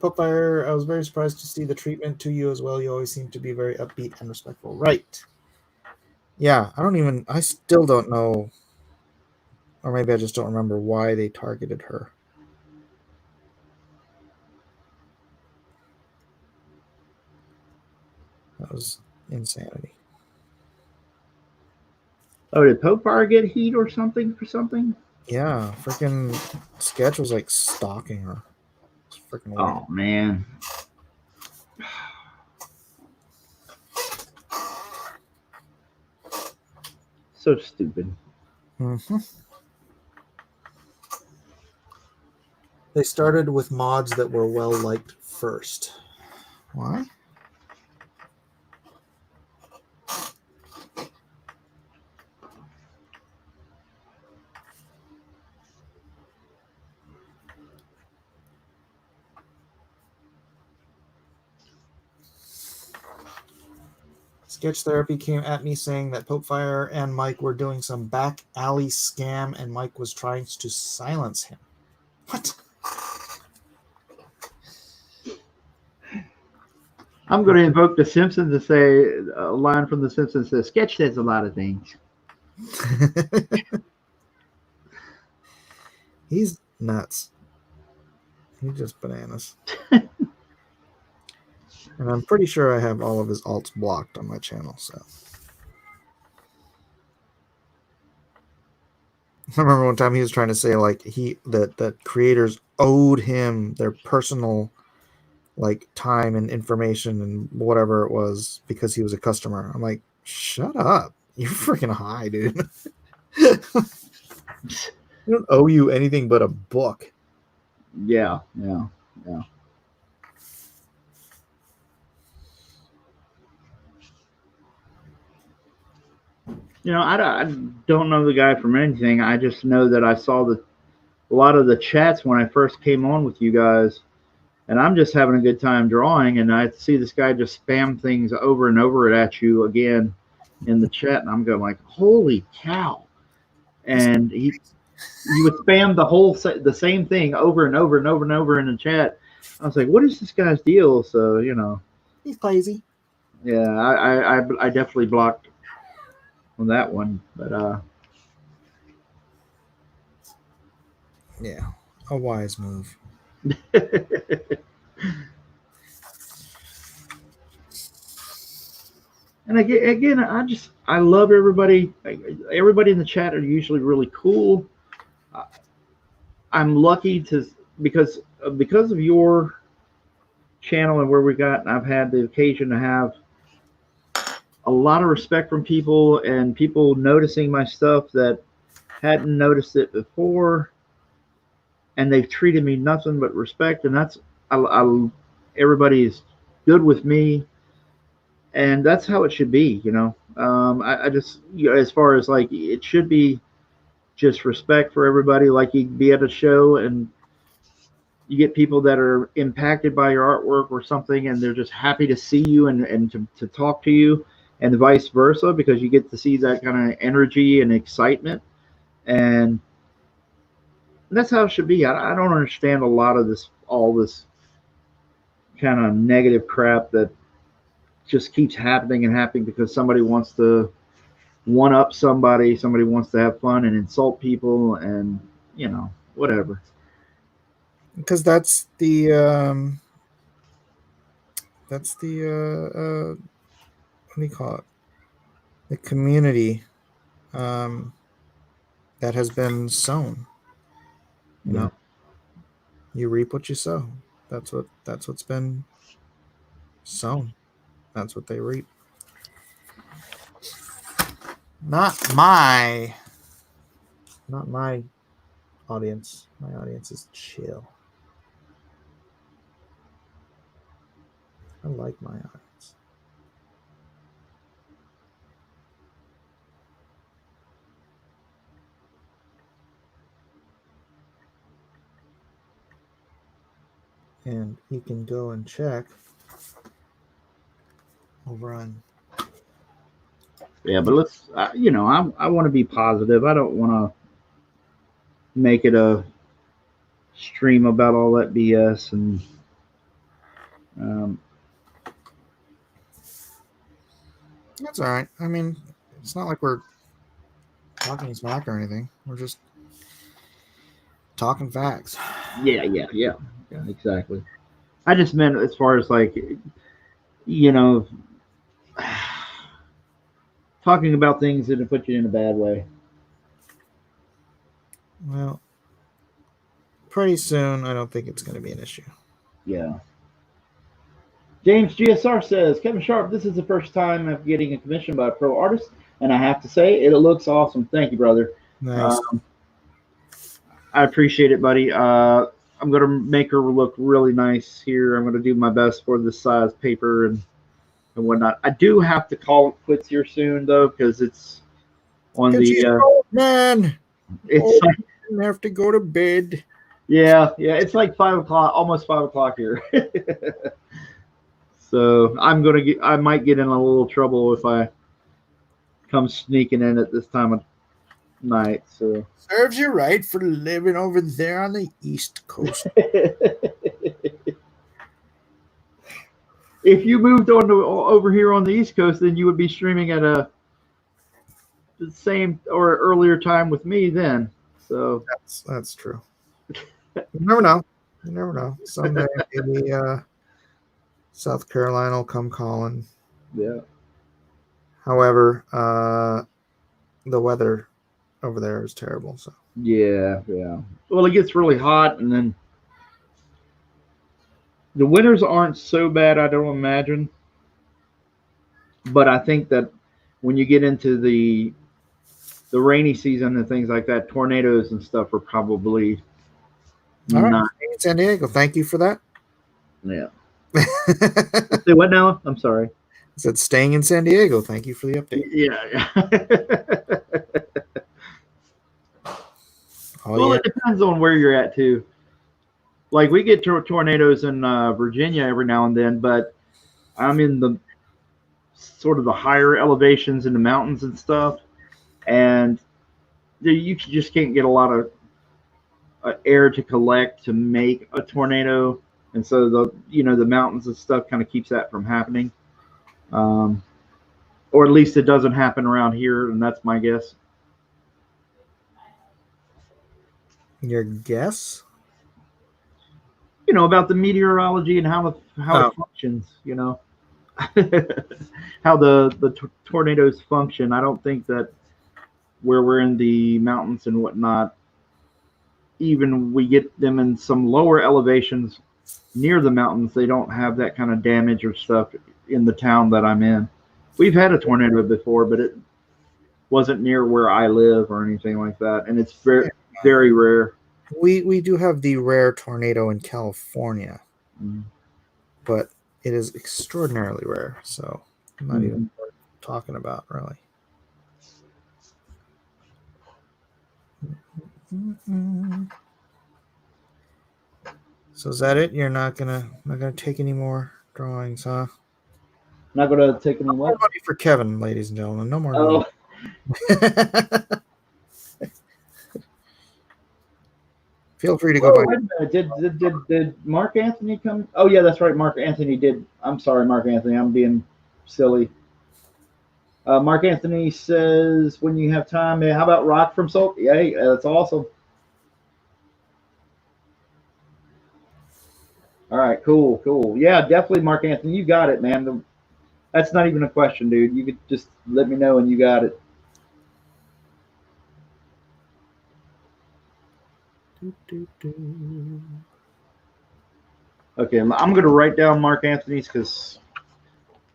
[SPEAKER 2] Popfire, I was very surprised to see the treatment to you as well. You always seem to be very upbeat and respectful. Right. Yeah, I still don't know, or maybe I just don't remember why they targeted her. That was insanity.
[SPEAKER 3] Oh, did Popfire get heat or something for something?
[SPEAKER 2] Yeah, freaking Sketch was like stalking her. It's freaking weird.
[SPEAKER 3] Oh, man. So stupid.
[SPEAKER 2] Mm-hmm. They started with mods that were well liked first. Why? Sketch Therapy came at me saying that Popefire and Mike were doing some back alley scam and Mike was trying to silence him. What?
[SPEAKER 3] I'm going to invoke the Simpsons to say a line from the Simpsons says, Sketch says a lot of things.
[SPEAKER 2] He's nuts. He's just bananas. And I'm pretty sure I have all of his alts blocked on my channel, so. I remember one time he was trying to say like that creators owed him their personal like time and information and whatever it was because he was a customer. I'm like, shut up. You're freaking high, dude. I don't owe you anything but a book.
[SPEAKER 3] Yeah. I don't know the guy from anything. I just know that I saw a lot of the chats when I first came on with you guys, and I'm just having a good time drawing, and I see this guy just spam things over and over at you again in the chat, and I'm going like, holy cow. And he would spam the same thing over and over and over and over in the chat. I was like, what is this guy's deal? So,
[SPEAKER 2] He's crazy.
[SPEAKER 3] Yeah, I definitely blocked on that one, but
[SPEAKER 2] yeah, a wise move.
[SPEAKER 3] And again, I love everybody. Everybody in the chat are usually really cool. I'm lucky because of your channel and where we got, and I've had the occasion to have a lot of respect from people and people noticing my stuff that hadn't noticed it before, and they've treated me nothing but respect, and that's everybody's good with me, and that's how it should be. I just, as far as like, it should be just respect for everybody. Like, you'd be at a show and you get people that are impacted by your artwork or something, and they're just happy to see you and to talk to you, and vice versa, because you get to see that kind of energy and excitement. And that's how it should be. I don't understand a lot of all this kind of negative crap that just keeps happening and happening because somebody wants to one up somebody, somebody wants to have fun and insult people, and whatever.
[SPEAKER 2] Because that's the what do you call it? The community that has been sown. You know, you reap what you sow. That's what's been sown. That's what they reap. Not my audience. My audience is chill. I like my audience. And you can go and check over on.
[SPEAKER 3] Yeah, but let's, I want to be positive. I don't want to make it a stream about all that BS. And
[SPEAKER 2] That's all right. I mean, it's not like we're talking smack or anything. We're just talking facts.
[SPEAKER 3] yeah, exactly. I just meant as far as like, talking about things that put you in a bad way.
[SPEAKER 2] Well, pretty soon, I don't think it's going to be an issue.
[SPEAKER 3] Yeah. James GSR says, Kevin Sharp, this is the first time I'm getting a commission by a pro artist, and I have to say, it looks awesome. Thank you, brother.
[SPEAKER 2] Nice.
[SPEAKER 3] I appreciate it, buddy. I'm going to make her look really nice here. I'm going to do my best for this size paper and whatnot. I do have to call it quits here soon, though, because it's on
[SPEAKER 2] old man.
[SPEAKER 3] It's like,
[SPEAKER 2] I have to go to bed.
[SPEAKER 3] Yeah, it's like 5 o'clock, almost 5 o'clock here. So I might get in a little trouble if I come sneaking in at this time of night. So
[SPEAKER 2] serves you right for living over there on the East Coast.
[SPEAKER 3] If you moved over here on the East Coast, then you would be streaming at the same or earlier time with me then. So
[SPEAKER 2] that's true. You never know. Someday maybe South Carolina will come calling.
[SPEAKER 3] Yeah.
[SPEAKER 2] However, the weather over there is terrible. So
[SPEAKER 3] yeah. Well, it gets really hot, and then the winters aren't so bad, I don't imagine. But I think that when you get into the rainy season and things like that, tornadoes and stuff are probably
[SPEAKER 2] not. San Diego, thank you for that.
[SPEAKER 3] Yeah. Say what now? I'm sorry.
[SPEAKER 2] I said staying in San Diego. Thank you for the update.
[SPEAKER 3] Yeah. Well, it depends on where you're at too. Like we get tornadoes in Virginia every now and then, but I'm in the sort of the higher elevations in the mountains and stuff, and you just can't get a lot of air to collect to make a tornado, and so the mountains and stuff kind of keeps that from happening, or at least it doesn't happen around here, and that's my guess.
[SPEAKER 2] Your guess?
[SPEAKER 3] About the meteorology and how it functions. How the tornadoes function. I don't think that where we're in the mountains and whatnot, even we get them in some lower elevations near the mountains, they don't have that kind of damage or stuff in the town that I'm in. We've had a tornado before, but it wasn't near where I live or anything like that, and it's very, very rare.
[SPEAKER 2] We do have the rare tornado in California, but it is extraordinarily rare, so I'm not even talking about, really. So is that it? You're not gonna take any more drawings, huh?
[SPEAKER 3] Not gonna take any more
[SPEAKER 2] money for Kevin, ladies and gentlemen. No more money. Feel free to go
[SPEAKER 3] Oh,
[SPEAKER 2] by.
[SPEAKER 3] wait a minute. Did Mark Anthony come? Oh, yeah, that's right. Mark Anthony did. I'm sorry, Mark Anthony. I'm being silly. Mark Anthony says, when you have time, hey, how about Rock from Soul? Yeah, that's awesome. All right, cool. Yeah, definitely, Mark Anthony. You got it, man. That's not even a question, dude. You could just let me know and you got it. Okay, I'm going to write down Mark Anthony's because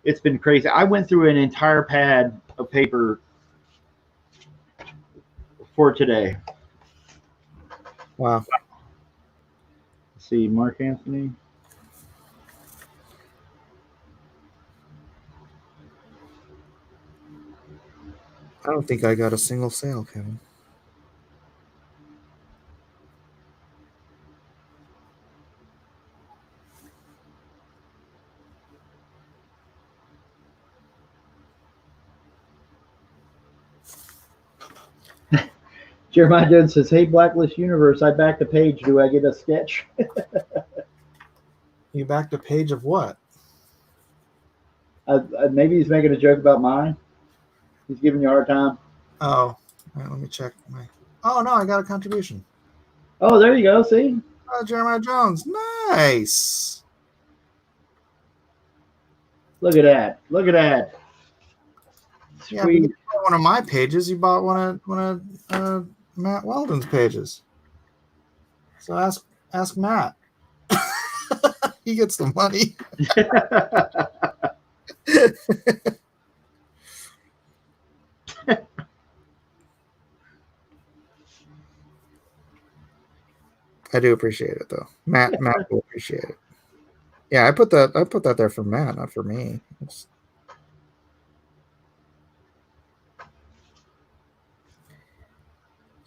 [SPEAKER 3] it's been crazy. I went through an entire pad of paper for today.
[SPEAKER 2] Wow.
[SPEAKER 3] Let's see, Mark Anthony.
[SPEAKER 2] I don't think I got a single sale, Kevin.
[SPEAKER 3] Jeremiah Jones says, hey, Blacklist Universe, I backed a page. Do I get a sketch?
[SPEAKER 2] You backed a page of what?
[SPEAKER 3] Maybe he's making a joke about mine. He's giving you a hard time.
[SPEAKER 2] Oh, all right, let me check my. Oh no, I got a contribution.
[SPEAKER 3] Oh, there you go. See?
[SPEAKER 2] Jeremiah Jones, nice.
[SPEAKER 3] Look at that. Look at that.
[SPEAKER 2] Yeah, but you
[SPEAKER 3] Sweet.
[SPEAKER 2] bought one of my pages. You bought one of Matt Weldon's pages. So ask Matt. He gets the money. I do appreciate it though. Matt will appreciate it. Yeah, I put that there for Matt, not for me. Just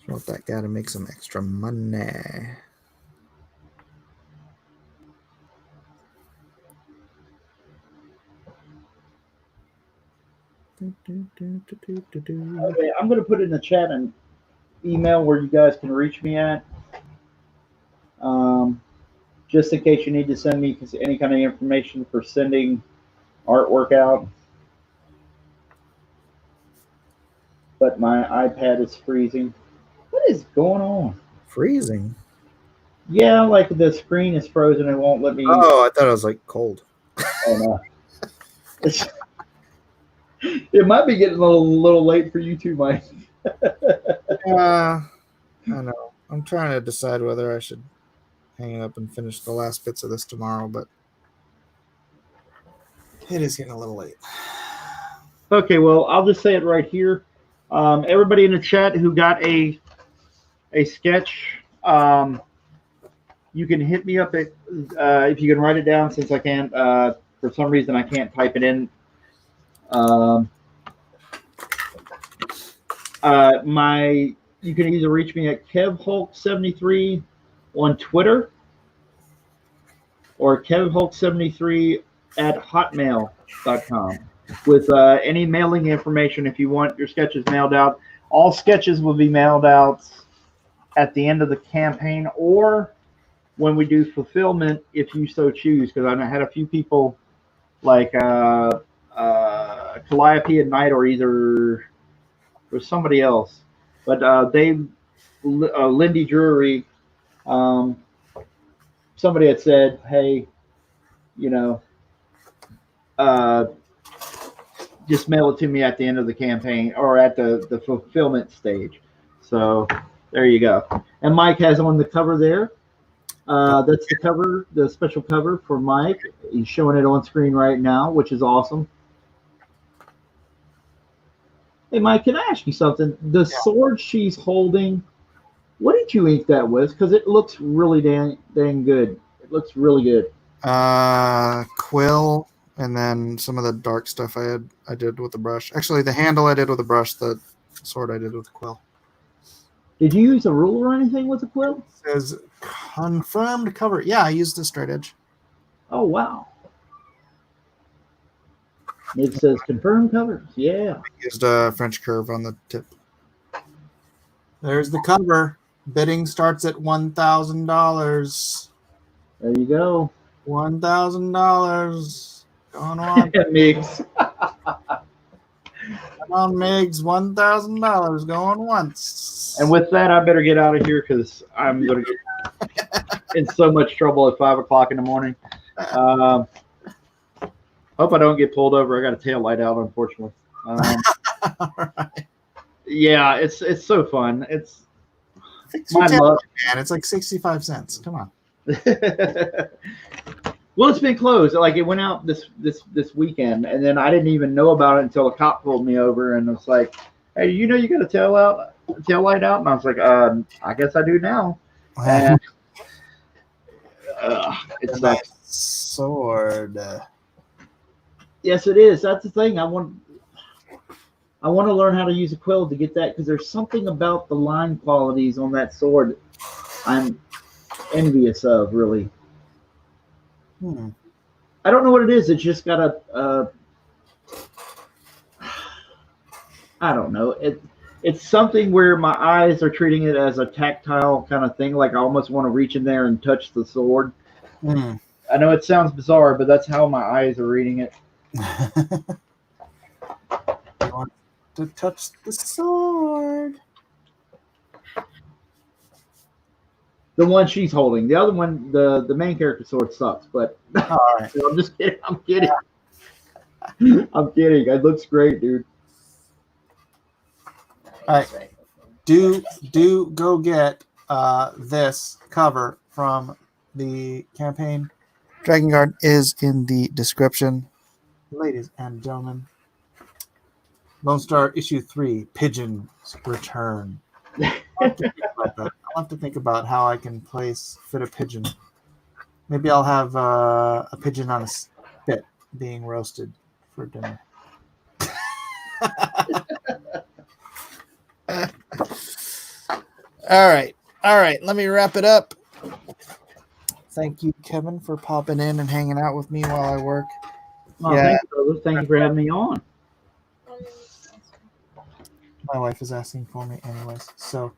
[SPEAKER 2] want that guy to make some extra money.
[SPEAKER 3] Okay, I'm going to put in the chat an email where you guys can reach me at. Just in case you need to send me any kind of information for sending artwork out. But my iPad is freezing. What is going on?
[SPEAKER 2] Freezing?
[SPEAKER 3] Yeah, like the screen is frozen and won't let me.
[SPEAKER 2] Oh, I thought it was like cold.
[SPEAKER 3] Oh, no. It might be getting a little late for you too, Mike.
[SPEAKER 2] Yeah, I know. I'm trying to decide whether I should hang it up and finish the last bits of this tomorrow, but it is getting a little late.
[SPEAKER 3] Okay, well, I'll just say it right here. Everybody in the chat who got a sketch, you can hit me up at, if you can write it down, since I can't, for some reason, I can't type it in. You can either reach me at KevHulk73 on Twitter or KevHulk73 at hotmail.com with any mailing information if you want your sketches mailed out. All sketches will be mailed out at the end of the campaign or when we do fulfillment if you so choose, because I had a few people like Calliope at Night or somebody else. But Lindy Drury, somebody had said, hey, just mail it to me at the end of the campaign or at the fulfillment stage. So there you go. And Mike has on the cover there. That's the cover, the special cover for Mike. He's showing it on screen right now, which is awesome. Hey, Mike, can I ask you something? The sword she's holding, what did you ink that with? Because it looks really dang good. It looks really good.
[SPEAKER 2] Quill, and then some of the dark stuff I did with the brush. Actually, the handle I did with a brush. The sword I did with quill.
[SPEAKER 3] Did you use a ruler or anything with the quill?
[SPEAKER 2] It says confirmed cover. Yeah, I used the straight edge.
[SPEAKER 3] Oh, wow. It says confirmed covers. Yeah.
[SPEAKER 2] I used a French curve on the tip. There's the cover. Bidding starts at $1,000.
[SPEAKER 3] There you go.
[SPEAKER 2] $1,000. Going on.
[SPEAKER 3] Mix.
[SPEAKER 2] Come on, Migs. $1,000 going once.
[SPEAKER 3] And with that, I better get out of here because I'm going to get in so much trouble at 5 o'clock in the morning. Hope I don't get pulled over. I got a tail light out, unfortunately.
[SPEAKER 2] All right.
[SPEAKER 3] Yeah, it's so fun. It's
[SPEAKER 2] Fix your
[SPEAKER 3] my
[SPEAKER 2] tail
[SPEAKER 3] luck.
[SPEAKER 2] light, man. It's like 65 cents. Come on.
[SPEAKER 3] Well, it's been closed. Like it went out this weekend, and then I didn't even know about it until a cop pulled me over and was like, "Hey, you know you got a tail light out?" And I was like, "I guess I do now." And it's
[SPEAKER 2] a nice sword.
[SPEAKER 3] Yes, it is. That's the thing. I want to learn how to use a quill to get that because there's something about the line qualities on that sword I'm envious of, really. I don't know what it is. It's just got I don't know. It's something where my eyes are treating it as a tactile kind of thing. Like I almost want to reach in there and touch the sword. I know it sounds bizarre, but that's how my eyes are reading it.
[SPEAKER 2] You want to touch the sword.
[SPEAKER 3] The one she's holding. The other one, the main character sword sucks, but
[SPEAKER 2] All right.
[SPEAKER 3] I'm just kidding. I'm kidding. I'm kidding. It looks great, dude.
[SPEAKER 2] All right. Do go get this cover from the campaign. Dragon Guard is in the description. Ladies and gentlemen, Lone Star issue 3, Pigeon's Return. I'll have to think about how I can fit a pigeon. Maybe I'll have a pigeon on a spit being roasted for dinner. All right. Let me wrap it up. Thank you, Kevin, for popping in and hanging out with me while I work.
[SPEAKER 3] Oh,
[SPEAKER 2] Yeah.
[SPEAKER 3] thank you, brother. Thank you for having me on.
[SPEAKER 2] My wife is asking for me anyways. So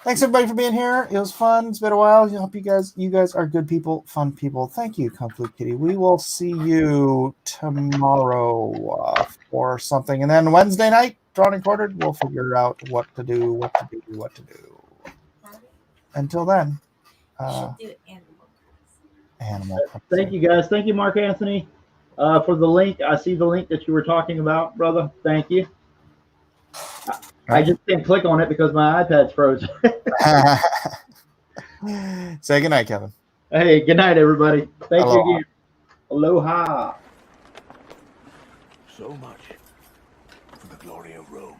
[SPEAKER 2] thanks everybody for being here. It was fun. It's been a while. I hope you guys are good people, fun people. Thank you, Complete Kitty. We will see you tomorrow for something. And then Wednesday night, Drawn and Quartered, we'll figure out what to do. Until then, animal.
[SPEAKER 3] Thank you, guys. Thank you, Mark Anthony, for the link. I see the link that you were talking about, brother. Thank you. I just didn't click on it because my iPad's frozen.
[SPEAKER 2] Say goodnight, Kevin.
[SPEAKER 3] Hey, good night, everybody. Thank
[SPEAKER 2] Aloha.
[SPEAKER 3] you again. Aloha.
[SPEAKER 1] So much for the glory of Rome.